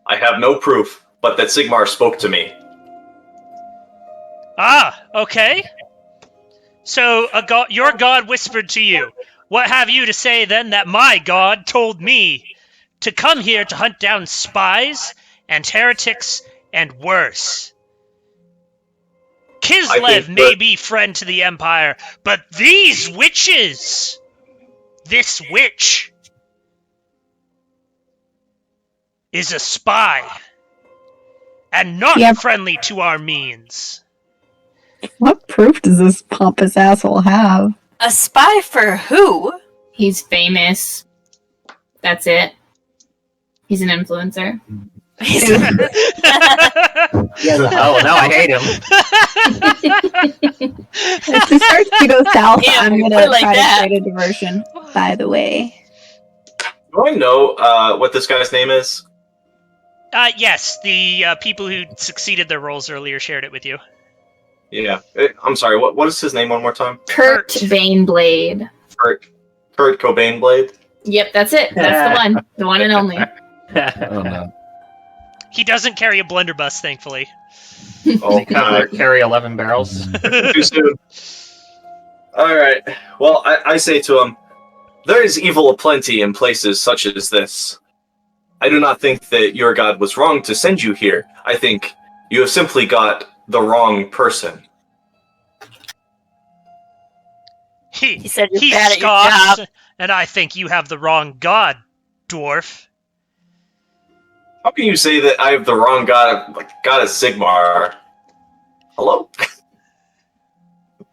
I have no proof, but that Sigmar spoke to me. Ah, okay. So your god whispered to you. What have you to say then that my god told me to come here to hunt down spies and heretics and worse? Kislev may be friend to the Empire, but these witches, this witch, is a spy, and not friendly to our means. What proof does this pompous asshole have? A spy for who? He's famous. That's it. He's an influencer. Oh, now I hate him. If this starts to go south, Yeah, I'm put gonna it like try that. to create a diversion, by the way. Do I know what this guy's name is? Yes, the people who succeeded their roles earlier shared it with you. Yeah. I'm sorry, what is his name one more time? Kurt Vaneblade. Kurt Cobain Blade? Yep, that's it. That's the one. The one and only. Oh no. He doesn't carry a blunderbuss, thankfully. Oh, Carry 11 barrels. too soon. Alright. Well, I say to him, there is evil aplenty in places such as this. I do not think that your god was wrong to send you here. I think you have simply got the wrong person. He said you're He bad at your scoffs, job. and I think you have the wrong god, dwarf. How can you say that I have the wrong god, like God of Sigmar? Hello?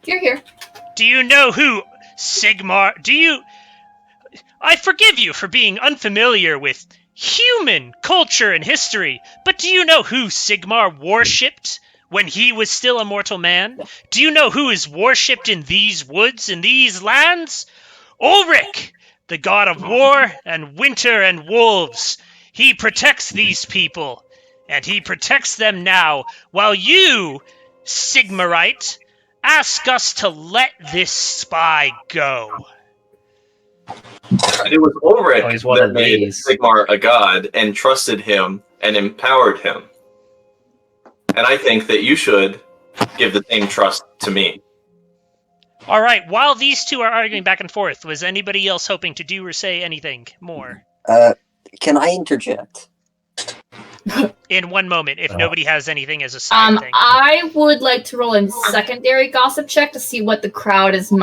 You're here. Do you know who Sigmar... I forgive you for being unfamiliar with human culture and history, but do you know who Sigmar worshipped when he was still a mortal man? Do you know who is worshipped in these woods, in these lands? Ulrich, the god of war and winter and wolves. He protects these people, and he protects them now, while you, Sigmarite, ask us to let this spy go. And it was Ulrich he's one that of made these. Sigmar a god and trusted him and empowered him. And I think that you should give the same trust to me. All right, while these two are arguing back and forth, was anybody else hoping to do or say anything more? Can I interject? In one moment, if nobody has anything as a side thing. I would like to roll a secondary gossip check to see what the crowd is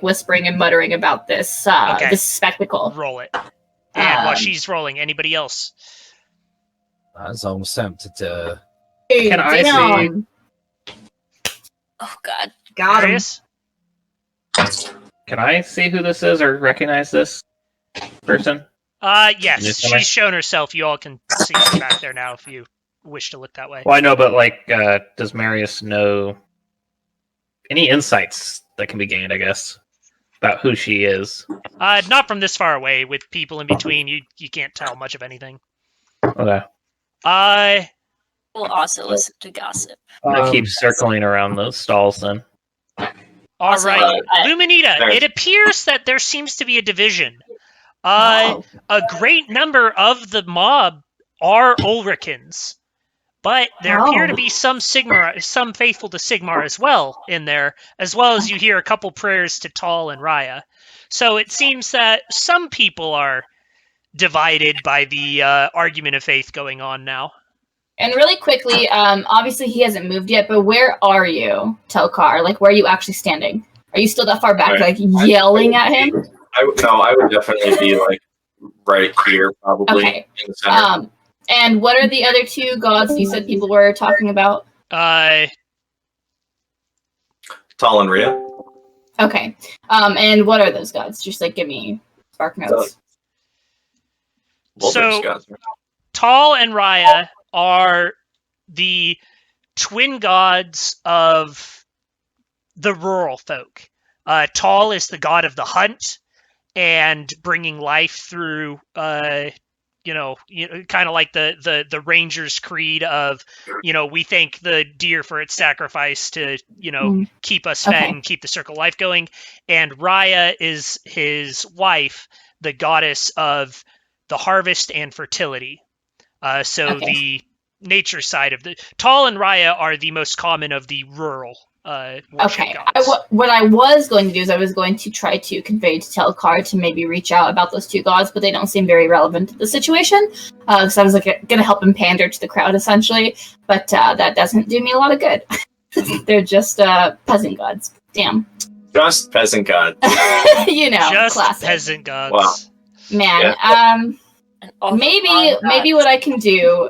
whispering and muttering about this this spectacle. Roll it. And while she's rolling, anybody else? I was almost tempted to. Can I see? Oh God. Got him. Marius? Can I see who this is or recognize this person? Yes, Newcomer? she's shown herself. You all can see her back there now if you wish to look that way. Well, I know, but does Marius know any insights that can be gained? I guess. about who she is. Not from this far away. With people in between, you can't tell much of anything. Okay. We'll also listen to gossip. I keep circling around those stalls then. All Also, right, I- Luminita. There. It appears that there seems to be a division. Oh. A great number of the mob are Ulricans, but there appear to be some Sigmar, some faithful to Sigmar as well in there, as well as you hear a couple prayers to Tal and Raya. So it seems that some people are divided by the argument of faith going on now. And really quickly, obviously he hasn't moved yet, but where are you, Telkar? Like, where are you actually standing? Are you still that far back, Right. like yelling at him? I would definitely be like right here, probably Okay. in the center. And what are the other two gods you said people were talking about? Tal and Rhea. Okay. And what are those gods? Just like give me spark notes. Both So- those guys. Tal and Raya are the twin gods of the rural folk. Tal is the god of the hunt and bringing life through, kind of like the Ranger's creed of, we thank the deer for its sacrifice to, keep us fed and keep the circle of life going. And Raya is his wife, the goddess of the harvest and fertility. The nature side of the Tal and Raya are the most common of the rural worship gods. What I was going to do is I was going to try to convey to Telkar to maybe reach out about those two gods, but they don't seem very relevant to the situation. So I was like going to help him pander to the crowd essentially, but that doesn't do me a lot of good. They're just peasant gods. Damn. Just peasant gods. Just classic. peasant gods. Wow. Man, Oh, maybe what I can do,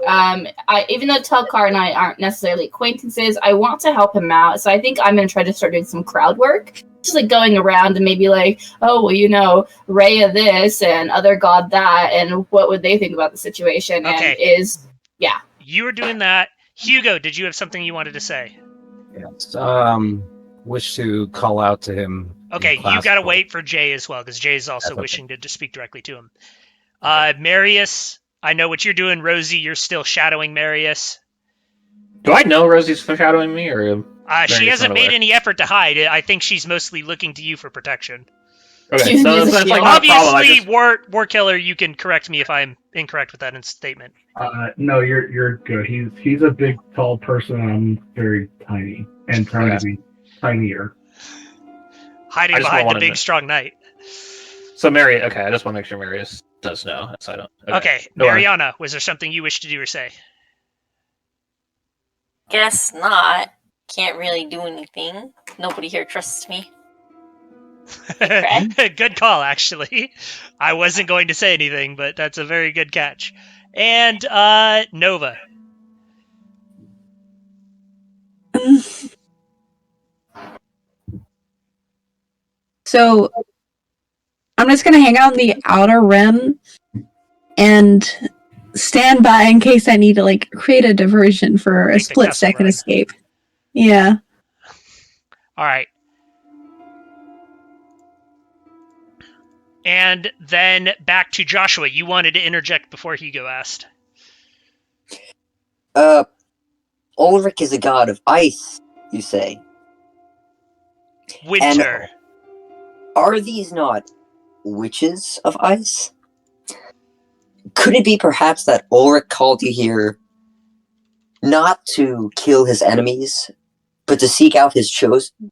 even though Telkar and I aren't necessarily acquaintances, I want to help him out. So I think I'm going to try to start doing some crowd work, just like going around and maybe like, oh, well, Rhea this and other god that, and what would they think about the situation? Okay. And You were doing that. Hugo, did you have something you wanted to say? Yes. Wish to call out to him. Okay, in class you got to for- wait for Jay as well, because Jay is also That's okay. wishing to speak directly to him. Marius, I know what you're doing. Rosie, you're still shadowing Marius. Do I know Rosie's foreshadowing me, or She Marius hasn't not made aware? any effort to hide. I think she's mostly looking to you for protection. Okay, She's so using that's shield. like not a problem. I Obviously, just, War Killer, you can correct me if I'm incorrect with that statement. No, you're good. He's a big, tall person. And I'm very tiny and trying to be tinier. Hiding I just behind the wanted big, to- strong knight. so Mary. Okay, I just want to make sure Marius does know, so I don't. Okay, Go on. Mariana, was there something you wish to do or say? Guess not. Can't really do anything. Nobody here trusts me. Good call, actually. I wasn't going to say anything, but that's a very good catch. And Nova. So I'm just gonna hang out in the outer rim and stand by in case I need to like create a diversion for a Make the split castle second run. escape. Yeah. All right. And then back to Joshua. You wanted to interject before Hugo asked. Ulrich is a god of ice, you say. Winter. Are these not witches of ice? Could it be perhaps that Ulrich called you here not to kill his enemies, but to seek out his chosen?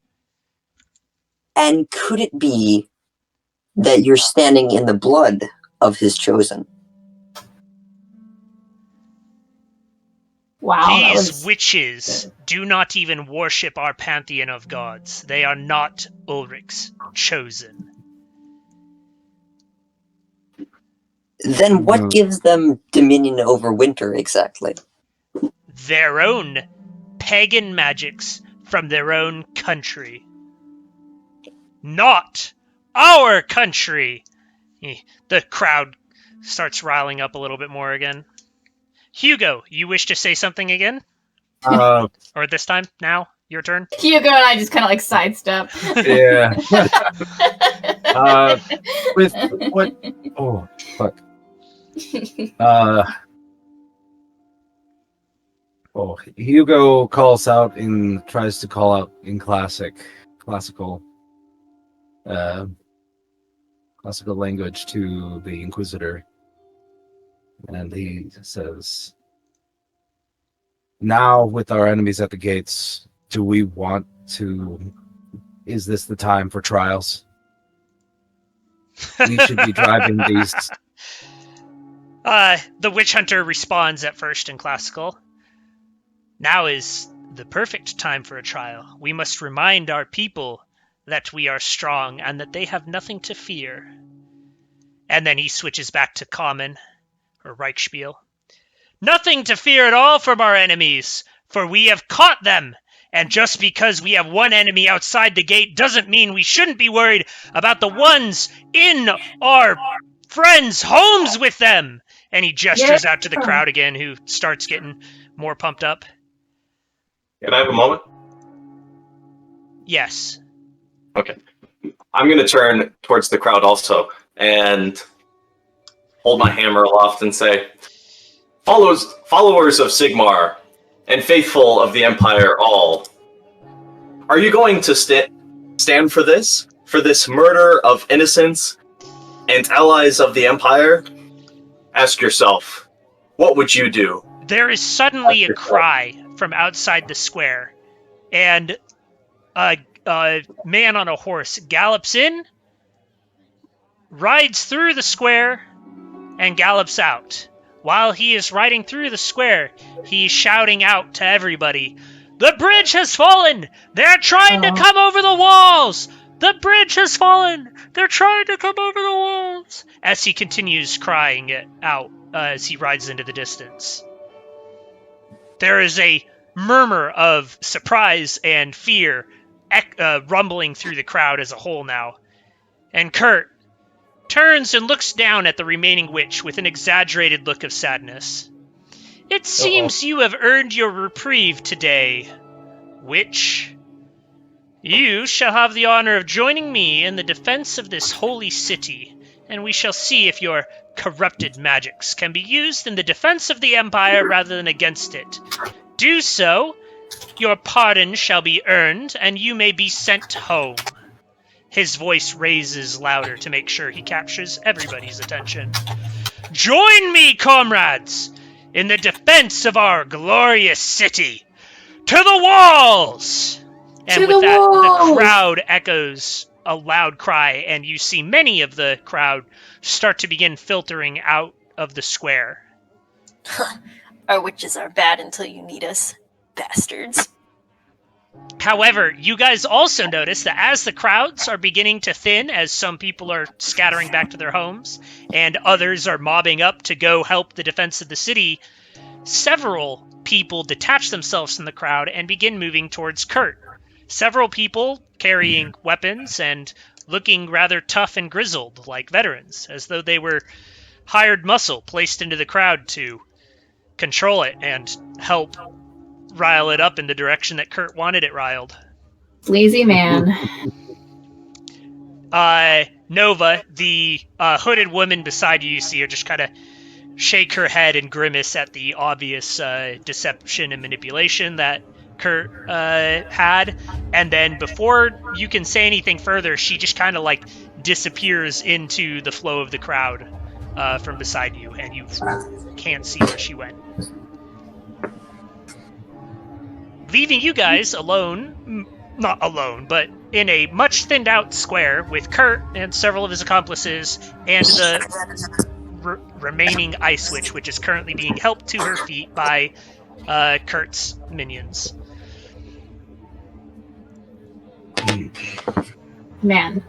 And could it be that you're standing in the blood of his chosen? wow, that These was witches do not even worship our pantheon of gods. They are not Ulrich's chosen. Then what gives them dominion over winter exactly? Their own pagan magics from their own country. Not our country! The crowd starts riling up a little bit more again. Hugo, you wish to say something again? Or this time? Now? Your turn? Hugo and I just kind of like sidestep. Yeah. With what? Oh, fuck. Hugo calls out and tries to call out in classical language to the Inquisitor. And he says, now with our enemies at the gates, do we want to... Is this the time for trials? We should be driving these... The witch hunter responds at first in classical. Now is the perfect time for a trial. We must remind our people that we are strong and that they have nothing to fear. And then he switches back to common, or Reichspiel. Nothing to fear at all from our enemies, for we have caught them. And just because we have one enemy outside the gate doesn't mean we shouldn't be worried about the ones in our friends' homes with them. And he gestures out to the crowd again, who starts getting more pumped up. Can I have a moment? Yes. Okay. I'm going to turn towards the crowd also and hold my hammer aloft and say, followers of Sigmar and faithful of the Empire all, are you going to stand for this murder of innocents and allies of the Empire? Ask yourself, what would you do? There is suddenly a cry from outside the square, and a man on a horse gallops in, rides through the square, and gallops out. While he is riding through the square, he's shouting out to everybody, "The bridge has fallen! They're trying to come over the walls! The bridge has fallen! They're trying to come over the walls!" As he continues crying it out as he rides into the distance. There is a murmur of surprise and fear rumbling through the crowd as a whole now. And Kurt turns and looks down at the remaining witch with an exaggerated look of sadness. It seems you have earned your reprieve today, witch. You shall have the honor of joining me in the defense of this holy city, and we shall see if your corrupted magics can be used in the defense of the Empire rather than against it. Do so, your pardon shall be earned, and you may be sent home. His voice raises louder to make sure he captures everybody's attention. Join me, comrades, in the defense of our glorious city. To the walls! And with that, the crowd echoes a loud cry, and you see many of the crowd start to begin filtering out of the square. Our witches are bad until you need us, bastards. However, you guys also notice that as the crowds are beginning to thin, as some people are scattering back to their homes, and others are mobbing up to go help the defense of the city, several people detach themselves from the crowd and begin moving towards Kurt. Several people carrying weapons and looking rather tough and grizzled, like veterans, as though they were hired muscle placed into the crowd to control it and help rile it up in the direction that Kurt wanted it riled. Lazy man. Nova, the hooded woman beside you see her just kind of shake her head and grimace at the obvious deception and manipulation that Kurt had, and then before you can say anything further, she just kind of like disappears into the flow of the crowd from beside you, and you can't see where she went. Leaving you guys alone, not alone, but in a much thinned out square with Kurt and several of his accomplices and the remaining Ice Witch, which is currently being helped to her feet by Kurt's minions. Man.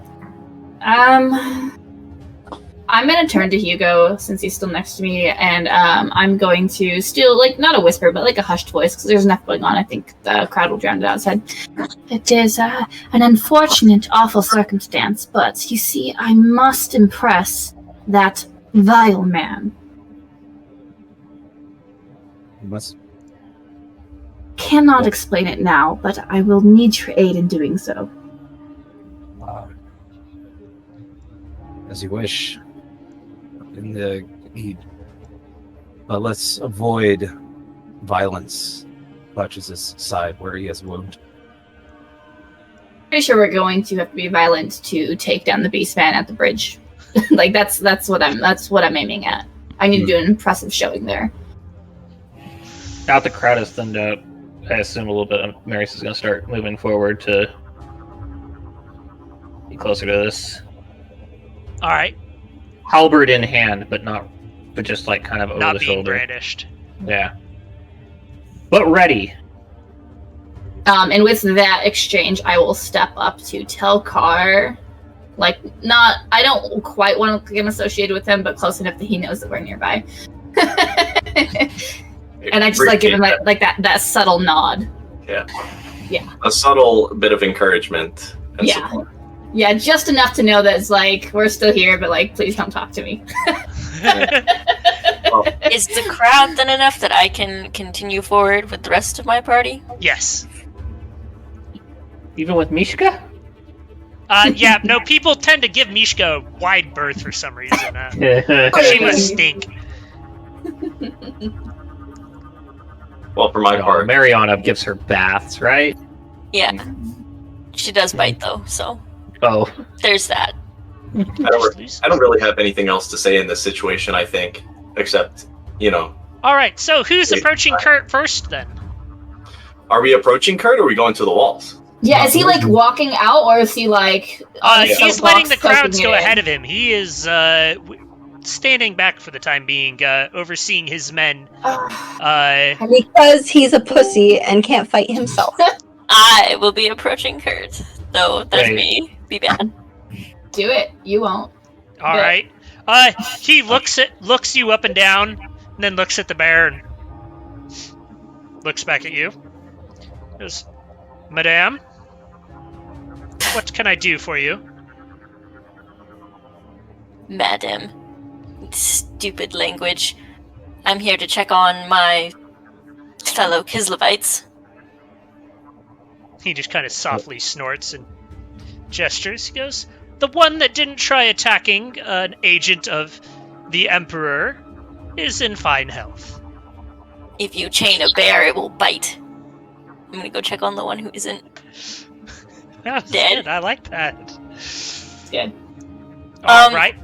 I'm gonna turn to Hugo since he's still next to me, and I'm going to still, like, not a whisper, but like a hushed voice, because there's enough going on. I think the crowd will drown it outside. It is an unfortunate, awful circumstance, but you see, I must impress that vile man. You must. Cannot explain it now, but I will need your aid in doing so. As you wish. But let's avoid violence. Clutches his side where he has a wound. Pretty sure we're going to have to be violent to take down the Beastman at the bridge. Like that's what I'm aiming at. I need to do an impressive showing there. Now the crowd is thinned out, I assume a little bit. Marius is going to start moving forward to be closer to this. All right. Halberd in hand, but just like kind of over Not the being shoulder. brandished. Yeah. But ready. And with that exchange, I will step up to Telkar. Like, I don't quite want to get associated with him, but close enough that he knows that we're nearby. And I just like give him like that subtle nod. Yeah. Yeah. A subtle bit of encouragement and Yeah. support. Yeah, just enough to know that it's like, we're still here, but like, please don't talk to me. Is the crowd then enough that I can continue forward with the rest of my party? Yes. Even with Mishka? Yeah, no, people tend to give Mishka a wide berth for some reason. She must stink. Well, for my part, Mariana gives her baths, right? Yeah. She does bite though, so Oh. there's that. I don't really have anything else to say in this situation, I think, except, All right, so who's approaching Kurt first then? Are we approaching Kurt or are we going to the walls? Yeah, is he like walking out, or is he like? He's letting the crowds go ahead of him. He is standing back for the time being, overseeing his men. Because he's a pussy and can't fight himself. I will be approaching Kurt, though that may be bad. Do it. You won't. All right. He looks you up and down, and then looks at the bear and looks back at you. Goes, Madame, what can I do for you? Madam. Stupid language. I'm here to check on my fellow Kislevites. He just kind of softly snorts and gestures. He goes, the one that didn't try attacking an agent of the Emperor is in fine health. If you chain a bear, it will bite. I'm gonna go check on the one who isn't That's dead. good. I like that. Good. All right.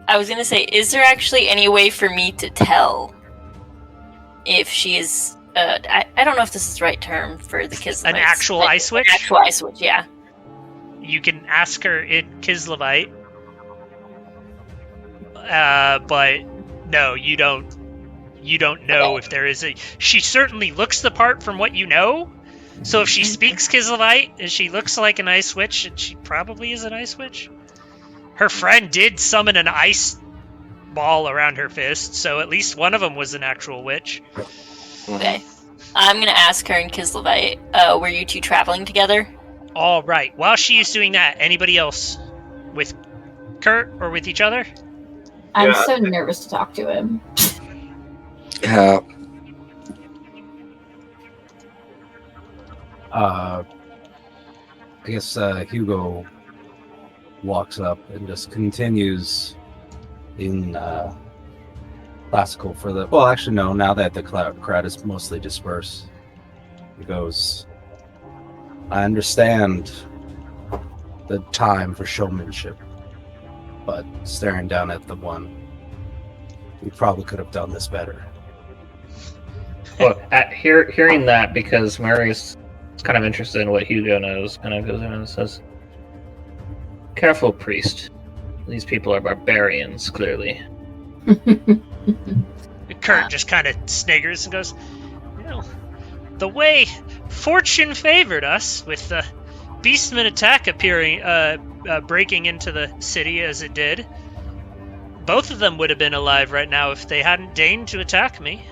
I was gonna say, is there actually any way for me to tell if she is? I don't know if this is the right term for the Kislevites. An actual ice witch? An actual ice witch, yeah. You can ask her in Kislevite, but no, you don't. You don't know if there is a. She certainly looks the part from what you know. So if she speaks Kislevite and she looks like an ice witch, and she probably is an ice witch. Her friend did summon an ice ball around her fist, so at least one of them was an actual witch. Okay. I'm gonna ask her in Kislevite, were you two traveling together? All right. While she is doing that, anybody else with Kurt or with each other? I'm so nervous to talk to him. I guess Hugo walks up and just continues in classical for the. Well, actually, no. Now that the crowd is mostly dispersed, he goes. I understand the time for showmanship, but staring down at the one, we probably could have done this better. Well, hearing that, because Marius is kind of interested in what Hugo knows, kind of goes in and says, "Careful, priest. These people are barbarians, clearly." Kurt just kind of sniggers and goes, the way fortune favored us with the Beastman attack breaking into the city as it did, both of them would have been alive right now if they hadn't deigned to attack me.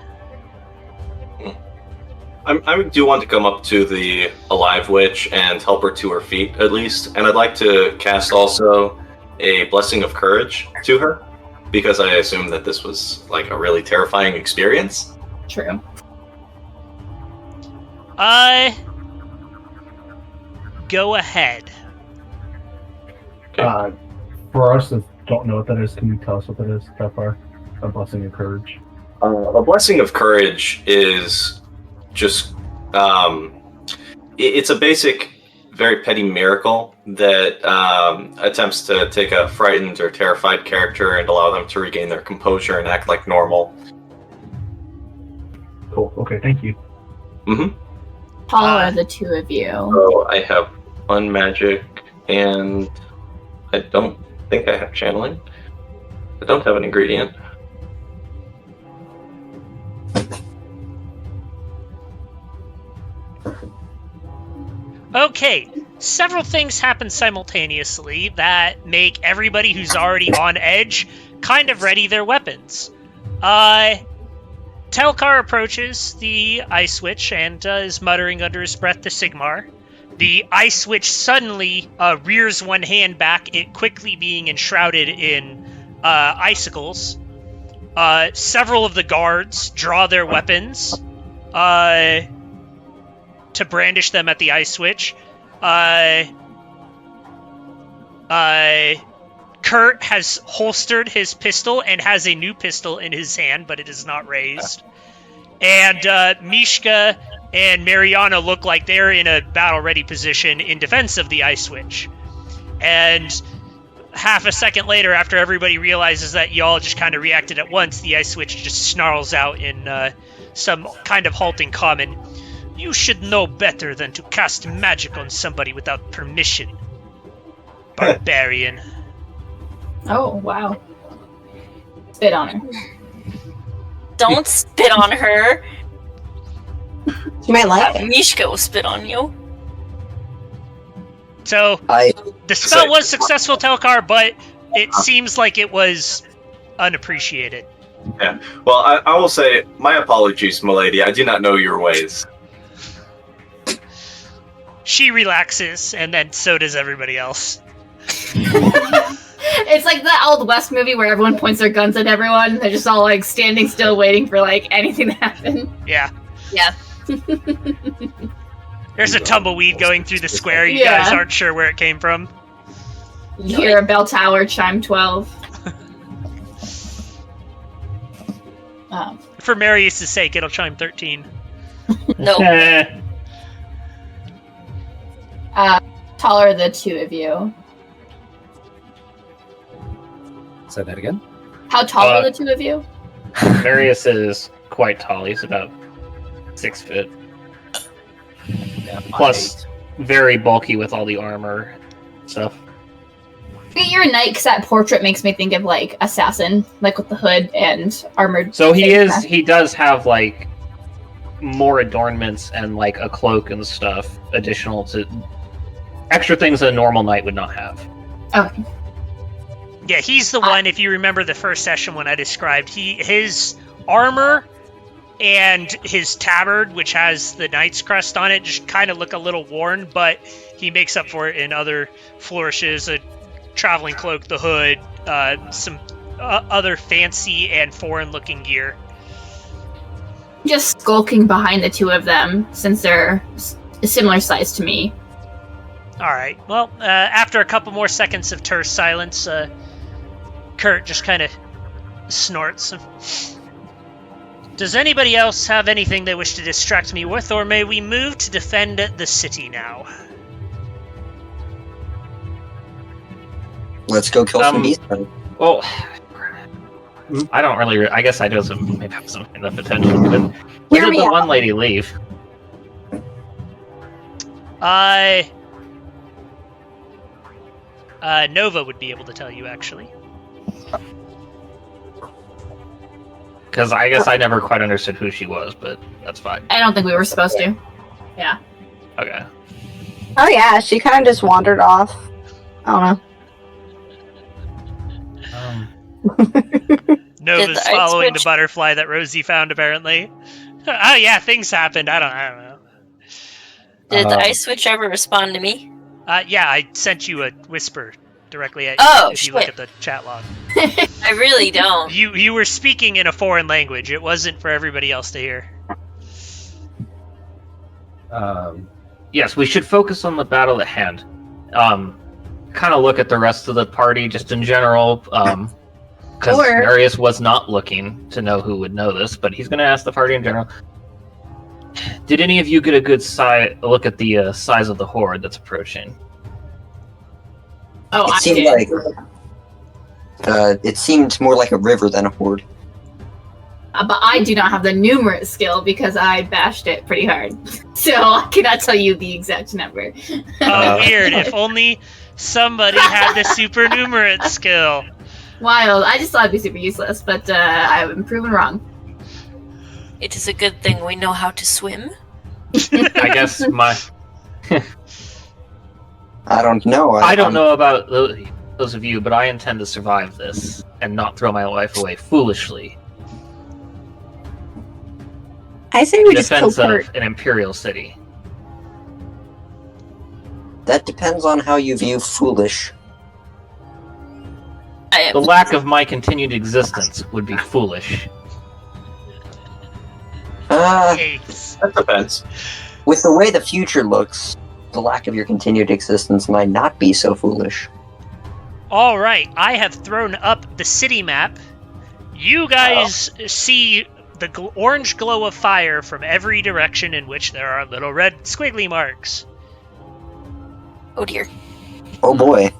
I do want to come up to the alive witch and help her to her feet, at least. And I'd like to cast also a Blessing of Courage to her, because I assume that this was like a really terrifying experience. True. Go ahead. For us that don't know what that is, can you tell us what that is? That far, a blessing of courage. A blessing of courage is just it's a basic, very petty miracle that attempts to take a frightened or terrified character and allow them to regain their composure and act like normal. Cool. Okay, thank you. Mm-hmm. How are the two of you? So I have one magic, and I don't think I have channeling. I don't have an ingredient. Okay, several things happen simultaneously that make everybody who's already on edge kind of ready their weapons. Telkar approaches the ice witch and is muttering under his breath to Sigmar. The ice witch suddenly rears one hand back, it quickly being enshrouded in icicles. Several of the guards draw their weapons to brandish them at the ice witch. Kurt has holstered his pistol and has a new pistol in his hand, but it is not raised. And Mishka and Mariana look like they're in a battle-ready position in defense of the ice witch. And half a second later, after everybody realizes that y'all just kind of reacted at once, the ice witch just snarls out in some kind of halting common. You should know better than to cast magic on somebody without permission, barbarian. Oh, wow. Spit on her. Don't spit on her. You might like it. Mishka will spit on you. So, the spell was successful, Telkar, but it seems like it was unappreciated. Yeah. Well, I will say, my apologies, milady. I do not know your ways. She relaxes, and then so does everybody else. It's like that old West movie where everyone points their guns at everyone. They're just all like standing still, waiting for like anything to happen. Yeah. Yeah. There's a tumbleweed going through the square. You guys aren't sure where it came from. You hear a bell tower chime 12. For Marius' sake, it'll chime 13. No. Taller the two of you. Say that again. How tall are the two of you? Marius is quite tall. He's about 6 foot. Yeah, Plus, very bulky with all the armor stuff. You're a knight because that portrait makes me think of like assassin, like with the hood and armored. So he does have like more adornments and like a cloak and stuff additional to extra things a normal knight would not have. Okay. Yeah, he's the one, if you remember the first session when I described, his armor and his tabard, which has the knight's crest on it, just kind of look a little worn, but he makes up for it in other flourishes, a traveling cloak, the hood, some other fancy and foreign-looking gear. Just skulking behind the two of them, since they're a similar size to me. Alright, well, after a couple more seconds of terse silence, Kurt just kind of snorts. Does anybody else have anything they wish to distract me with, or may we move to defend the city now? Let's go kill some beasts then. Well, I don't really. I guess I do maybe have some enough attention, but where did the one lady leave? Nova would be able to tell you, actually. Because I guess I never quite understood who she was, but that's fine. I don't think we were supposed to. Yeah. Okay. Oh yeah, she kind of just wandered off. I don't know. Nova's following the butterfly that Rosie found, apparently. Oh yeah, things happened. I don't know. Did the ice witch ever respond to me? Yeah, I sent you a whisper directly at you if you look at the chat log. I really don't. You were speaking in a foreign language. It wasn't for everybody else to hear. Yes, we should focus on the battle at hand. kind of look at the rest of the party just in general, because Or- Marius was not looking to know who would know this, but he's going to ask the party in general. Did any of you get a good look at the size of the horde that's approaching? Oh, It I seemed did. like it seemed more like a river than a horde. But I do not have the numerate skill because I bashed it pretty hard. So I cannot tell you the exact number. Oh, weird. If only somebody had the supernumerate skill. Wild. I just thought it'd be super useless, but I've been proven wrong. It is a good thing we know how to swim. I guess I don't know. I don't know about those of you, but I intend to survive this and not throw my life away foolishly. I say In we just kill defense Kurt. of an imperial city. That depends on how you view foolish. The lack of my continued existence would be foolish. Yikes. That depends. With the way the future looks, the lack of your continued existence might not be so foolish. All right, I have thrown up the city map. You guys see the orange glow of fire from every direction in which there are little red squiggly marks. Oh dear. Oh boy.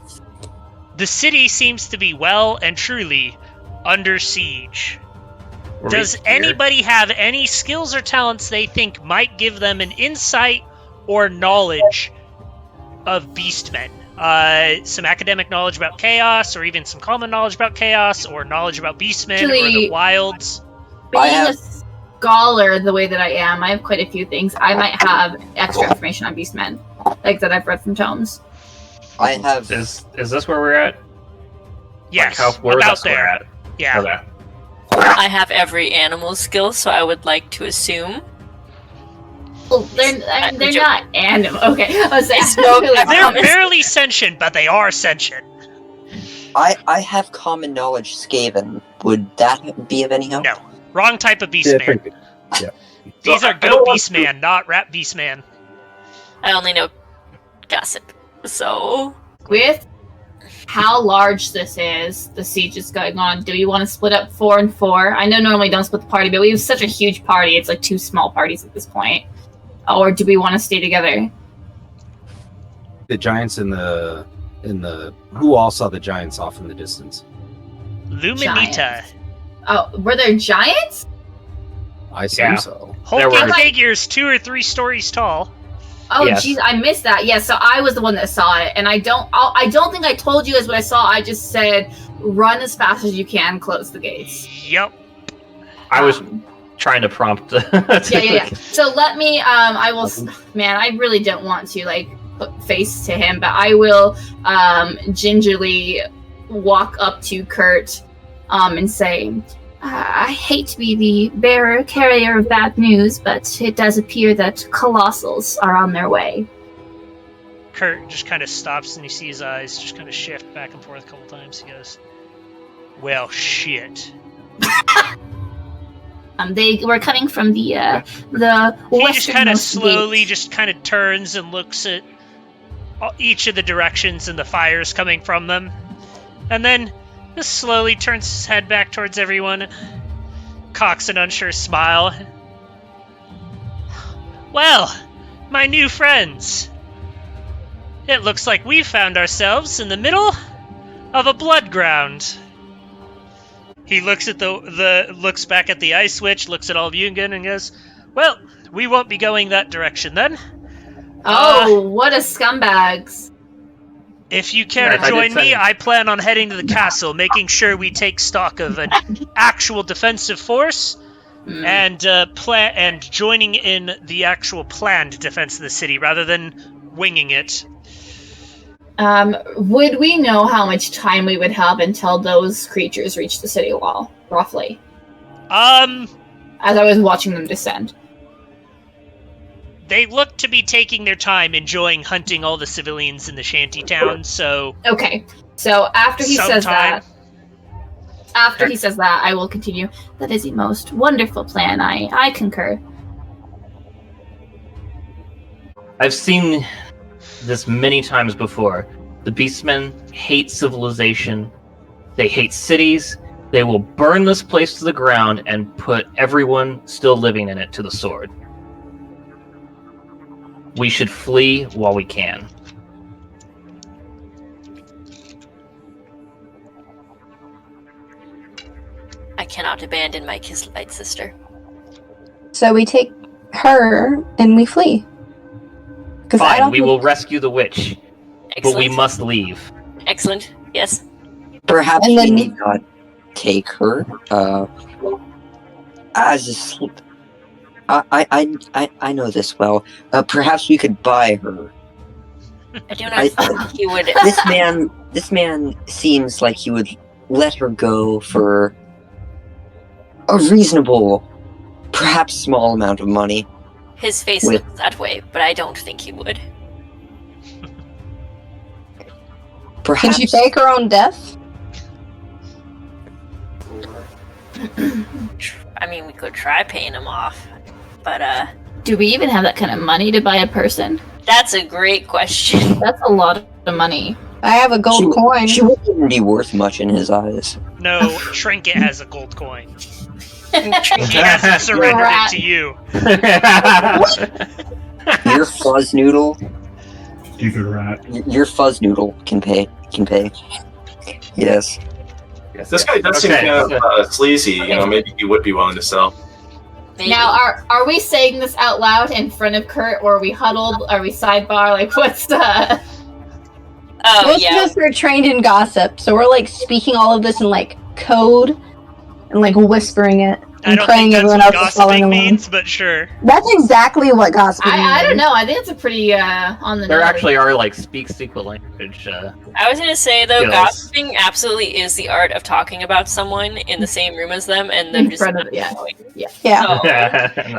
The city seems to be well and truly under siege. Does anybody have any skills or talents they think might give them an insight or knowledge of beastmen? Some academic knowledge about chaos, or even some common knowledge about chaos, or knowledge about beastmen or the Actually- wilds? Being a scholar the way that I am, I have quite a few things. I might have extra information on beastmen, like that I've read from tomes. I have. Is this where we're at? Yes, Where was about that square there. at? Yeah. Okay. I have every animal skill, so I would like to assume. Well, they're not animal. Okay, I was saying, They're barely sentient, but they are sentient. I have common knowledge Skaven. Would that be of any help? No. Wrong type of Yeah, beastman. pretty good. Yeah. These So, are I don't goat want beastman, not rat beastman. I only know gossip. So with how large this is, the siege is going on. Do we want to split up 4 and 4? I know normally don't split the party, but we have such a huge party. It's like 2 small parties at this point. Or do we want to stay together? The giants in the who all saw the giants off in the distance? Luminita. Giants. Oh, were there giants? I assume Yeah. so. Hulking were- figures 2 or 3 stories tall. Oh, Yes. jeez, I missed that. Yeah, so I was the one that saw it, and I don't think I told you guys what I saw. I just said, run as fast as you can, close the gates. Yep. I was trying to prompt. Yeah. So let me. I will. Man, I really don't want to like put face to him, but I will gingerly walk up to Kurt and say, I hate to be the carrier of bad news, but it does appear that colossals are on their way. Kurt just kind of stops and you see his eyes just kind of shift back and forth a couple times. He goes, well, shit. They were coming from the He just kind of westernmost slowly gate. just kind of turns and looks at each of the directions and the fires coming from them. And then just slowly turns his head back towards everyone, cocks an unsure smile. Well, my new friends. It looks like we've found ourselves in the middle of a blood ground. He looks at looks back at the ice switch, looks at all of you again, and goes, well, we won't be going that direction then. Oh, what a scumbags. If you care to Yeah, I did join me, say- I plan on heading to the castle, making sure we take stock of an actual defensive force, and joining in the actual planned defense of the city rather than winging it. Would we know how much time we would have until those creatures reach the city wall, roughly? As I was watching them descend. They look to be taking their time enjoying hunting all the civilians in the shanty town, so... Okay, so after he says Sometime. that, I will continue. That is the most wonderful plan. I concur. I've seen this many times before. The Beastmen hate civilization. They hate cities. They will burn this place to the ground and put everyone still living in it to the sword. We should flee while we can. I cannot abandon my Kisleite sister. So we take her and we flee. Fine, we will rescue the witch, but we must leave. Excellent. Yes. Perhaps And we then- need not take her. As a slip. I know this well. Perhaps we could buy her. I do not think he would. This man seems like he would let her go for a reasonable, perhaps small amount of money. His face looks that way, but I don't think he would. Can Perhaps she fake her own death? I mean, we could try paying him off, but Do we even have that kind of money to buy a person? that's a great question. That's a lot of money. I have a gold coin. She wouldn't be worth much in his eyes. No, Trinket has a gold coin. Trinket He hasn't surrendered it to you. Your fuzz noodle, Stupid rat. your fuzz noodle can pay. Yes. This guy does seem kind of sleazy. You know, maybe he would be willing to sell. Maybe. Now, are we saying this out loud in front of Kurt, or are we huddled? Are we sidebar? Like, what's the? Oh Most yeah. of us are trained in gossip, so we're like speaking all of this in like code and like whispering it I and don't praying think that's everyone what else is following gossiping along. means, but sure. That's exactly what gossiping means. I don't know. I think it's a pretty on the. There nose. actually are like speak secret language. I was gonna say though, Skills. gossiping absolutely is the art of talking about someone in the same room as them and them In just front not of- yeah. knowing. Yeah. So,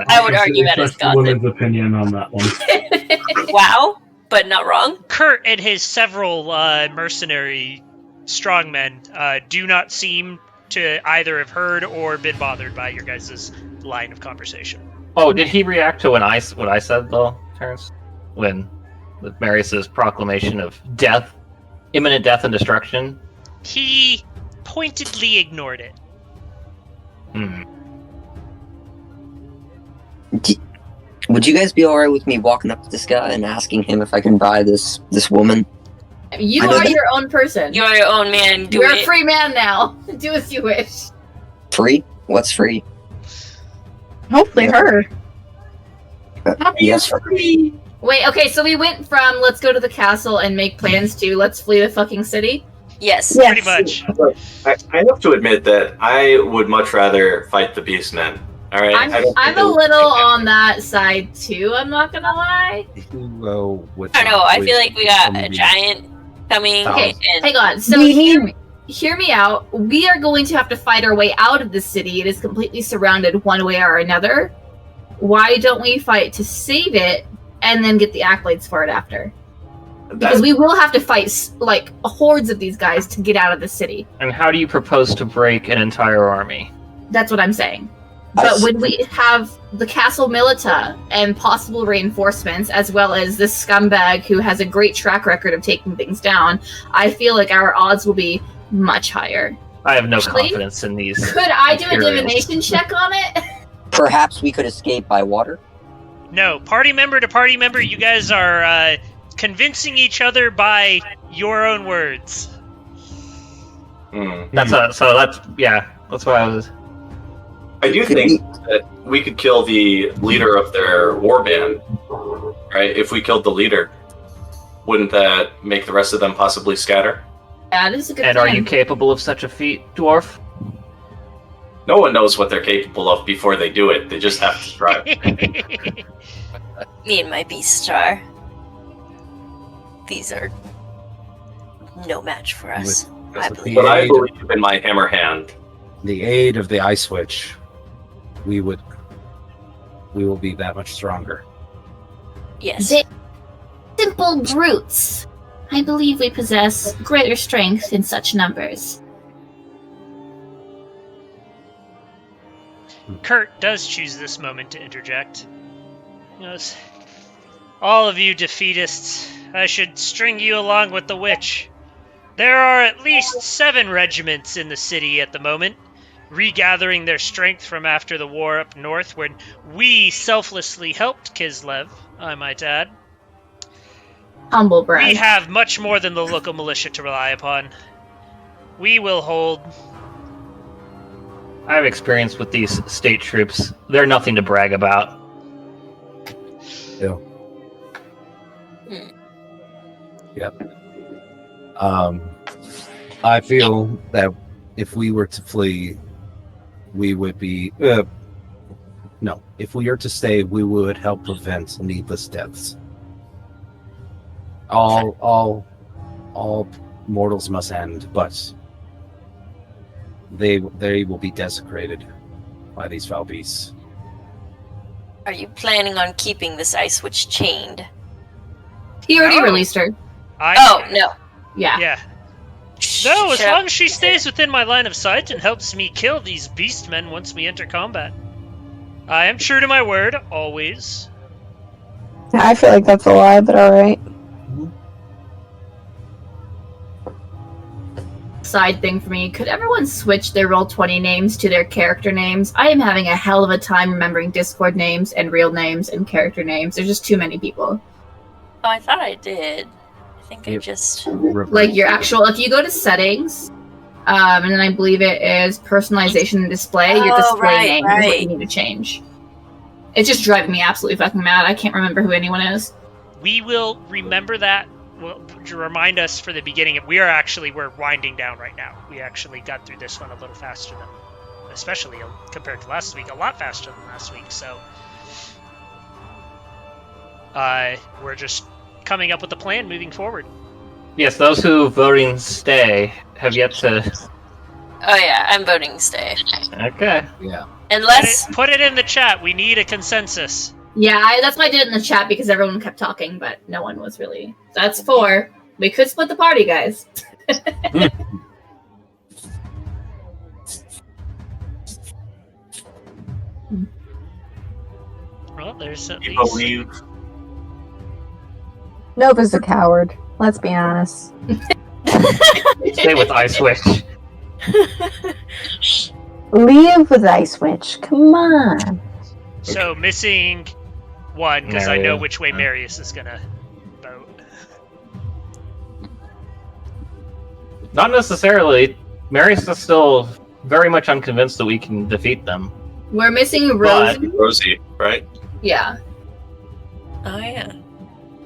I would argue that is Trust the gossip. woman's opinion on that one. Wow, but not wrong. Kurt and his several mercenary strongmen do not seem to either have heard or been bothered by your guys' line of conversation. Oh, did he react to what I said though, Terrence? When with Marius's proclamation of death, imminent death and destruction? He pointedly ignored it. Would you guys be alright with me walking up to this guy and asking him if I can buy this woman? You I know are that- your own person. You're your own man. Do You're it. a free man now. Do as you wish. Free? What's free? Hopefully her. Yes. Wait, okay, so we went from let's go to the castle and make plans to let's flee the fucking city. Yes. Yes. Pretty much. I have to admit that I would much rather fight the Beastmen. All right. I don't I'm think a it would- little on that side too, I'm not gonna lie. I don't know. I feel like we got a giant coming. Okay, and hang on. So We hear me out. We are going to have to fight our way out of the city. It is completely surrounded one way or another. Why don't we fight to save it and then get the accolades for it after? Because we will have to fight like hordes of these guys to get out of the city. And how do you propose to break an entire army? That's what I'm saying. I But see. when we have the Castle Milita and possible reinforcements, as well as this scumbag who has a great track record of taking things down, I feel like our odds will be much higher. I have no Actually, confidence in these. Could I do a Imperials. divination check on it? Perhaps we could escape by water? No, party member to party member, you guys are convincing each other by your own words. That's that's what I was. I do think that we could kill the leader of their warband, right? If we killed the leader, wouldn't that make the rest of them possibly scatter? Yeah, this is a good And plan. are you capable of such a feat, dwarf? No one knows what they're capable of before they do it. They just have to try. me and my beast star. These are no match for us. I With believe. But I believe in my hammer hand. the aid of the Ice Witch, we will be that much stronger. Yes. They- simple brutes. I believe we possess greater strength in such numbers. Kurt does choose this moment to interject. He goes, all of you defeatists, I should string you along with the witch. There are at least 7 regiments in the city at the moment, regathering their strength from after the war up north when we selflessly helped Kislev, I might add. Humble brag. We have much more than the local militia to rely upon. We will hold. I have experience with these state troops. They're nothing to brag about. Yeah. Yep. I feel that if we were to flee, we would be no. If we are to stay, we would help prevent needless deaths. All mortals must end, but they will be desecrated by these foul beasts. Are you planning on keeping this Ice Witch chained? He already No. released her. Oh, no. Yeah. Yeah. No, as Shut long up. as she stays within my line of sight and helps me kill these beastmen once we enter combat. I am true to my word, always. I feel like that's a lie, but alright. Side thing for me, could everyone switch their Roll20 names to their character names? I am having a hell of a time remembering Discord names and real names and character names. There's just too many people. Oh, I thought I did. I think I Yep. just... Like your actual, if you go to settings, and then I believe it is personalization and display, your Oh, display right, name is what right. you need to change. It's just driving me absolutely fucking mad. I can't remember who anyone is. We will remember that. Well, to remind us for the beginning. We're winding down right now. We actually got through this one a little faster than, especially compared to last week, a lot faster than last week. So, we're just coming up with a plan moving forward. Yes, those who voting stay have yet to... Oh, yeah, I'm voting stay. Okay. Yeah. Unless... Put it in the chat. We need a consensus. Yeah, that's why I did it in the chat because everyone kept talking, but no one was really. That's 4. We could split the party, guys. Well, there's at You least. believe? Nova's a coward. Let's be honest. Stay with Ice Witch. Leave with Ice Witch. Come on. So missing 1 because I know Marius. which way Marius is gonna vote. Not necessarily. Marius is still very much unconvinced that we can defeat them. We're missing But- Rosie. Rosie, right? Yeah. Oh, yeah.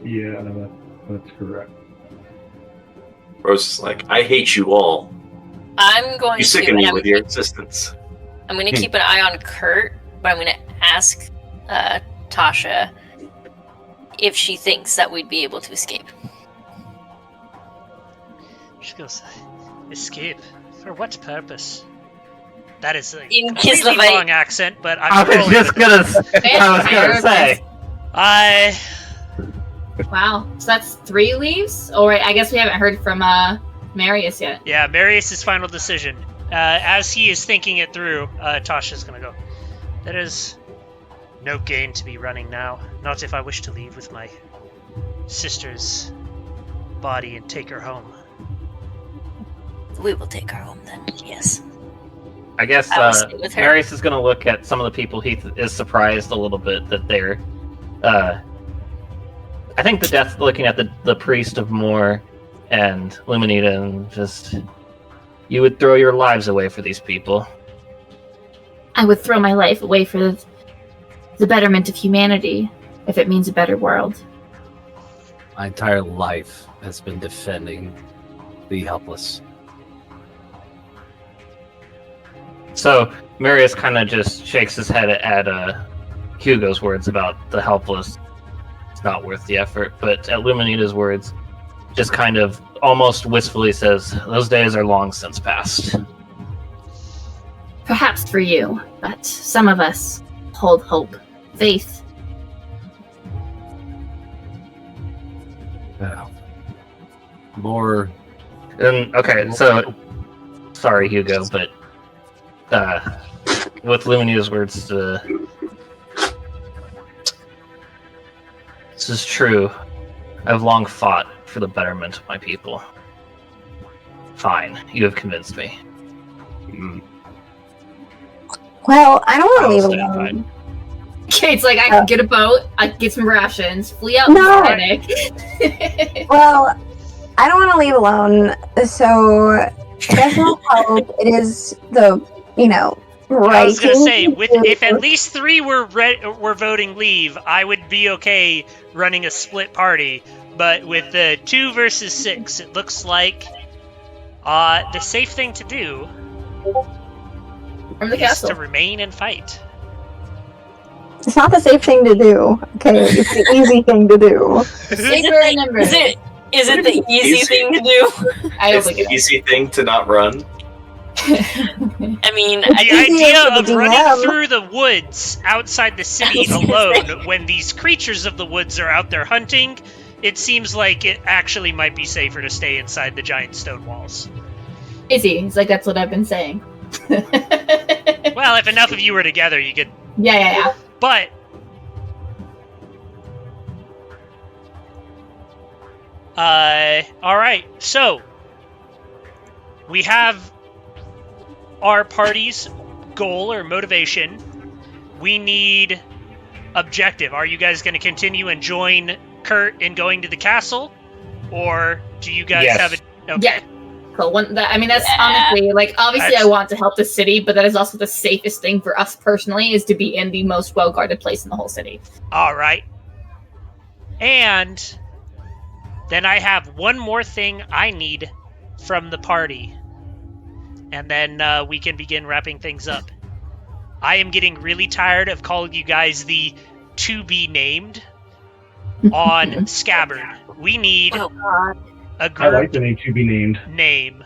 Yeah, that's correct. Rosie's like, I hate you all. I'm going You to... sicken me have- with your existence. I'm going to keep an eye on Kurt, but I'm going to ask Tasha if she thinks that we'd be able to escape. She goes, escape? For what purpose? That is a In completely Kislevite. wrong accent, but I I'm was rolling just with it. gonna say. Wow. So that's 3 leaves? Or I guess we haven't heard from Marius yet. Yeah, Marius' final decision. As he is thinking it through, Tasha's gonna go, there is no gain to be running now. Not if I wish to leave with my sister's body and take her home. We will take her home then, yes. I guess I will stay with her. Marius is going to look at some of the people he is surprised a little bit that they're... I think the death, looking at the priest of Moor and Luminita, and just... You would throw your lives away for these people. I would throw my life away for the betterment of humanity, if it means a better world. My entire life has been defending the helpless. So Marius kind of just shakes his head at Hugo's words about the helpless. It's not worth the effort. But at Luminita's words, just kind of almost wistfully says, those days are long since past. Perhaps for you, but some of us hold hope, faith. More. And okay, so sorry, Hugo, but with Luminita's words, this is true. I've long fought for the betterment of my people. Fine, you have convinced me. Well, I don't want I'll to leave stand alone. Kate's like, I can get a boat, I can get some rations, flee out No. panic. Well, I don't want to leave alone, so there's no hope. It is the, right. I was gonna thing say, to do. if at least 3 were voting leave, I would be okay running a split party. But with the 2 versus 6, it looks like the safe thing to do From the is castle. to remain and fight. It's not the safe thing to do. Okay, it's the easy thing to do. Safer in numbers. Is it the easy thing to do? I don't It's think the it is. easy thing to not run. I mean, The easier idea for the of running DM. through the woods outside the city I was gonna say. alone when these creatures of the woods are out there hunting, it seems like it actually might be safer to stay inside the giant stone walls. Easy. It's like, that's what I've been saying. Well, if enough of you were together, you could... Yeah. But... Alright, so... We have our party's goal or motivation. We need objective. Are you guys going to continue and join Kurt in going to the castle? Or do you guys Yes. have a... Okay. Yeah. Cool. That's honestly, like, obviously I want to help the city, but that is also the safest thing for us personally, is to be in the most well-guarded place in the whole city. Alright. And... then I have one more thing I need from the party. And then we can begin wrapping things up. I am getting really tired of calling you guys the to be named on Scabbard. We need Oh god. a I group like the name to be named. name.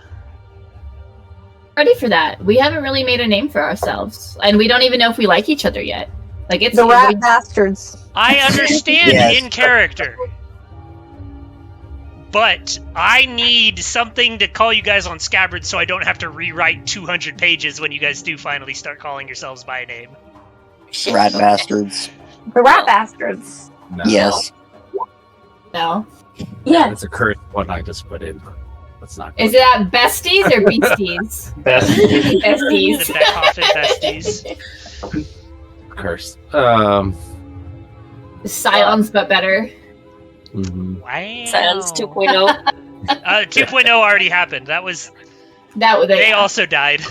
Ready for that. We haven't really made a name for ourselves, and we don't even know if we like each other yet. Like, it's The rat bastards. I understand Yes. in character. But I need something to call you guys on Scabbard so I don't have to rewrite 200 pages when you guys do finally start calling yourselves by name. Shit. Rat bastards. The rat bastards. No. Yes. No. Yeah. It's a curse one I just put in. That's not Is that besties or beasties? Best. Besties. The Beckhoff besties. curse. Scions, but better. Mhm. Wow. Scions 2.0. 2.0 already happened. That was... That would They also died.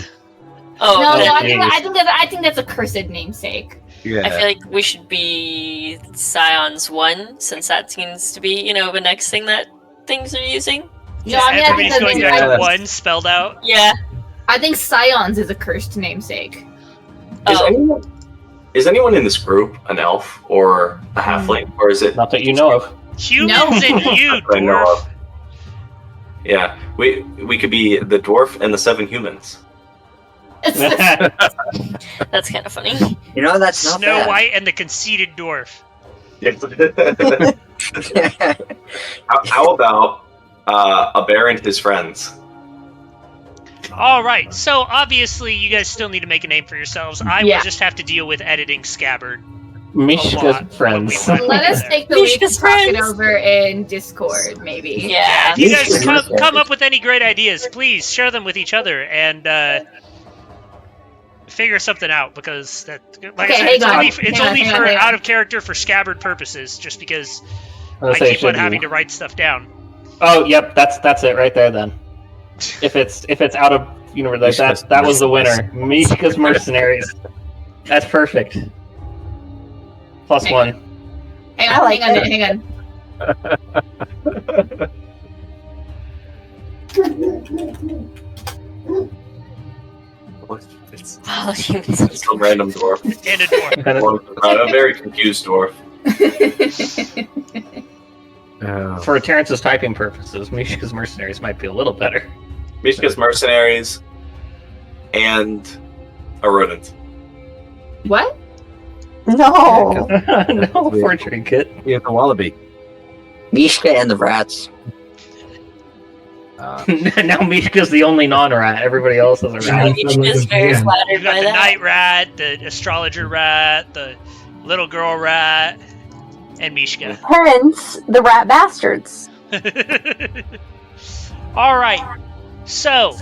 Oh, No, then I think that's a cursed namesake. Yeah. I feel like we should be Scions 1, since that seems to be, the next thing that things are using. No, I mean, I think Everybody's going back Yeah. to 1 spelled out. Yeah. I think Scions is a cursed namesake. Oh, Is anyone in this group an elf or a halfling, or is it? Not that you know of. Humans and you, I know dwarf. of. Yeah, we could be the dwarf and the 7 humans. that's kind of funny. You know, that's not Snow bad. White and the conceited dwarf. how about a bear and his friends? Alright, so obviously you guys still need to make a name for yourselves. I Yeah. will just have to deal with editing Scabbard. Mishka's friends. Let us take the week to Mishka's talk it friends. over in Discord, maybe. Yeah. If you guys Mishka's friends. come up with any great ideas, please share them with each other and figure something out, because that, like I Okay, said, hang it's on. only, it's Hang on, only hang on, for hang on. out of character for Scabbard purposes, just because I'll I say keep on should having be. to write stuff down. Oh, yep, that's it right there then. If it's out of universe, Mishka's that was the Mercenaries. winner. Mishka's Mercenaries. That's perfect. Plus Okay. 1. Hang I on, like hang on. It's Oh, humans. some random dwarf. And a dwarf. Or, a very confused dwarf. For Terrence's typing purposes, Mishka's Mercenaries might be a little better. Mishka's mercenaries and a rodent. What? No. No, poor trinket. You have the wallaby. Mishka and the rats. Now Mishka's the only non-rat. Everybody else is a rat. Mishka's very flattered You've got by the that. night rat, the astrologer rat, the little girl rat. And Mishka. Parents, the rat bastards. All right. So,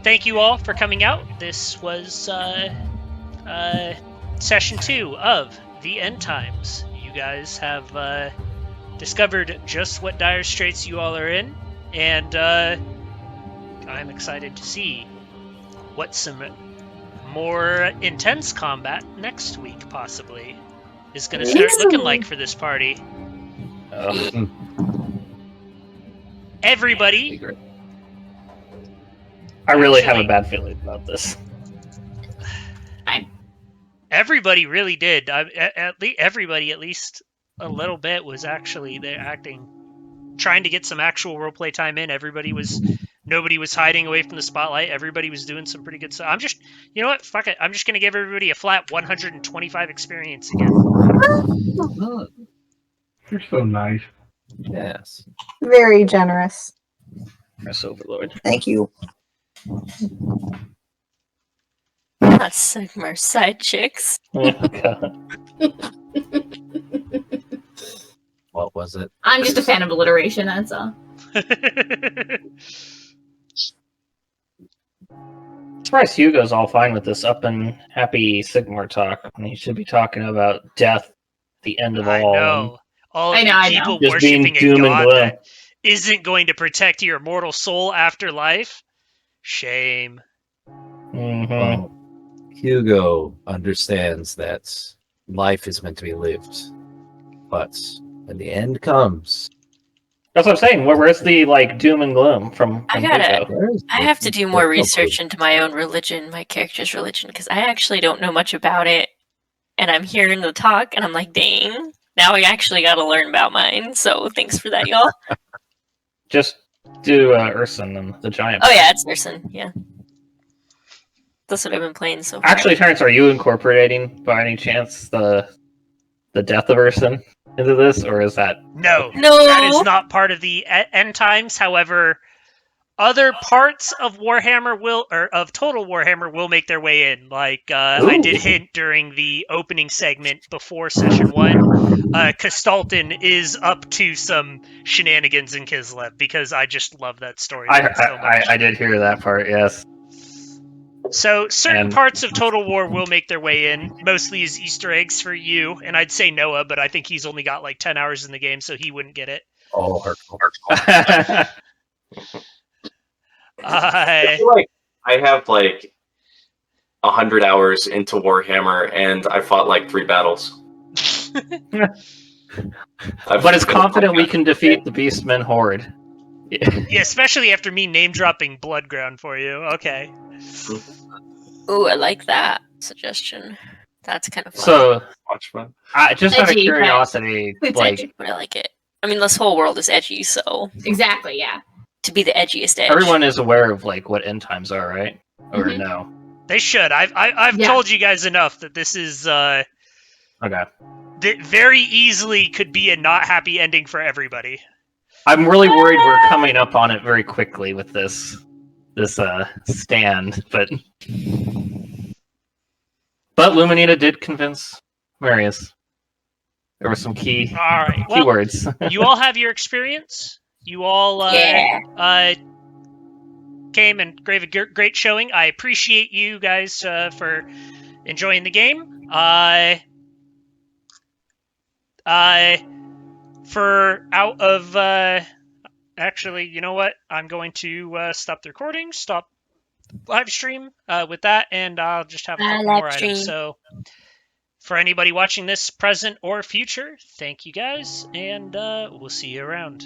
thank you all for coming out. This was session 2 of The End Times. You guys have discovered just what dire straits you all are in, and I'm excited to see what some more intense combat next week, possibly, is going to start looking like for this party. Everybody... I really have a bad feeling about this. Everybody really did. Everybody, at least a little bit, was actually there acting, trying to get some actual roleplay time in. Nobody was hiding away from the spotlight. Everybody was doing some pretty good stuff. You know what? Fuck it. I'm just gonna give everybody a flat 125 experience again. You're so nice. Yes. Very generous. Press Overlord. Thank you. Not Sigmar side chicks. Oh, God. What was it? I'm just a fan of alliteration, that's all. I'm surprised Hugo's all fine with this up and happy Sigmar talk. He should be talking about death, the end of all. I know. All of I you know. people Just being worshipping a doom and god gloom. that isn't going to protect your mortal soul after life. Shame. Mhm. Well, Hugo understands that life is meant to be lived, but when the end comes, That's what I'm saying. Where's the doom and gloom from I gotta- Hugo? I have to do more research into my own religion, my character's religion, because I actually don't know much about it. And I'm hearing the talk, and I'm like, dang, now I actually gotta learn about mine. So thanks for that, y'all. Just do Urson and the giant. Oh yeah, it's Urson, yeah. That's what I've been playing so far. Actually, Terrence, are you incorporating by any chance the death of Urson into this, or is that No. No! That is not part of the end times. However, other parts of of Total Warhammer will make their way in. Like I did hint during the opening segment before session 1, Kastaltin is up to some shenanigans in Kislev because I just love that story so much. I did hear that part, yes. So certain parts of Total War will make their way in, mostly as Easter eggs for you, and I'd say Noah, but I think he's only got 10 hours in the game, so he wouldn't get it. oh, hurtful. I feel like I have 100 hours into Warhammer, and I fought 3 battles. But it's confident we can defeat the Beastmen Horde. Yeah, especially after me name-dropping Bloodground for you. Okay. Ooh, I like that suggestion. That's kind of fun. So, Much fun. just out of Edgy, curiosity, It's like, But I like it. I mean, this whole world is edgy, so Exactly, yeah. to be the edgiest edge. everyone is aware of what end times are, right? Or Mhm. no? They should. I've Yeah. told you guys enough that this is Okay. that very easily could be a not happy ending for everybody. I'm really worried we're coming up on it very quickly with this stand, but Luminita did convince Marius. There were some key All right. Well, keywords. you all have your experience. You all came and gave a great showing. I appreciate you guys for enjoying the game. Actually, you know what? I'm going to stop the recording, stop live stream with that, and I'll just have a couple more items. So, for anybody watching this, present or future, thank you guys, and we'll see you around.